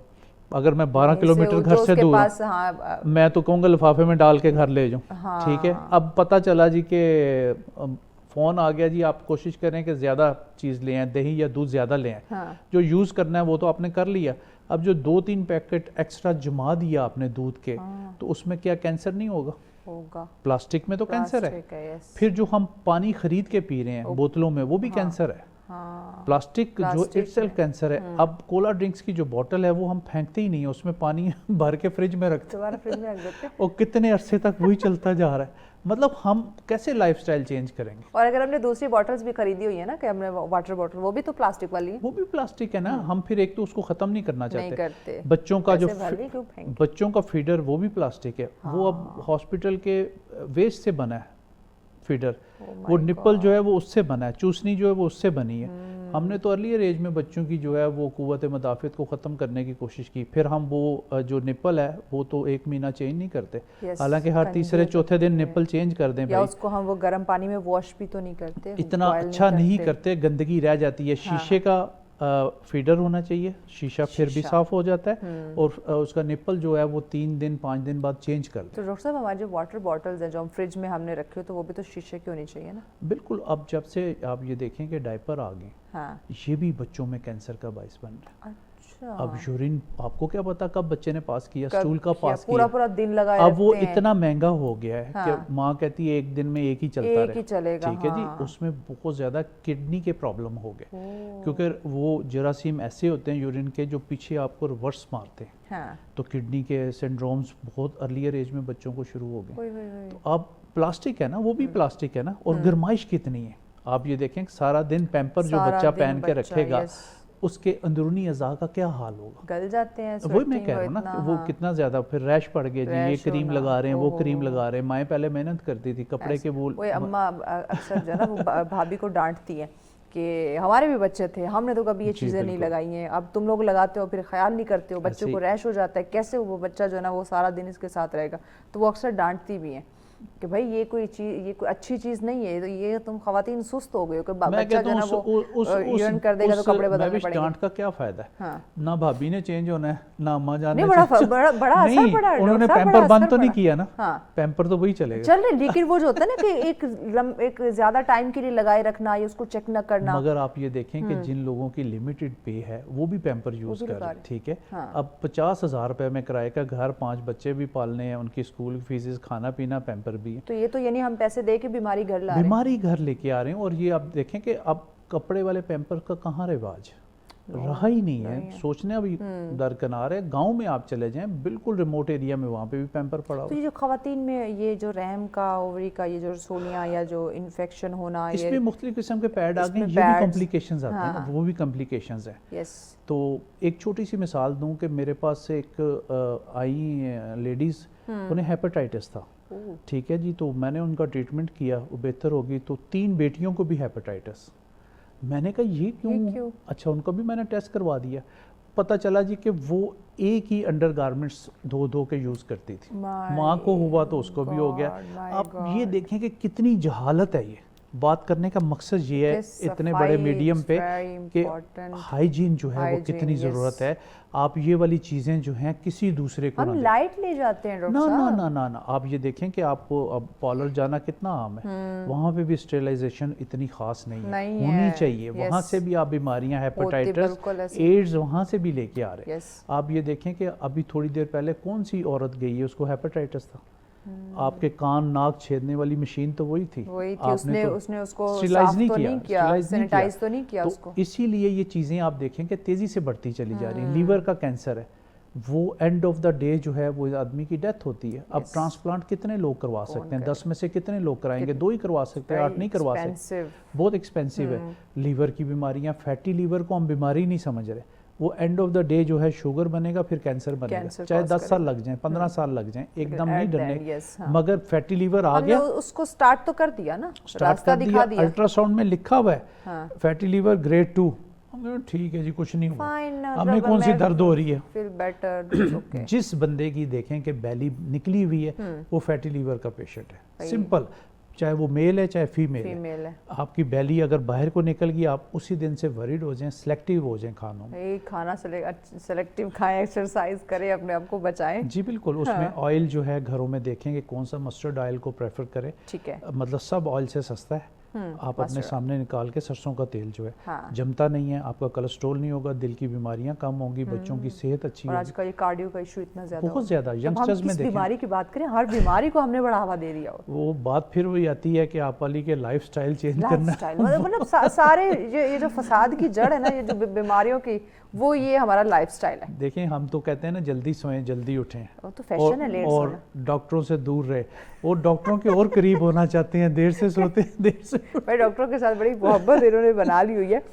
अगर मैं 12 किलोमीटर घर से दूर हूँ, मैं तो कहूँगा लिफाफे में डाल के घर ले जाऊँ, ठीक है। अब पता चला जी कि फ़ोन आ गया जी, आप कोशिश करें कि ज़्यादा चीज़ ले आएँ, दही या दूध ज़्यादा ले आएँ, जो यूज़ करना है वो तो आपने कर लिया, अब जो 2-3 पैकेट एक्स्ट्रा जमा दिया आपने दूध के, तो उसमें क्या कैंसर नहीं होगा? प्लास्टिक में तो कैंसर है। फिर जो हम पानी खरीद के पी रहे हैं बोतलों में, वो भी कैंसर है। प्लास्टिक जो इटसेल्फ कैंसर है। अब कोला ड्रिंक्स की जो बोतल है वो हम फेंकते ही नहीं है, उसमें पानी भर के फ्रिज में रखते हैं और कितने अरसे तक वही चलता जा रहा है। मतलब हम कैसे लाइफस्टाइल चेंज करेंगे? और अगर हमने दूसरी बॉटल्स भी खरीदी हुई है ना, कि हमने वाटर बॉटल, वो भी तो प्लास्टिक वाली है, वो भी प्लास्टिक है ना। हम फिर एक तो उसको खत्म नहीं करना चाहते, बच्चों का जो बच्चों का फीडर वो भी प्लास्टिक है, वो अब हॉस्पिटल के वेस्ट से बना है फीडर, वो निप्पल जो है वो उससे बना है, चूसनी जो है वो उससे बनी है। हमने तो अर्लियर एज में बच्चों की जो है वो कुव्वत मुदाफ़ियत को ख़त्म करने की कोशिश की, फिर हम वो जो निप्पल है वो तो 1 महीना चेंज नहीं करते, हालांकि हर तीसरे चौथे दिन निप्पल चेंज कर दें या उसको हम वो गर्म पानी में वॉश भी तो नहीं करते, इतना अच्छा नहीं करते, गंदगी रह जाती है। शीशे का फीडर होना चाहिए, शीशा फिर भी साफ हो जाता है, और उसका निप्पल जो है वो 3 दिन 5 दिन बाद चेंज कर दें। तो डॉक्टर साहब हमारी जो वाटर बॉटल्स हैं जो हम फ्रिज में हमने रखी हो तो वो भी तो शीशे की होनी चाहिए ना? बिल्कुल, अब जब से आप ये देखें कि डायपर आ गए, हाँ। ये भी बच्चों में कैंसर का बाइस बन रहा है। अच्छा। अब यूरिन आपको क्या पता कब बच्चे ने पास किया, स्टूल का पास पूरा किया, पूरा दिन लगाए अब वो रखते हैं। इतना महंगा हो गया है हाँ। कि माँ कहती है एक दिन में एक ही चलता एक रहे, ही चलेगा, ठीक है जी। हाँ। उसमें बहुत ज़्यादा किडनी के प्रॉब्लम हो गए, क्योंकि वो जरासीम ऐसे होते हैं यूरिन के जो पीछे आपको रिवर्स मारते हैं, हाँ। तो किडनी के सिंड्रोम्स बहुत अर्लियर एज में बच्चों को शुरू हो गए। ओए। तो अब प्लास्टिक है ना, वो भी प्लास्टिक है ना, और गर्माइश कितनी है। आप ये देखें सारा दिन पैम्पर जो सारा बच्चा दिन पहन के बच्चा, रखेगा, यस। उसके अंदरूनी अज़ा का क्या हाल होगा। गल जाते हैं, वही मैं sweating कह रहा हो हूँ ना इतना, कि वो हाँ। कितना ज़्यादा फिर रैश पड़ गया जी, ये रैश क्रीम होना, लगा रहे हैं, वो ओहो। क्रीम लगा रहे हैं। माएँ पहले मेहनत करती थी कपड़े के, वो वही अम्मा अक्सर जो है ना वो भाभी को डांटती है कि हमारे भी बच्चे थे, हमने तो कभी ये जी, चीज़ें नहीं बिल्कुल। लगाई हैं, अब तुम लोग लगाते हो फिर ख्याल नहीं करते हो, बच्चों ऐसे को रैश हो जाता है, कैसे वो बच्चा जो है ना वो सारा दिन इसके साथ रहेगा। तो वो अक्सर डांटती भी हैं कि भाई ये कोई चीज़, ये कोई अच्छी चीज़ नहीं है, तो ये तुम खवातीन सुस्त हो गए हो कि मैं बच्चा कहता जो है ना हूँ वो यूरिन कर देगा तो कपड़े बदलने पड़ेंगे। डांट का क्या फायदा है, हाँ। ना भाभी ने चेंज होना है ना अम्मा जान ने नहीं, बड़ा change- बड़ा बड़ा असर नहीं, पड़ा है, उन्होंने डॉक्टर साहब, पैम्पर बड़ा बंद असर तो नहीं पड़ा। किया ना, हाँ। पैम्पर तो वही चलेगा। चल रहे, लेकिन वो जो होता है ना कि एक ज्यादा टाइम के लिए लगाए रखना या उसको चेक न करना। मगर आप ये देखें कि जिन लोगों की लिमिटेड पे है वो भी पैम्पर यूज भी कर लगा रहे रहे। हैं, ठीक है। हाँ। अब 50,000 रुपए में किराए का घर, 5 बच्चे भी पालने हैं, उनकी स्कूल फीसेस, खाना पीना, पैम्पर भी है, तो ये तो यानी हम पैसे दे के बीमारी घर ला रहे हैं। बीमारी घर लेके आ रहे हैं। और ये आप देखें कि अब कपड़े वाले पैम्पर का कहाँ रिवाज रहा ही नहीं है, सोचने अभी दरकिनार है। गांव में आप चले जाएं, बिल्कुल रिमोट एरिया में, वहाँ पे भी पैम्पर पड़ा तो हुआ। ये जो खवातीन में ये जो रहम का, ओवरी का, ये जो रसोलियाँ या जो इन्फेक्शन होना, ये इसमें मुख्तलिफ किस्म के पैड आ गए, इसमें ये भी pads, कॉम्प्लिकेशंस आते हैं ना, हाँ। वो भी कॉम्प्लिकेशंस हैं। यस। तो एक छोटी सी मिसाल दूं कि मेरे पास से एक आई लेडीज़, उन्हें हेपेटाइटिस था, ठीक है जी। तो मैंने उनका ट्रीटमेंट किया, वो बेहतर होगी। तो 3 बेटियों को भी हेपेटाइटिस। मैंने कहा ये क्यों? अच्छा, उनको भी मैंने टेस्ट करवा दिया, पता चला जी कि वो एक ही अंडर गारमेंट्स 2-2 के यूज़ करती थी। माँ को हुआ तो उसको भी हो गया। आप ये देखें कि कितनी जहालत है। ये बात करने का मकसद ये है इतने बड़े मीडियम पे कि हाइजीन जो है वो कितनी ज़रूरत है। आप ये वाली चीज़ें जो हैं किसी दूसरे को हम लाइट ले जाते हैं डॉक्टर ना साहब। ना ना ना। आप ये देखें कि आपको अब पार्लर जाना कितना आम है, वहाँ पे भी स्टेरिलाइजेशन इतनी खास नहीं होनी चाहिए। वहाँ से भी आप बीमारियाँ, हेपेटाइटिस, एड्स वहाँ से भी लेके आ रहे हैं। आप ये देखें कि अभी थोड़ी देर पहले कौन सी औरत गई है, उसको हेपेटाइटिस था। आपके कान नाक छेदने वाली मशीन तो वही थी, उसने उसको स्टेरिलाइज नहीं किया, सैनिटाइज तो नहीं किया उसको। इसीलिए ये चीज़ें आप देखें कि तेज़ी से बढ़ती चली जा रही हैं। लीवर का कैंसर है, वो एंड ऑफ द डे जो है वो आदमी की डेथ होती है। अब ट्रांसप्लांट कितने लोग करवा सकते हैं? 10 में से कितने लोग कराएंगे? 2 ही करवा सकते हैं, 8 नहीं करवा सकते। बहुत एक्सपेंसिव है। लीवर की बीमारियां, फैटी लीवर को हम बीमारी नहीं समझ रहे, वो एंड ऑफ द डे जो है शुगर बनेगा, फिर कैंसर बनेगा। चाहे 10 साल लग जाएं, 15 साल लग जाएं, एकदम नहीं डरने। मगर फैटी लीवर आ गया, उसको स्टार्ट तो कर दिया ना, रास्ता दिखा दिया। अल्ट्रासाउंड में लिखा हुआ है फैटी लीवर ग्रेड 2। ठीक है जी, कुछ नहीं हुआ, हमें कौन सी दर्द हो रही है, फील बेटर। जिस बंदे की देखें कि बैली निकली हुई है वो फैटी लीवर का पेशेंट है। सिंपल, चाहे वो मेल है चाहे फीमेल है। आपकी बैली अगर बाहर को निकल गई, आप उसी दिन से वरीड हो जाएं, सिलेक्टिव हो जाएं खानों में। खाना सेलेक्टिव खाएं, एक्सरसाइज करें, अपने आप को बचाएं। जी बिल्कुल। उसमें ऑयल जो है घरों में देखेंगे कौन सा मस्टर्ड ऑयल को प्रेफर करें। ठीक है, मतलब सब ऑयल से सस्ता है। आप अपने सामने निकाल के, सरसों का तेल जो है जमता नहीं है, आपका कोलेस्ट्रॉल नहीं होगा, दिल की बीमारियां कम होंगी, बच्चों की सेहत अच्छी होगी। आज का ये कार्डियो का इशू इतना ज्यादा, बहुत ज्यादा यंगस्टर्स में देखें। बीमारी की बात करें, हर बीमारी को हमने बढ़ावा दे दिया। वो बात फिर वही आती है कि आप वाली के लाइफस्टाइल चेंज करना, मतलब सारे ये जो फसाद की जड़ है ना, ये जो बीमारियों की, वो ये हमारा लाइफस्टाइल है। देखें, हम तो कहते हैं ना जल्दी सोएं जल्दी उठें, वो तो फैशन है, लेट और डॉक्टरों से दूर रहे, और डॉक्टरों के और करीब होना चाहते हैं, देर से सोते हैं देर से। भाई डॉक्टरों के साथ बड़ी मोहब्बत इन्होंने बना ली हुई है।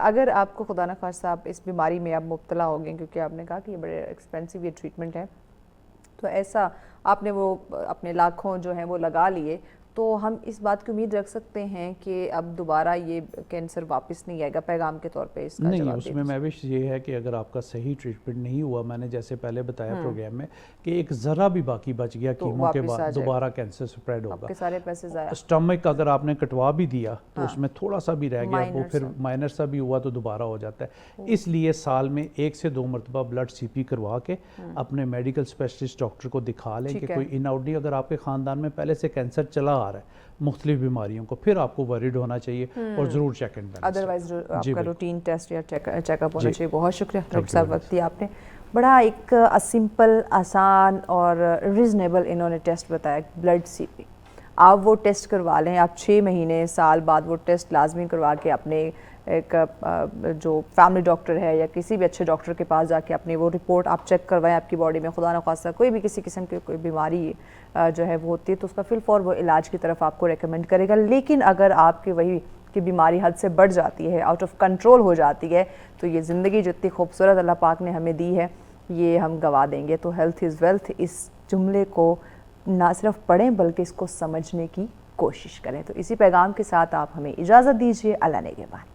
अगर आपको खुदा न खास्ता आप इस बीमारी में आप मुब्तला हो गए, क्योंकि आपने कहा कि ये बड़े एक्सपेंसिव ये ट्रीटमेंट है, तो ऐसा आपने वो अपने लाखों जो हैं वो लगा लिए, تو ہم اس بات کی امید رکھ سکتے ہیں کہ اب دوبارہ یہ کینسر واپس نہیں آئے گا؟ پیغام کے طور پہ اس کا نہیں، جواب اس میں میوش یہ ہے کہ اگر آپ کا صحیح ٹریٹمنٹ نہیں ہوا، میں نے جیسے پہلے بتایا پروگرام میں کہ ایک ذرا بھی باقی بچ گیا کیمو کے بعد دوبارہ کینسر سپریڈ ہوگا. آپ کے سارے پیسے ضائع. اسٹمک اگر آپ نے کٹوا بھی دیا تو اس میں تھوڑا سا بھی رہ گیا، وہ پھر مائنر سا بھی ہوا تو دوبارہ ہو جاتا ہے. اس لیے سال میں 1 سے 2 مرتبہ بلڈ سی پی کروا کے اپنے میڈیکل اسپیشلسٹ ڈاکٹر کو دکھا لیں کہ کوئی ان آؤٹ نہیں. اگر آپ کے خاندان میں پہلے سے کینسر چلا آ رہا ہے مختلف بیماریوں کو، پھر آپ کو وریڈ ہونا چاہیے اور ضرور چیک اینڈ بیلنس. ادروائز آپ کا روٹین ٹیسٹ یا چیک اپ ہونا چاہیے. بہت شکریہ ڈاکٹر صاحب، وقت دیا آپ نے. بڑا ایک سمپل، آسان اور ریزنیبل انہوں نے ٹیسٹ بتایا، بلڈ سی پی. آپ وہ ٹیسٹ کروا لیں، آپ 6 مہینے سال بعد وہ ٹیسٹ لازمی کروا کے اپنے ایک جو فیملی ڈاکٹر ہے یا کسی بھی اچھے ڈاکٹر کے پاس جا کے اپنی وہ رپورٹ آپ چیک کروائیں. آپ کی باڈی میں خدا نخواستہ کوئی بھی کسی قسم کی کوئی بیماری جو ہے وہ ہوتی ہے تو اس کا فی الفور وہ علاج کی طرف آپ کو ریکمینڈ کرے گا. لیکن اگر آپ کی وہی کہ بیماری حد سے بڑھ جاتی ہے، آؤٹ آف کنٹرول ہو جاتی ہے، تو یہ زندگی جتنی خوبصورت اللہ پاک نے ہمیں دی ہے یہ ہم گوا دیں گے. تو ہیلتھ از ویلتھ، اس جملے کو نہ صرف پڑھیں بلکہ اس کو سمجھنے کی کوشش کریں. تو اسی پیغام کے ساتھ آپ ہمیں اجازت دیجیے. اللہ نگہبان.